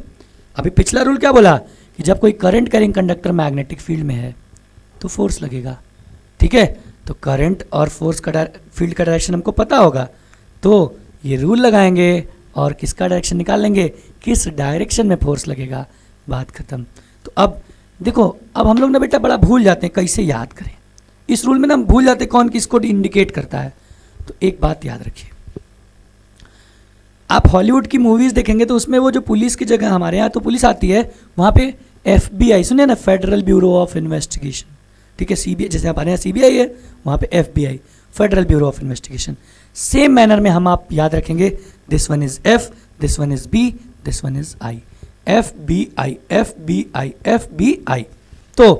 अभी पिछला रूल क्या बोला कि जब कोई current carrying conductor magnetic field में है तो फोर्स लगेगा। ठीक है, तो करंट और फोर्स का फील्ड का डायरेक्शन हमको पता होगा, तो ये रूल लगाएंगे और किसका डायरेक्शन निकाल लेंगे, किस डायरेक्शन में फोर्स लगेगा, बात खत्म। तो अब देखो, अब हम लोग ना बेटा बड़ा भूल जाते हैं कैसे याद करें। इस रूल में ना हम भूल जाते हैं कौन किसको इंडिकेट करता है। तो एक बात याद रखिए, आप हॉलीवुड की मूवीज देखेंगे तो उसमें वो जो पुलिस की जगह, हमारे यहाँ तो पुलिस आती है, वहाँ पे FBI सुने ना, फेडरल ब्यूरो ऑफ इन्वेस्टिगेशन। ठीक है, CBI, जैसे हमारे यहाँ CBI है वहाँ पे FBI, federal bureau of investigation. Same manner में हम आप याद रखेंगे, this one is F, this one is B, this one is I, FBI FBI FBI। तो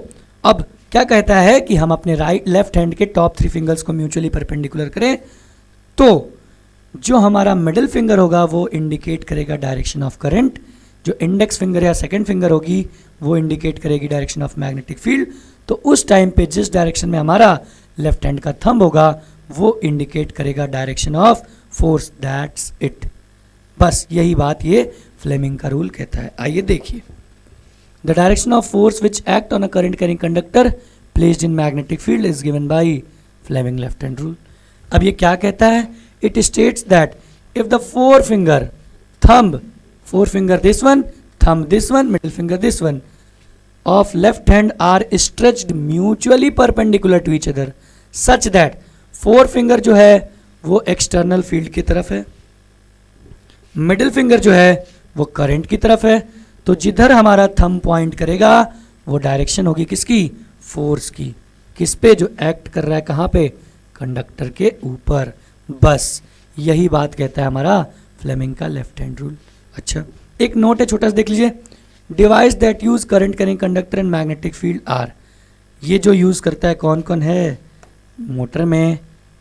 अब क्या कहता है कि हम अपने लेफ्ट हैंड के टॉप थ्री फिंगर्स को म्यूचुअली परपेंडिकुलर करें, तो जो हमारा मिडिल फिंगर होगा वो इंडिकेट करेगा डायरेक्शन ऑफ करंट, जो इंडेक्स फिंगर या सेकंड फिंगर होगी वो इंडिकेट करेगी डायरेक्शन ऑफ मैग्नेटिक फील्ड। तो उस टाइम पे जिस डायरेक्शन में हमारा लेफ्ट हैंड का थंब होगा वो इंडिकेट करेगा direction of force, that's it. बस यही बात ये फ्लेमिंग का रूल कहता है। आइए देखिए, the direction of force which act on a current carrying conductor placed in magnetic field is given by Fleming left hand rule. अब ये क्या कहता है, it states that if the thumb, forefinger this one, thumb this one, middle finger this one, of left hand are stretched mutually perpendicular to each other such that forefinger जो है वो external field की तरफ है, middle finger जो है वो current की तरफ है, तो जिधर हमारा thumb point करेगा वो डायरेक्शन होगी किसकी, फोर्स की। किस पे, जो एक्ट कर रहा है कहाँ पे, कंडक्टर के ऊपर। बस यही बात कहता है हमारा फ्लेमिंग का लेफ्ट हैंड रूल। अच्छा एक नोट है छोटा सा, देख लीजिए, device that use current carrying conductor and magnetic field are. ये जो यूज़ करता है कौन कौन है, मोटर में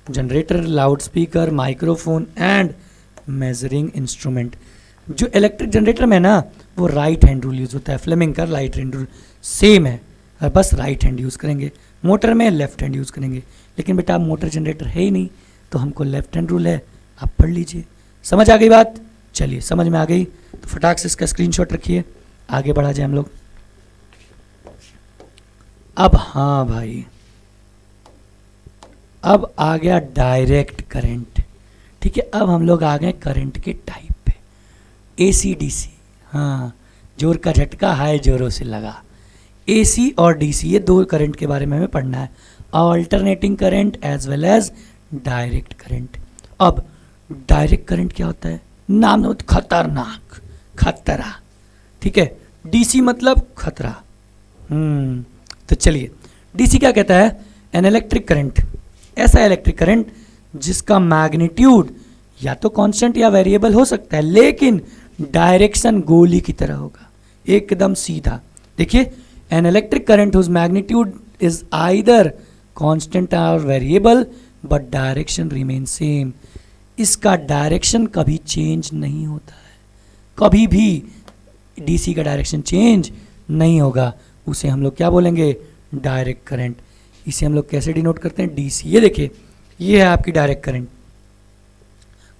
generator, loud speaker, microphone and measuring instrument. जो इलेक्ट्रिक जनरेटर में ना वो राइट हैंड रूल यूज़ होता है, फ्लेमिंग का राइट हैंड रूल सेम है, और बस राइट हैंड यूज़ करेंगे। मोटर में लेफ्ट हैंड यूज़ करेंगे, लेकिन बेटा मोटर जनरेटर है ही नहीं तो हमको लेफ्ट हैंड रूल है, आप पढ़ लीजिए। समझ आ गई बात? चलिए समझ में आ गई तो फटाक से इसका स्क्रीनशॉट रखिए, आगे बढ़ा जाए हम लोग। अब हाँ भाई, अब आ गया डायरेक्ट करंट। ठीक है, अब हम लोग आ गए करंट के टाइप पे, AC DC। हाँ, जोर का झटका हाय जोरों से लगा। AC और DC ये दो करंट के बारे में हमें पढ़ना है, alternating current as well as direct current. अब डायरेक्ट करंट क्या होता है? नाम में खतरनाक, खतरा, ठीक है। डीसी मतलब खतरा। तो चलिए, डीसी क्या कहता है? एन इलेक्ट्रिक करंट, ऐसा इलेक्ट्रिक करंट जिसका मैग्नीट्यूड या तो कांस्टेंट या वेरिएबल हो सकता है, लेकिन डायरेक्शन गोली की तरह होगा, एकदम सीधा। देखिए, an electric current whose magnitude is either constant or variable but direction remain same. इसका डायरेक्शन कभी चेंज नहीं होता है, कभी भी डीसी का डायरेक्शन चेंज नहीं होगा। उसे हम लोग क्या बोलेंगे? Direct current. इसे हम लोग कैसे डिनोट करते हैं? डीसी। ये देखिए, ये है आपकी direct current.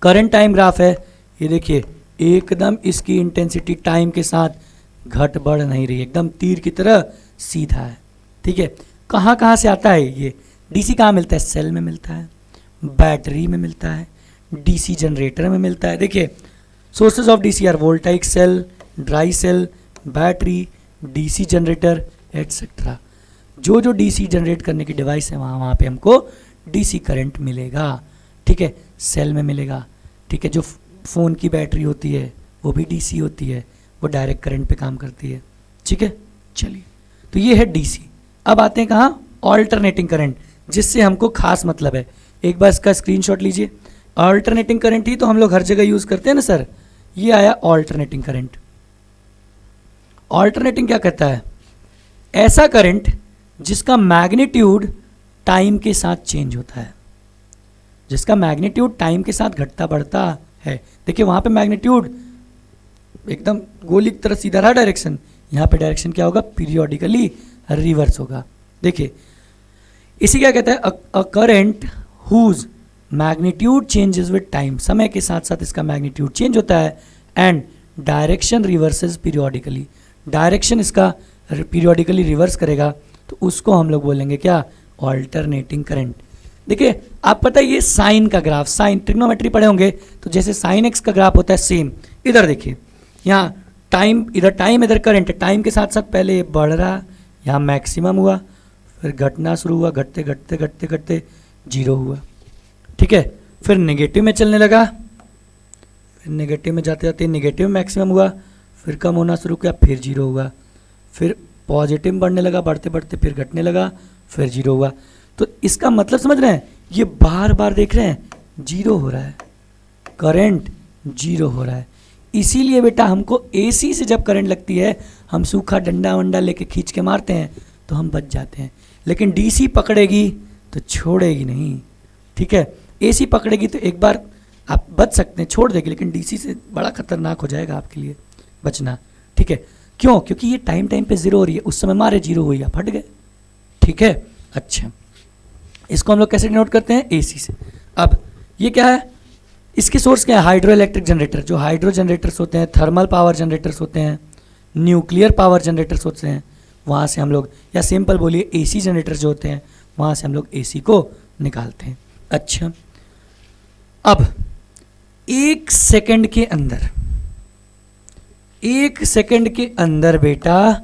Current time graph है, ये देखिए, एकदम इसकी इंटेंसिटी टाइम के साथ घट बढ़ नहीं रही, एकदम तीर की तरह सीधा है, ठीक है। कहाँ कहाँ से आता है ये डीसी? कहाँ मिलता है? सेल में मिलता है, बैटरी में मिलता है, डीसी जनरेटर में मिलता है। देखिए, sources of DC are voltaic cell, dry cell, battery, DC generator etcetera. जो जो डीसी जनरेट करने की डिवाइस है वहाँ वहाँ पे हमको डीसी करंट मिलेगा, ठीक है। सेल में मिलेगा, ठीक है। जो फ़ोन की बैटरी होती है वो भी डीसी होती है, वो डायरेक्ट करंट पे काम करती है, ठीक है। चलिए, तो ये है डीसी। अब आते हैं कहाँ? ऑल्टरनेटिंग करंट, जिससे हमको खास मतलब है। एक बार इसका स्क्रीनशॉट लीजिए। ऑल्टरनेटिंग करंट ही तो हम लोग हर जगह यूज़ करते हैं ना सर। ये आया ऑल्टरनेटिंग करंट। ऑल्टरनेटिंग क्या कहता है? ऐसा करंट जिसका मैग्नीट्यूड टाइम के साथ चेंज होता है, जिसका मैग्नीट्यूड टाइम के साथ घटता बढ़ता है। देखिए, वहाँ पे मैग्नीट्यूड एकदम गोली की तरह सीधा रहा डायरेक्शन, यहाँ पे डायरेक्शन क्या होगा? पीरियोडिकली रिवर्स होगा। देखिए, इसी क्या कहता है? A current whose magnitude changes with time. समय के साथ साथ इसका मैग्नीट्यूड चेंज होता है and direction reverses periodically. Direction इसका पीरियोडिकली रिवर्स करेगा, तो उसको हम लोग बोलेंगे क्या? Alternating current. देखिए, आप पता है ये साइन का ग्राफ, साइन ट्रिग्नोमेट्री पढ़े होंगे, तो जैसे साइन एक्स का ग्राफ होता है सेम। इधर देखिए, यहाँ टाइम, इधर टाइम, इधर करंट। टाइम के साथ साथ पहले ये बढ़ रहा, यहाँ मैक्सिमम हुआ, फिर घटना शुरू हुआ, घटते घटते घटते घटते जीरो हुआ, ठीक है। फिर नेगेटिव में चलने लगा, फिर नेगेटिव में जाते जाते नेगेटिव मैक्सिमम हुआ, फिर कम होना शुरू किया, फिर जीरो हुआ, फिर पॉजिटिव में बढ़ने लगा, बढ़ते बढ़ते फिर घटने लगा, फिर जीरो हुआ। तो इसका मतलब समझ रहे हैं? ये बार बार देख रहे हैं जीरो हो रहा है, करंट जीरो हो रहा है। इसीलिए बेटा हमको एसी से जब करंट लगती है, हम सूखा डंडा वंडा लेके खींच के मारते हैं तो हम बच जाते हैं, लेकिन डीसी पकड़ेगी तो छोड़ेगी नहीं, ठीक है। एसी पकड़ेगी तो एक बार आप बच सकते हैं, छोड़ देगी, लेकिन डीसी से बड़ा खतरनाक हो जाएगा आपके लिए बचना, ठीक है। क्यों? क्योंकि ये टाइम टाइम पे जीरो हो रही है, उस समय मारे जीरो हुई या फट गए, ठीक है। अच्छा, इसको हम लोग कैसे डिनोट करते हैं? एसी से। अब ये क्या है? इसके सोर्स क्या है? Hydro electric generator. जो हाइड्रो जनरेटर्स होते हैं, थर्मल पावर जनरेटर्स होते हैं, न्यूक्लियर पावर जनरेटर्स होते हैं, वहाँ से हम लोग, या सिंपल बोलिए एसी जनरेटर जो होते हैं, वहाँ से हम लोग एसी को निकालते हैं। अच्छा, अब एक सेकंड के अंदर, एक सेकंड के अंदर बेटा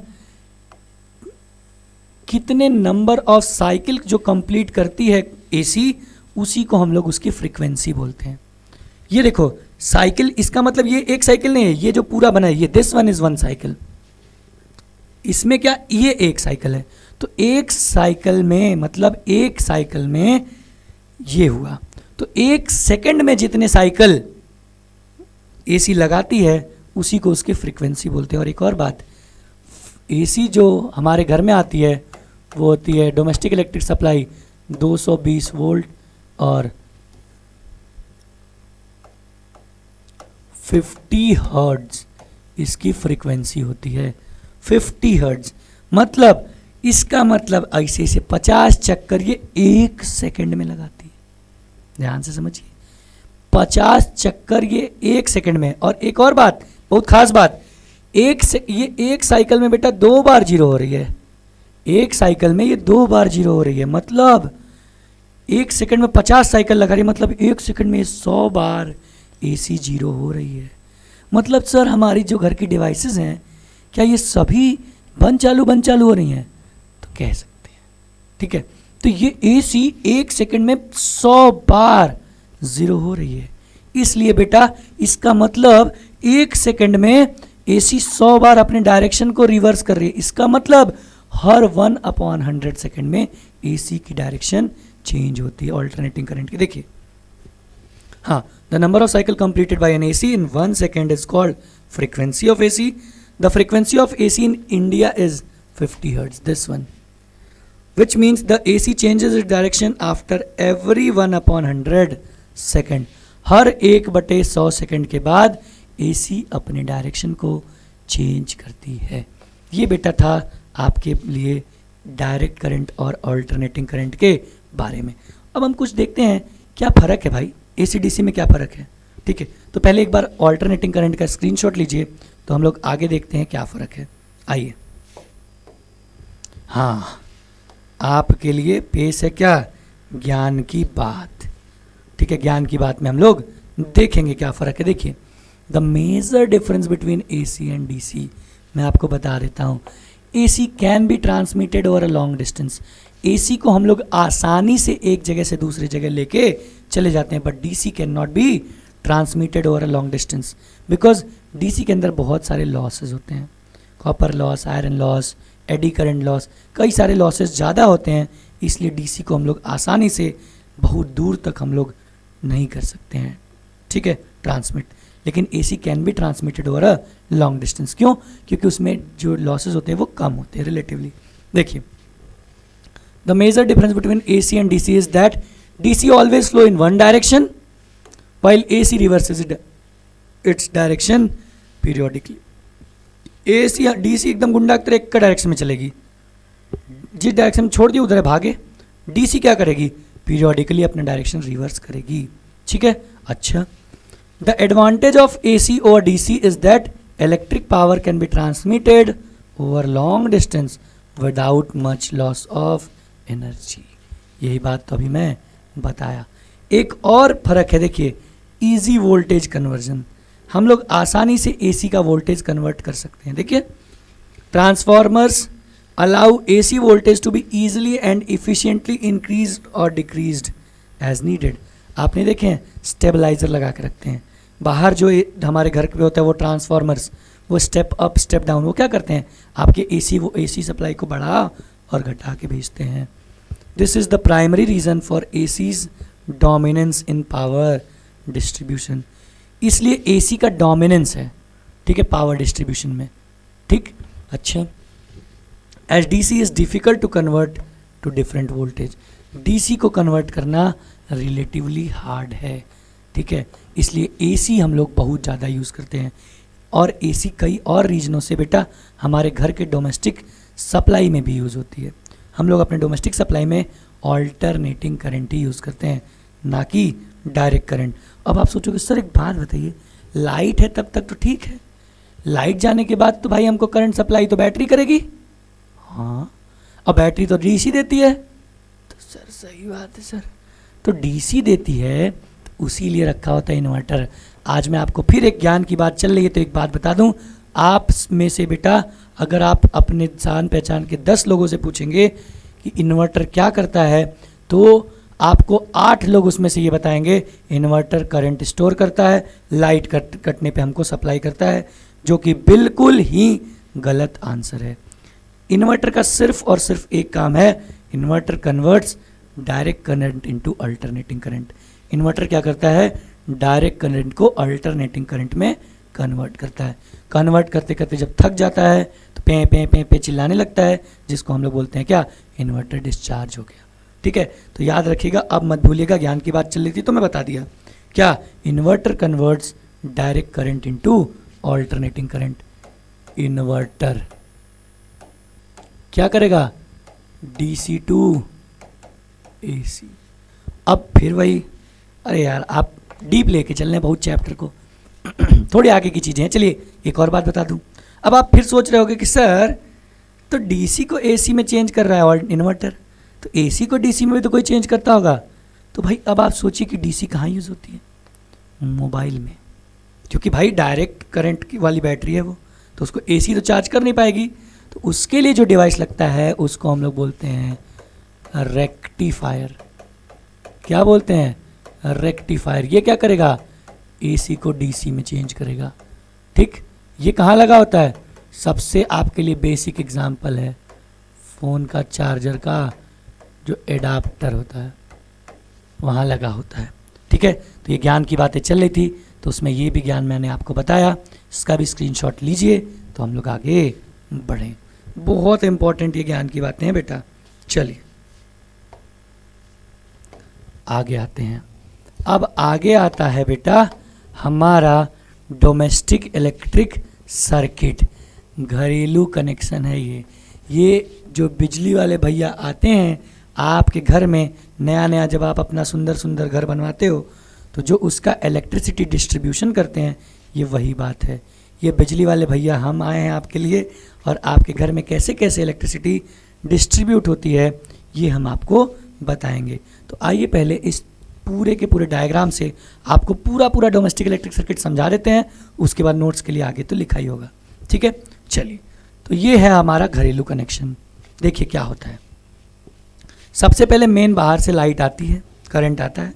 कितने नंबर ऑफ साइकिल जो कंप्लीट करती है एसी, उसी को हम लोग उसकी फ्रीक्वेंसी बोलते हैं। ये देखो साइकिल, इसका मतलब ये एक साइकिल नहीं है, ये जो पूरा बना है ये this one is one cycle. इसमें क्या? ये एक साइकिल है, तो एक साइकिल में मतलब एक साइकिल में ये हुआ, तो एक सेकंड में जितने साइकिल एसी लगाती है उसी को उसकी फ्रीक्वेंसी बोलते हैं। और एक और बात, एसी जो हमारे घर में आती है वो होती है डोमेस्टिक इलेक्ट्रिक सप्लाई 220 वोल्ट और 50 हर्ट्ज इसकी फ्रीक्वेंसी होती है। 50 हर्ट्ज मतलब, इसका मतलब ऐसे से 50 चक्कर ये एक सेकंड में लगाती है। ध्यान से समझिए, 50 चक्कर ये एक सेकंड में। और एक और बात, बहुत खास बात, ये एक साइकिल में बेटा 2 बार जीरो हो रही है। एक साइकिल में ये 2 बार जीरो हो रही है, मतलब एक सेकंड में 50 साइकिल लगा रही है, मतलब एक सेकंड में 100 बार एसी जीरो हो रही है। मतलब सर हमारी जो घर की डिवाइसेस हैं, क्या ये सभी बंद चालू हो रही हैं? तो कह सकते हैं, ठीक है। तो ये एसी 1 सेकंड में 100 बार जीरो हो रही है। इसलिए बेटा इसका मतलब 1 सेकंड में एसी 100 बार अपने डायरेक्शन को रिवर्स कर रही है। इसका मतलब हर 1/100 सेकंड में एसी की डायरेक्शन चेंज होती है ऑल्टरनेटिंग करंट की। देखिए हाँ, the number of cycle completed by N AC in 1 second is called frequency of AC. The frequency of AC in India is 50 hertz, this one, which means the AC changes its direction after every 1/100 second. हर 1/100 second के बाद AC अपने direction को change करती है। ये बेटा था आपके लिए डायरेक्ट करंट और अल्टरनेटिंग करंट के बारे में। अब हम कुछ देखते हैं क्या फ़र्क है भाई, AC DC में क्या फ़र्क है। ठीक है, तो पहले एक बार अल्टरनेटिंग करंट का स्क्रीनशॉट लीजिए, तो हम लोग आगे देखते हैं क्या फ़र्क है। आइए, हाँ आपके लिए पेश है क्या, ज्ञान की बात। ठीक है, ज्ञान की बात में हम लोग देखेंगे क्या फ़र्क है। देखिए, the major difference between AC and DC मैं आपको बता देता हूँ। AC can be transmitted over a long distance. AC को हम लोग आसानी से एक जगह से दूसरी जगह लेके चले जाते हैं, but DC can not be transmitted over a long distance because DC के अंदर बहुत सारे लॉसेज होते हैं, copper loss, iron loss, eddy current loss, कई सारे लॉसेस ज़्यादा होते हैं। इसलिए DC को हम लोग आसानी से बहुत दूर तक हम लोग नहीं कर सकते हैं, ठीक है, ट्रांसमिट। लेकिन AC can be transmitted over a long distance. क्यों? क्योंकि उसमें जो लॉसेस होते हैं वो कम होते हैं रिलेटिवली। देखिए, the major difference between AC and DC is that DC always flow in one direction while AC reverses its direction periodically। AC या DC एकदम गुंडा की तरह एक डायरेक्शन में चलेगी, जिस डायरेक्शन में छोड़ दी उधर भागे। DC क्या करेगी, पीरियोडिकली अपना डायरेक्शन रिवर्स करेगी। ठीक है, अच्छा, the advantage of AC over DC is that electric power can be transmitted over long distance without much loss of energy. यही बात तो अभी मैं बताया। एक और फर्क है, देखिए, इजी वोल्टेज कन्वर्जन। हम लोग आसानी से AC का वोल्टेज कन्वर्ट कर सकते हैं। देखिए, transformers allow AC voltage to be easily and efficiently increased और डिक्रीज्ड एज नीडेड। आपने देखे हैं स्टेबलाइजर लगा के रखते हैं बाहर, जो हमारे घर पे होता है वो ट्रांसफॉर्मर्स, वो स्टेप अप स्टेप डाउन, वो क्या करते हैं आपके AC सप्लाई को बढ़ा और घटा के भेजते हैं। This is the primary reason for AC's dominance in power distribution. इसलिए AC का डोमिनेंस है, ठीक है, पावर डिस्ट्रीब्यूशन में। ठीक, अच्छा, as DC is difficult to convert to different voltage. DC को कन्वर्ट करना रिलेटिवली हार्ड है, ठीक है, इसलिए AC हम लोग बहुत ज़्यादा यूज़ करते हैं। और AC कई और रीजनों से बेटा हमारे घर के डोमेस्टिक सप्लाई में भी यूज़ होती है। हम लोग अपने डोमेस्टिक सप्लाई में ऑल्टरनेटिंग करंट ही यूज़ करते हैं, ना कि डायरेक्ट करंट। अब आप सोचोगे सर एक बात बताइए, लाइट है तब तक तो ठीक है, लाइट जाने के बाद तो भाई हमको करंट सप्लाई तो बैटरी करेगी। हाँ, और बैटरी तो DC देती है। तो सर सही बात है सर, तो DC देती है तो उसी लिए रखा होता है इन्वर्टर। आज मैं आपको फिर एक ज्ञान की बात चल रही है तो एक बात बता दूं, आप में से बेटा अगर आप अपने जान पहचान के 10 लोगों से पूछेंगे कि इन्वर्टर क्या करता है, तो आपको 8 लोग उसमें से ये बताएंगे इन्वर्टर करंट स्टोर करता है, लाइट कटने पे हमको सप्लाई करता है, जो कि बिल्कुल ही गलत आंसर है। इन्वर्टर का सिर्फ और सिर्फ एक काम है, inverter converts direct current into alternating current. Inverter क्या करता है, डायरेक्ट करंट को अल्टरनेटिंग करंट में कन्वर्ट करता है। कन्वर्ट करते करते जब थक जाता है तो पे पे पे पे चिल्लाने लगता है, जिसको हम लोग बोलते हैं क्या, इन्वर्टर डिस्चार्ज हो गया। ठीक है, तो याद रखिएगा, अब मत भूलिएगा, ज्ञान की बात चल रही थी तो मैं बता दिया क्या, inverter converts direct current into alternating current. Inverter क्या करेगा, DC टू AC। अब फिर वही, अरे यार आप डीप लेके चल रहे हैं बहुत चैप्टर को, थोड़ी आगे की चीज़ें हैं। चलिए एक और बात बता दूं, अब आप फिर सोच रहे होगे कि सर तो DC को AC में चेंज कर रहा है और इन्वर्टर, तो AC को DC में भी तो कोई चेंज करता होगा। तो भाई अब आप सोचिए कि DC कहाँ यूज़ होती है, मोबाइल में, क्योंकि भाई डायरेक्ट करंट की वाली बैटरी है वो, तो उसको AC तो चार्ज कर नहीं पाएगी। तो उसके लिए जो डिवाइस लगता है उसको हम लोग बोलते हैं रेक्टिफायर। क्या बोलते हैं? रेक्टिफायर। ये क्या करेगा? एसी को डीसी में चेंज करेगा। ठीक, ये कहाँ लगा होता है? सबसे आपके लिए बेसिक एग्जाम्पल है फ़ोन का चार्जर का जो एडाप्टर होता है वहाँ लगा होता है। ठीक है, तो ये ज्ञान की बातें चल रही थी, तो उसमें ये भी ज्ञान मैंने आपको बताया, इसका भी स्क्रीनशॉट लीजिए तो हम लोग आगे बढ़ें। बहुत इंपॉर्टेंट ये ज्ञान की बातें हैं बेटा। चलिए आगे आते हैं। अब आगे आता है बेटा हमारा डोमेस्टिक इलेक्ट्रिक सर्किट, घरेलू कनेक्शन है ये जो बिजली वाले भैया आते हैं आपके घर में, नया नया जब आप अपना सुंदर सुंदर घर बनवाते हो तो जो उसका इलेक्ट्रिसिटी डिस्ट्रीब्यूशन करते हैं, ये वही बात है। ये बिजली वाले भैया हम आए हैं आपके लिए, और आपके घर में कैसे कैसे इलेक्ट्रिसिटी डिस्ट्रीब्यूट होती है ये हम आपको बताएंगे। तो आइए पहले इस पूरे के पूरे डायग्राम से आपको पूरा डोमेस्टिक इलेक्ट्रिक सर्किट समझा देते हैं, उसके बाद नोट्स के लिए आगे तो लिखा ही होगा। ठीक है, चलिए तो ये है हमारा घरेलू कनेक्शन। देखिए क्या होता है। सबसे पहले मेन बाहर से लाइट आती है, करंट आता है।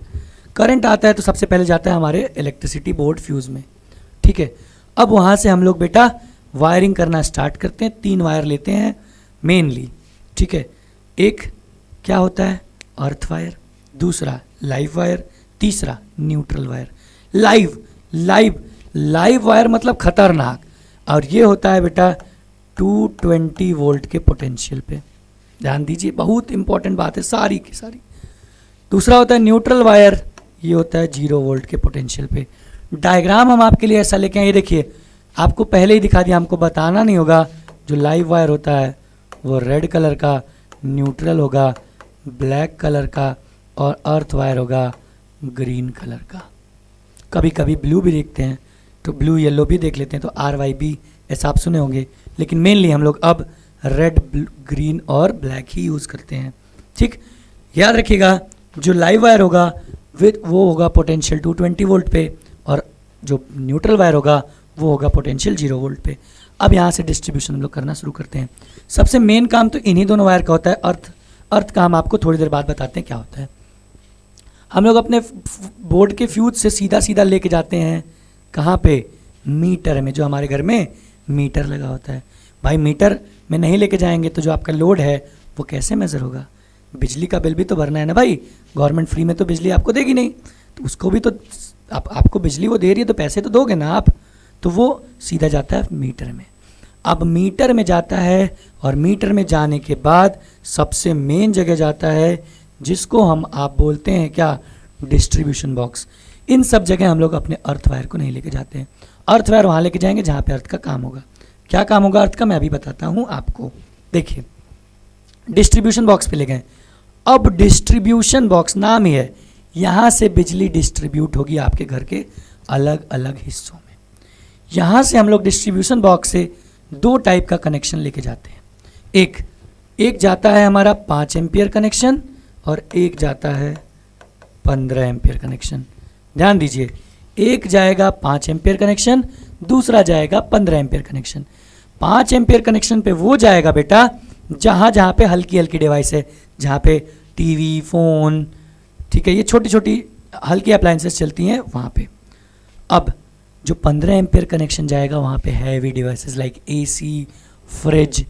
करंट आता है तो सबसे पहले जाता है हमारे इलेक्ट्रिसिटी बोर्ड फ्यूज़ में। ठीक है, अब वहाँ से हम लोग बेटा वायरिंग करना स्टार्ट करते हैं। 3 वायर लेते हैं मेनली। ठीक है, एक क्या होता है? अर्थ वायर, दूसरा लाइव वायर, तीसरा न्यूट्रल वायर। लाइव वायर मतलब खतरनाक, और ये होता है बेटा 220 वोल्ट के पोटेंशियल पे। ध्यान दीजिए, बहुत इंपॉर्टेंट बात है सारी की सारी। दूसरा होता है न्यूट्रल वायर, ये होता है 0 वोल्ट के पोटेंशियल पे। डायग्राम हम आपके लिए ऐसा लेके आए, ये देखिए आपको पहले ही दिखा दिया, हमको बताना नहीं होगा। जो लाइव वायर होता है वो रेड कलर का, न्यूट्रल होगा ब्लैक कलर का, और अर्थ वायर होगा ग्रीन कलर का। कभी कभी ब्लू भी देखते हैं तो ब्लू येलो भी देख लेते हैं, तो RYB ऐसा आप सुने होंगे, लेकिन मेनली हम लोग अब रेड ग्रीन और ब्लैक ही यूज़ करते हैं। ठीक, याद रखिएगा जो लाइव वायर होगा वो होगा पोटेंशियल 220 वोल्ट पे, और जो न्यूट्रल वायर होगा वो होगा पोटेंशियल 0 वोल्ट पे। अब यहाँ से डिस्ट्रीब्यूशन हम लोग करना शुरू करते हैं। सबसे मेन काम तो इन्हीं दोनों वायर का होता है। अर्थ का हम आपको थोड़ी देर बाद बताते हैं क्या होता है। हम लोग अपने बोर्ड के फ्यूज से सीधा लेके जाते हैं कहाँ पे? मीटर में। जो हमारे घर में मीटर लगा होता है भाई, मीटर में नहीं लेके जाएंगे तो जो आपका लोड है वो कैसे मेज़र होगा? बिजली का बिल भी तो भरना है ना भाई, गवर्नमेंट फ्री में तो बिजली आपको देगी नहीं, तो उसको भी तो आपको बिजली वो दे रही है तो पैसे तो दोगे ना आप, तो वो सीधा जाता है मीटर में। अब मीटर में जाता है, और मीटर में जाने के बाद सबसे मेन जगह जाता है जिसको हम आप बोलते हैं क्या? Distribution box. इन सब जगह हम लोग अपने अर्थ वायर को नहीं लेके जाते हैं। अर्थ वायर वहाँ लेके जाएंगे जहाँ पे अर्थ का काम होगा। क्या काम होगा अर्थ का, मैं अभी बताता हूँ आपको। देखिए डिस्ट्रीब्यूशन बॉक्स पे ले गए। अब डिस्ट्रीब्यूशन बॉक्स नाम ही है, यहाँ से बिजली डिस्ट्रीब्यूट होगी आपके घर के अलग अलग हिस्सों में। यहाँ से हम लोग डिस्ट्रीब्यूशन बॉक्स से 2 टाइप का कनेक्शन लेके जाते हैं। एक जाता है हमारा 5 एम्पियर कनेक्शन, और एक जाता है 15 एम्पियर कनेक्शन। ध्यान दीजिए, एक जाएगा 5 एम्पियर कनेक्शन, दूसरा जाएगा 15 एम्पियर कनेक्शन। 5 एम्पियर कनेक्शन पे वो जाएगा बेटा जहाँ पे हल्की डिवाइस है, जहाँ पे टीवी, फ़ोन, ठीक है, ये छोटी छोटी हल्की अप्लायंसेस चलती हैं वहाँ पे। अब जो 15 एम्पियर कनेक्शन जाएगा वहाँ पे heavy devices like AC, fridge,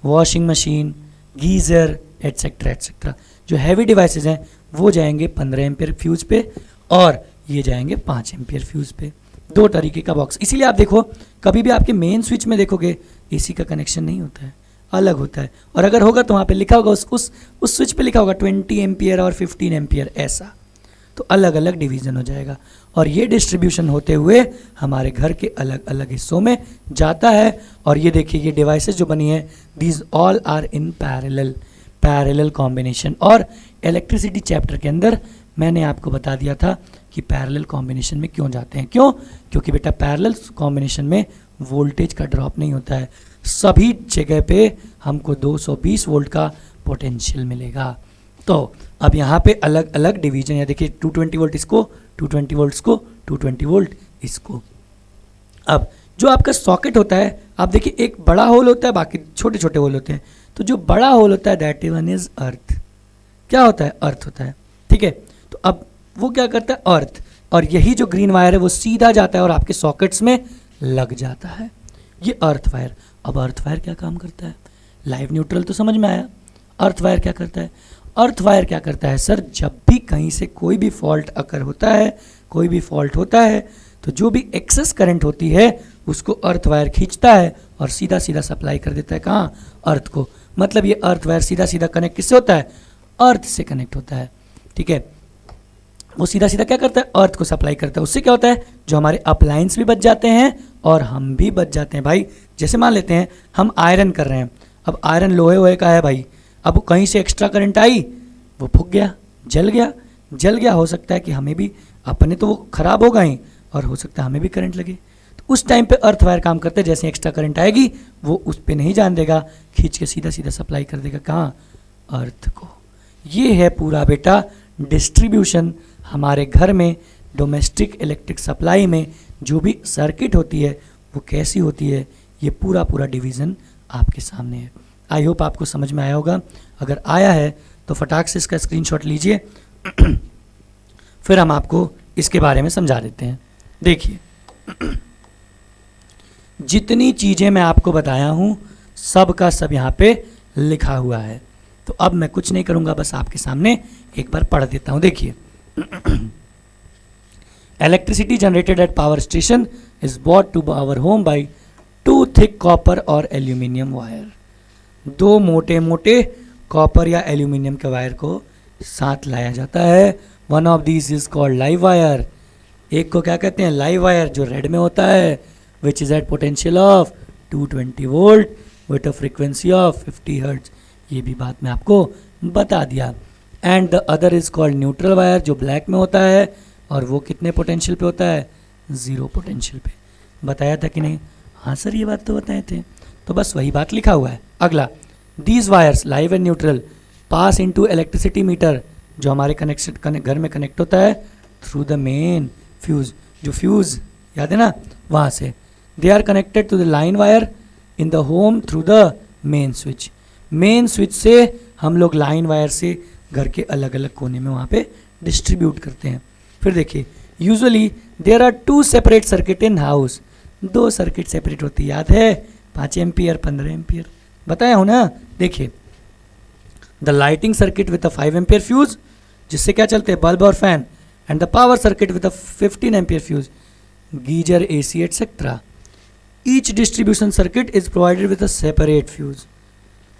washing machine, geyser etcetera etcetera. जो हैवी डिवाइसेस हैं वो जाएंगे 15 एम्पियर फ्यूज़ पे, और ये जाएंगे 5 एम्पियर फ्यूज़ पे। 2 तरीके का बॉक्स। इसीलिए आप देखो कभी भी आपके मेन स्विच में देखोगे AC का कनेक्शन नहीं होता है, अलग होता है, और अगर होगा तो वहाँ पे लिखा होगा उस स्विच पे लिखा होगा 20 एम्पियर और 15 एम्पियर ऐसा, तो अलग अलग डिवीज़न हो जाएगा। और ये डिस्ट्रीब्यूशन होते हुए हमारे घर के अलग अलग हिस्सों में जाता है। और ये देखिए ये डिवाइसेस जो बनी है, these all are in parallel combination. और इलेक्ट्रिसिटी चैप्टर के अंदर मैंने आपको बता दिया था कि पैरेलल कॉम्बिनेशन में क्यों जाते हैं। क्योंकि बेटा पैरेलल कॉम्बिनेशन में वोल्टेज का ड्रॉप नहीं होता है, सभी जगह पे हमको 220 वोल्ट का पोटेंशियल मिलेगा। तो अब यहाँ पे अलग अलग डिवीजन है। देखिए 220 वोल्ट इसको, 220 वोल्ट इसको, 220 वोल्ट इसको। अब जो आपका सॉकेट होता है, आप देखिए एक बड़ा होल होता है, बाकी छोटे छोटे होल होते हैं। तो जो बड़ा होल होता है दैट वन इज अर्थ, क्या होता है, अर्थ होता है। ठीक है, तो अब वो क्या करता है, अर्थ, और यही जो ग्रीन वायर है वो सीधा जाता है और आपके सॉकेट्स में लग जाता है, ये अर्थ वायर। अब अर्थ वायर क्या काम करता है, लाइव न्यूट्रल तो समझ में आया। अर्थ वायर क्या करता है, अर्थ वायर क्या करता है सर, जब भी कहीं से कोई भी फॉल्ट अकर होता है, कोई भी फॉल्ट होता है, तो जो भी एक्सेस करंट होती है उसको अर्थ वायर खींचता है और सीधा सीधा सप्लाई कर देता है कहाँ, अर्थ को। मतलब ये अर्थ वायर सीधा सीधा कनेक्ट किससे होता है, अर्थ से कनेक्ट होता है। ठीक है, वो सीधा सीधा क्या करता है, अर्थ को सप्लाई करता है। उससे क्या होता है, जो हमारे अप्लायंस भी बच जाते हैं और हम भी बच जाते हैं भाई। जैसे मान लेते हैं हम आयरन कर रहे हैं, अब आयरन लोहे वोहे का है भाई, अब कहीं से एक्स्ट्रा करंट आई, वो फूक गया, जल गया, जल गया, हो सकता है कि हमें भी, अपने तो वो खराब होगा ही और हो सकता है हमें भी करंट लगे। तो उस टाइम पे अर्थ वायर काम करते हैं, जैसे एक्स्ट्रा करंट आएगी वो उस पर नहीं जान देगा, खींच के सीधा सीधा सप्लाई कर देगा कहाँ, अर्थ को। ये है पूरा बेटा डिस्ट्रीब्यूशन हमारे घर में, डोमेस्टिक इलेक्ट्रिक सप्लाई में जो भी सर्किट होती है वो कैसी होती है, ये पूरा पूरा डिवीज़न आपके सामने है। आई होप आपको समझ में आया होगा। अगर आया है तो फटाक से इसका स्क्रीनशॉट लीजिए फिर हम आपको इसके बारे में समझा देते हैं। देखिए जितनी चीज़ें मैं आपको बताया हूँ सब का सब यहाँ पे लिखा हुआ है, तो अब मैं कुछ नहीं करूँगा, बस आपके सामने एक बार पढ़ देता हूँ। देखिए electricity generated at power station is bought to our home by 2 thick copper और एल्यूमिनियम वायर। 2 मोटे मोटे कॉपर या एल्यूमिनियम के वायर को साथ लाया जाता है। One of these is called live wire. एक को क्या कहते हैं, लाइव वायर, जो रेड में होता है, which is at potential of 220 volt with a frequency of 50 hertz. ये भी बात मैं आपको बता दिया। And the other is called neutral wire, जो ब्लैक में होता है और वो कितने पोटेंशियल पे होता है, 0 पोटेंशियल पे। बताया था कि नहीं, हाँ सर ये बात तो बताए थे, तो बस वही बात लिखा हुआ है। अगला, these wires live and neutral pass into electricity meter, जो हमारे कनेक्शन घर में कनेक्ट होता है थ्रू द मेन फ्यूज, जो फ्यूज याद है ना वहाँ से। They are connected to the line wire in the home through the main switch. Switch स्विच से हम लोग लाइन वायर से घर के अलग अलग कोने में वहाँ पे डिस्ट्रीब्यूट करते हैं। फिर देखिए usually there are 2 separate circuit in house. 2 circuit separate होती, याद है, 5 एम्पियर 15 एम्पियर बताया हूँ ना। देखिए the lighting circuit with a 5 ampere fuse, जिससे क्या चलते हैं, बल्ब और fan, and the power circuit with a 15 ampere fuse, geyser, AC etcetera. Each distribution circuit is provided with a separate fuse.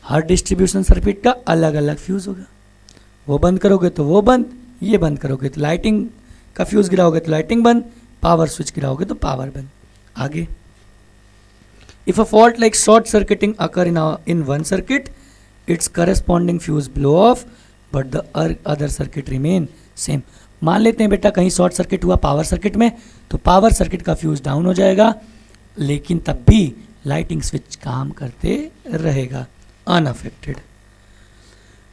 Her distribution circuit का अलग अलग fuse होगा। वो बंद करोगे तो वो बंद, ये बंद करोगे तो लाइटिंग का फ्यूज गिराओगे तो लाइटिंग बंद, पावर स्विच गिराओगे तो पावर बंद। आगे, if a fault like short circuiting occur in one circuit, it's corresponding fuse blow of but the other circuit remain same. मान लेते हैं बेटा कहीं शॉर्ट सर्किट हुआ पावर सर्किट में, तो पावर सर्किट का फ्यूज डाउन हो जाएगा, लेकिन तब भी लाइटिंग स्विच काम करते रहेगा unaffected.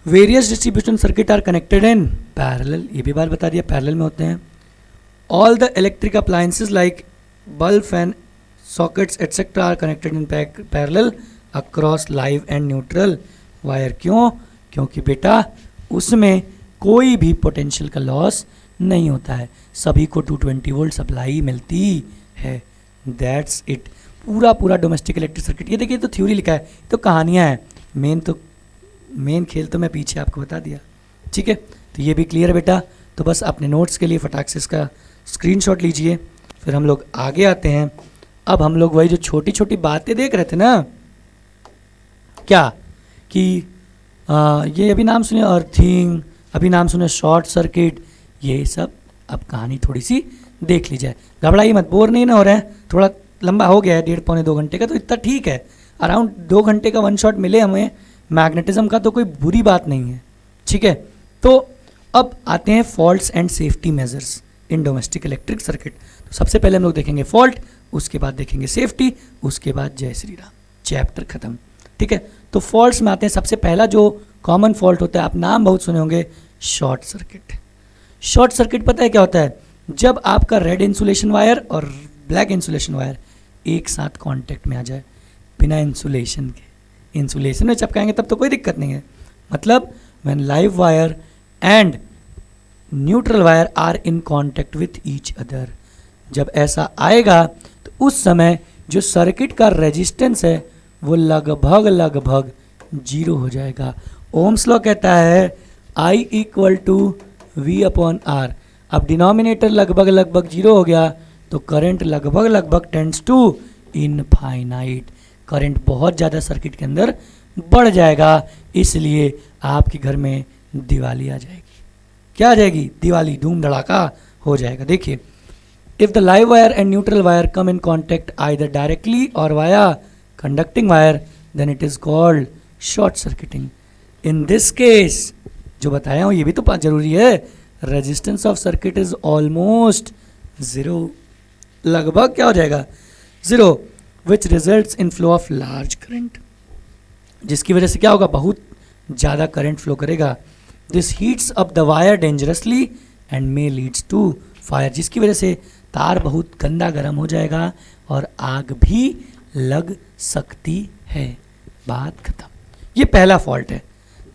Various distribution circuit are connected in parallel, ये भी बात बता दिया, पैरेलल में होते हैं। All the electric appliances like bulb, fan, sockets etcetera are connected in parallel across live and neutral wire. क्यों? क्योंकि बेटा उसमें कोई भी पोटेंशियल का लॉस नहीं होता है, सभी को 220 वोल्ट सप्लाई मिलती है। दैट्स इट, पूरा पूरा डोमेस्टिक इलेक्ट्रिक सर्किट। ये देखिए तो थ्योरी लिखा है, तो कहानियाँ हैं, मेन खेल तो मैं पीछे आपको बता दिया। ठीक है, तो ये भी क्लियर है बेटा। तो बस अपने नोट्स के लिए फटाक से इसका स्क्रीनशॉट लीजिए, फिर हम लोग आगे आते हैं। अब हम लोग वही जो छोटी छोटी बातें देख रहे थे ना, क्या कि ये अभी नाम सुने अर्थिंग, अभी नाम सुने शॉर्ट सर्किट, ये सब अब कहानी थोड़ी सी देख ली जाए। घबराइए मत, बोर नहीं ना हो रहा है, थोड़ा लंबा हो गया है 1.5-2 घंटे का, तो इतना ठीक है। अराउंड 2 घंटे का वन शॉट मिले हमें मैग्नेटिज्म का तो कोई बुरी बात नहीं है। ठीक है, तो अब आते हैं faults and safety measures in domestic electric circuit. तो सबसे पहले हम लोग देखेंगे फॉल्ट, उसके बाद देखेंगे सेफ्टी, उसके बाद जय श्री राम, चैप्टर खत्म। ठीक है, तो फॉल्ट्स में आते हैं। सबसे पहला जो कॉमन फॉल्ट होता है, आप नाम बहुत सुने होंगे, शॉर्ट सर्किट। शॉर्ट सर्किट पता है क्या होता है? जब आपका रेड इंसुलेशन वायर और ब्लैक इंसुलेशन वायर एक साथ कांटेक्ट में आ जाए बिना इंसुलेशन के, इंसुलेशन में चिपकाएंगे तब तो कोई दिक्कत नहीं है। मतलब when live wire and neutral wire are in contact with each other. जब ऐसा आएगा तो उस समय जो सर्किट का रेजिस्टेंस है वो लगभग लगभग जीरो हो जाएगा। ओम्स लॉ कहता है I equal to V upon R. अब डिनोमिनेटर लगभग लगभग जीरो हो गया तो करंट लगभग लगभग टेंड्स टू इनफाइनाइट। करंट बहुत ज़्यादा सर्किट के अंदर बढ़ जाएगा, इसलिए आपके घर में दिवाली आ जाएगी। क्या आ जाएगी? दिवाली, धूम धड़ाका हो जाएगा। देखिए, if the live wire and neutral wire come in contact either directly or via conducting wire then it is called short circuiting. In this case जो बताया हूँ ये भी तो जरूरी है, resistance of circuit is almost zero, लगभग क्या हो जाएगा? Zero, which results in flow of large current, जिसकी वजह से क्या होगा? बहुत ज़्यादा करंट फ्लो करेगा। This heats up the wire dangerously and may leads to fire, जिसकी वजह से तार बहुत गंदा गर्म हो जाएगा और आग भी लग सकती है। बात खत्म। ये पहला फॉल्ट है।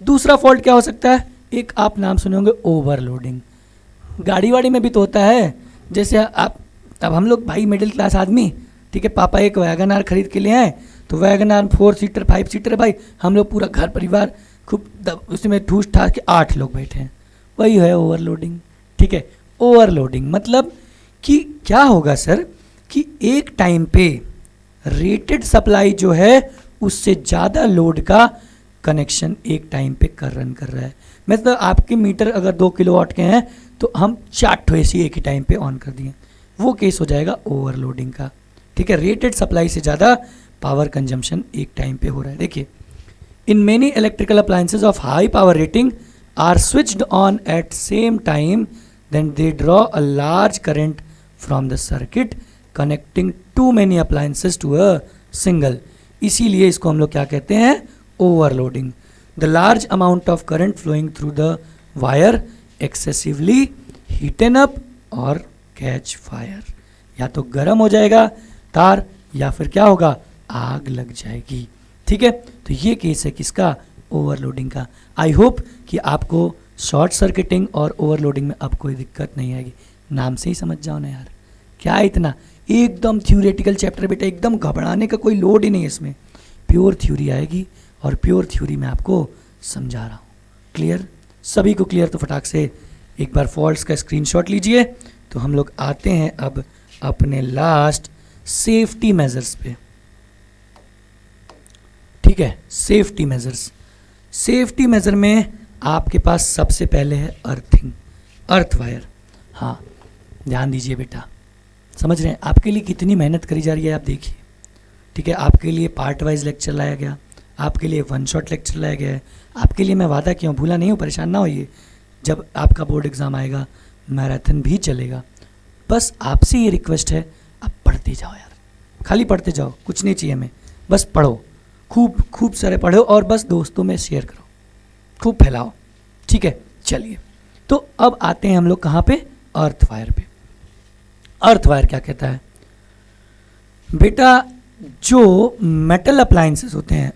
दूसरा फॉल्ट क्या हो सकता है? एक आप नाम सुने होंगे, ओवरलोडिंग। गाड़ी वाड़ी में भी तो होता है। जैसे आप, अब हम लोग भाई मिडिल क्लास आदमी, ठीक है, पापा एक वैगन आर खरीद के लिए आए, तो वैगन आर 4 सीटर 5 सीटर है भाई, हम लोग पूरा घर परिवार खूब उसमें ठूस ठास के 8 लोग बैठे हैं, वही है ओवरलोडिंग। ठीक है, ओवरलोडिंग मतलब कि क्या होगा सर कि एक टाइम पे रेटेड सप्लाई जो है उससे ज़्यादा लोड का कनेक्शन एक टाइम पे रन कर रहा है। मतलब आपके मीटर अगर 2 किलोवाट के हैं तो हम 4 ठो एसी एक ही टाइम पे ऑन कर दिए, वो केस हो जाएगा ओवरलोडिंग का। ठीक है, रेटेड सप्लाई से ज़्यादा पावर कंजम्पशन एक टाइम पे हो रहा है। देखिए, in many electrical appliances of high power rating are switched on at same time, then they draw a large current from the circuit connecting to many appliances to a single. इसीलिए इसको हम लोग क्या कहते हैं? Overloading. The large amount of current flowing through the wire excessively heaten up और catch fire. या तो गर्म हो जाएगा तार या फिर क्या होगा? आग लग जाएगी। ठीक है, तो ये केस है किसका? ओवरलोडिंग का। आई होप कि आपको शॉर्ट सर्किटिंग और ओवरलोडिंग में अब कोई दिक्कत नहीं आएगी। नाम से ही समझ जाओ ना यार, क्या है इतना, एकदम थ्योरेटिकल चैप्टर बेटा, एकदम घबराने का कोई लोड ही नहीं है इसमें। प्योर थ्योरी आएगी और प्योर थ्योरी में आपको समझा रहा हूँ। क्लियर? सभी को क्लियर? तो फटाक से एक बार फॉल्ट्स का स्क्रीनशॉट लीजिए। तो हम लोग आते हैं अब अपने लास्ट सेफ्टी मेजर्स पे। ठीक है, सेफ्टी मेजर्स। सेफ्टी मेजर में आपके पास सबसे पहले है अर्थिंग, अर्थ वायर। हाँ, ध्यान दीजिए बेटा, समझ रहे हैं आपके लिए कितनी मेहनत करी जा रही है, आप देखिए। ठीक है, आपके लिए पार्ट वाइज लेक्चर लाया गया, आपके लिए वन शॉट लेक्चर लाया गया है, आपके लिए मैं वादा किया हूँ, भूला नहीं हूँ, परेशान ना होइए। जब आपका बोर्ड एग्ज़ाम आएगा मैराथन भी चलेगा। बस आपसे ये रिक्वेस्ट है, आप पढ़ते जाओ यार, खाली पढ़ते जाओ, कुछ नहीं चाहिए हमें, बस पढ़ो, खूब खूब सारे पढ़ो और बस दोस्तों में शेयर करो, खूब फैलाओ। ठीक है, चलिए तो अब आते हैं हम लोग कहाँ पे? अर्थ वायर पे। अर्थ वायर क्या कहता है बेटा? जो मेटल अप्लायंसेस होते हैं,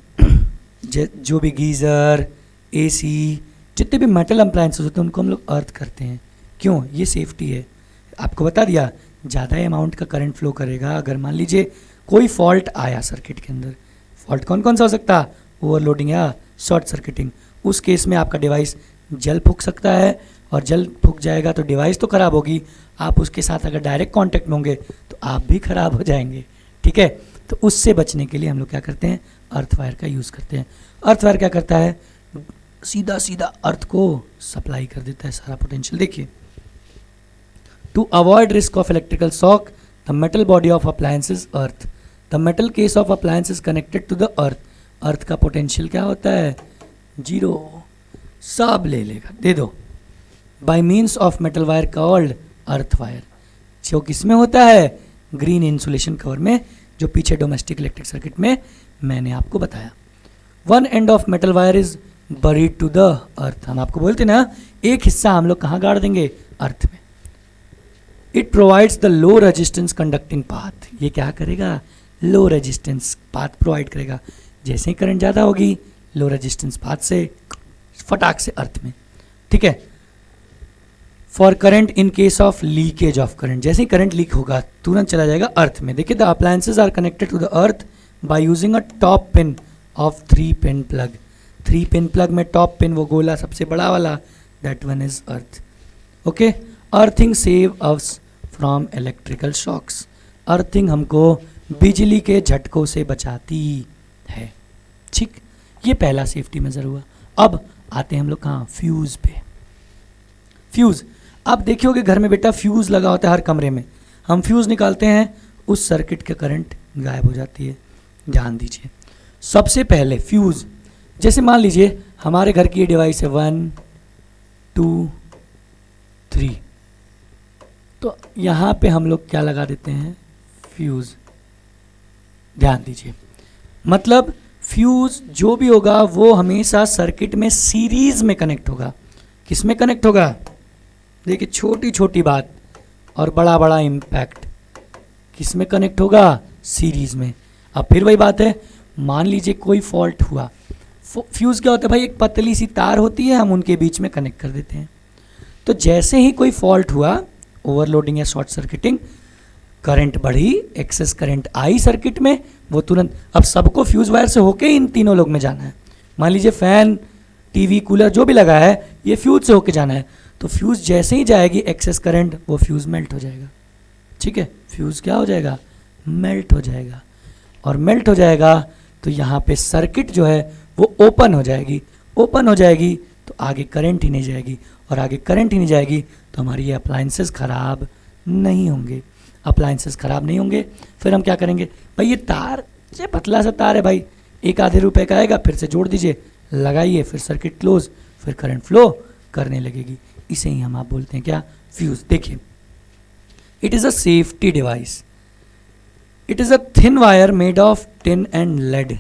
जो भी गीज़र, एसी, जितने भी मेटल अप्लायंसेस होते हैं उनको हम लोग अर्थ करते हैं। क्यों? ये सेफ्टी है। आपको बता दिया, ज़्यादा अमाउंट का करंट फ्लो करेगा। अगर मान लीजिए कोई फॉल्ट आया सर्किट के अंदर, फॉल्ट कौन कौन सा हो सकता? ओवरलोडिंग या शॉर्ट सर्किटिंग। उस केस में आपका डिवाइस जल फूक सकता है और जल फूक जाएगा तो डिवाइस तो ख़राब होगी, आप उसके साथ अगर डायरेक्ट कांटेक्ट में होंगे तो आप भी ख़राब हो जाएंगे। ठीक है, तो उससे बचने के लिए हम लोग क्या करते हैं? अर्थ वायर का यूज़ करते हैं। अर्थ वायर क्या करता है? सीधा सीधा अर्थ को सप्लाई कर देता है सारा पोटेंशियल। देखिए, to avoid risk of electrical shock the metal body of appliances earth, the metal case of appliances connected to the earth. Earth का पोटेंशियल क्या होता है? जीरो। सब ले लेगा, दे दो। By means of metal wire called earth wire, जो किसमें होता है? ग्रीन इंसुलेशन कवर में, जो पीछे डोमेस्टिक इलेक्ट्रिक सर्किट में मैंने आपको बताया। One end of metal wire is buried to the earth. हम आपको बोलते ना, एक हिस्सा हम लोग कहाँ गाड़ देंगे? अर्थ में। It provides the low resistance conducting path. ये क्या करेगा? लो रेजिस्टेंस पाथ प्रोवाइड करेगा। जैसे ही करंट ज़्यादा होगी, लो रेजिस्टेंस पाथ से फटाक से अर्थ में। ठीक है, for current in case of leakage of current, जैसे ही करंट लीक होगा तुरंत चला जाएगा अर्थ में। देखिए the appliances are connected to the earth by using a top pin of 3 pin plug. 3 pin plug में टॉप पिन वो गोला सबसे बड़ा वाला, that one is earth. Okay, earthing save us from electrical shocks. Earthing हमको बिजली के झटकों से बचाती है। ठीक, ये पहला सेफ्टी मेजर हुआ। अब आते हैं हम लोग कहाँ, फ्यूज़ पे। फ्यूज़, आप देखियोगे घर में बेटा फ्यूज़ लगा होता है हर कमरे में। हम फ्यूज़ निकालते हैं, उस सर्किट के करंट गायब हो जाती है। ध्यान दीजिए, सबसे पहले फ्यूज़, जैसे मान लीजिए हमारे घर की ये डिवाइस है 1 2 3, तो यहाँ पे हम लोग क्या लगा देते हैं, फ्यूज़। ध्यान दीजिए, मतलब फ्यूज़ जो भी होगा वो हमेशा सर्किट में सीरीज में कनेक्ट होगा। किस में कनेक्ट होगा, देखिए छोटी छोटी बात और बड़ा बड़ा इम्पैक्ट, किस में कनेक्ट होगा, सीरीज में। अब फिर वही बात है, मान लीजिए कोई फॉल्ट हुआ, फ्यूज़ क्या होता है भाई, एक पतली सी तार होती है, हम उनके बीच में कनेक्ट कर देते हैं। तो जैसे ही कोई फॉल्ट हुआ, ओवरलोडिंग या शॉर्ट सर्किटिंग, करंट बढ़ी, एक्सेस करंट आई सर्किट में, वो तुरंत, अब सबको फ्यूज़ वायर से होके इन तीनों लोग में जाना है। मान लीजिए फैन, टीवी, कूलर जो भी लगा है, ये फ्यूज़ से होके जाना है। तो फ्यूज़ जैसे ही जाएगी एक्सेस करंट, वो फ्यूज़ मेल्ट हो जाएगा। ठीक है, फ्यूज़ क्या हो जाएगा, मेल्ट हो जाएगा। और मेल्ट हो जाएगा तो यहाँ पे सर्किट जो है वो ओपन हो जाएगी। ओपन हो जाएगी तो आगे करंट ही नहीं जाएगी, और आगे करंट ही नहीं जाएगी तो हमारी ये अप्लायंसेस ख़राब नहीं होंगे। अप्लायंसेस ख़राब नहीं होंगे, फिर हम क्या करेंगे भाई, ये तार ये पतला सा तार है भाई, 1 आधे रुपए का आएगा, फिर से जोड़ दीजिए, लगाइए, फिर सर्किट क्लोज, फिर करंट फ्लो करने लगेगी। इसे ही हम आप बोलते हैं क्या, फ्यूज़। देखिए, it is a safety device. It is a thin wire made of tin and lead.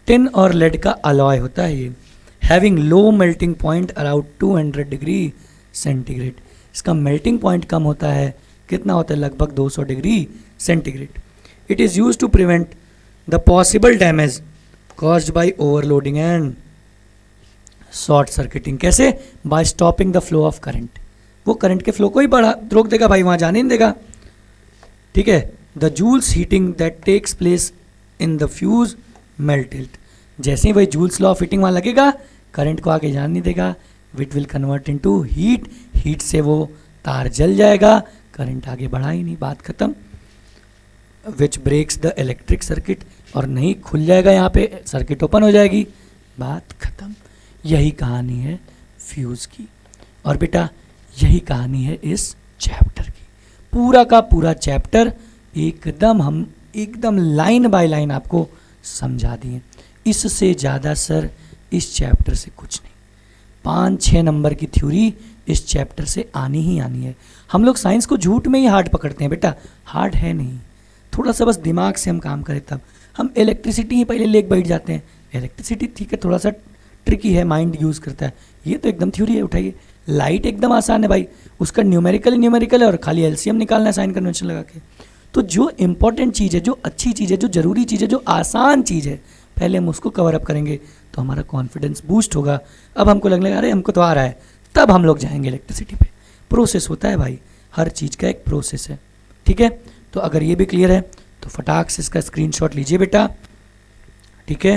Tin और लेड का अलॉय होता है ये, having low melting point around 200 degree centigrade. इसका मेल्टिंग पॉइंट कम होता है, कितना होता है, लगभग 200 degree centigrade. It is use to prevent the possible damage caused by overloading and short circuiting. कैसे, by stopping the flow of current. वो करंट के फ्लो को ही बढ़ा रोक देगा भाई, वहाँ जाने नहीं देगा। ठीक है, the Joule's heating that takes place in the fuse melt it. जैसे ही वही जूल्स लॉ ऑफ हीटिंग वहाँ लगेगा, करंट को आगे जाने नहीं देगा, it will convert into heat. Heat से वो तार जल जाएगा, करंट आगे बढ़ा ही नहीं, बात खत्म। Which breaks the electric circuit, और नहीं खुल जाएगा यहाँ पे, सर्किट ओपन हो जाएगी, बात खत्म। यही कहानी है फ्यूज़ की, और बेटा यही कहानी है इस चैप्टर की। पूरा का पूरा चैप्टर एकदम हम एकदम लाइन बाय लाइन आपको समझा दिए। इससे ज़्यादा सर इस चैप्टर से कुछ नहीं। 5-6 नंबर की थ्योरी इस चैप्टर से आनी ही आनी है। हम लोग साइंस को झूठ में ही हार्ड पकड़ते हैं बेटा, हार्ड है नहीं। थोड़ा सा बस दिमाग से हम काम करें तब। हम इलेक्ट्रिसिटी ही पहले लेके बैठ जाते हैं, इलेक्ट्रिसिटी ठीक है थोड़ा सा ट्रिकी है, माइंड यूज़ करता है, ये तो एकदम थ्योरी है। उठाइए, लाइट एकदम आसान है भाई, उसका न्यूमेरिकल है, और खाली एलसीएम निकालना है साइन कन्वेंशन लगा के। तो जो इंपॉर्टेंट चीज़ है, जो अच्छी चीज़ है, जो ज़रूरी चीज़ है, जो आसान चीज़ है, पहले हम उसको कवर अप करेंगे तो हमारा कॉन्फिडेंस बूस्ट होगा। अब हमको लगने लगा अरे हमको तो आ रहा है, तब हम लोग जाएंगे इलेक्ट्रिसिटी पे। प्रोसेस होता है भाई, हर चीज़ का एक प्रोसेस है। ठीक है, तो अगर ये भी क्लियर है तो फटाक से इसका स्क्रीनशॉट लीजिए बेटा। ठीक है,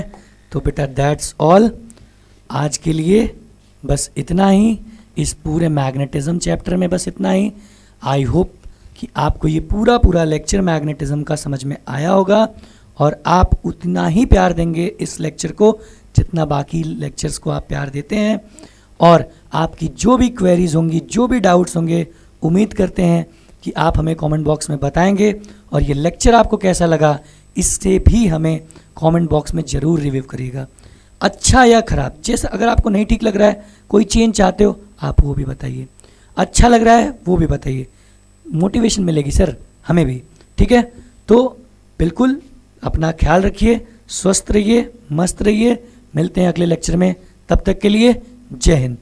तो बेटा दैट्स ऑल आज के लिए, बस इतना ही। इस पूरे मैग्नेटिज्म चैप्टर में बस इतना ही। आई होप कि आपको ये पूरा लेक्चर मैग्नेटिज्म का समझ में आया होगा, और आप उतना ही प्यार देंगे इस लेक्चर को जितना बाकी लेक्चर्स को आप प्यार देते हैं। और आपकी जो भी क्वेरीज होंगी, जो भी डाउट्स होंगे, उम्मीद करते हैं कि आप हमें कमेंट बॉक्स में बताएंगे। और ये लेक्चर आपको कैसा लगा, इससे भी हमें कमेंट बॉक्स में ज़रूर रिव्यू करिएगा, अच्छा या ख़राब। जैसे अगर आपको नहीं ठीक लग रहा है, कोई चेंज चाहते हो, आप वो भी बताइए। अच्छा लग रहा है वो भी बताइए, मोटिवेशन मिलेगी सर हमें भी। ठीक है, तो बिल्कुल अपना ख्याल रखिए, स्वस्थ रहिए, मस्त रहिए। मिलते हैं अगले लेक्चर में, तब तक के लिए जय हिंद।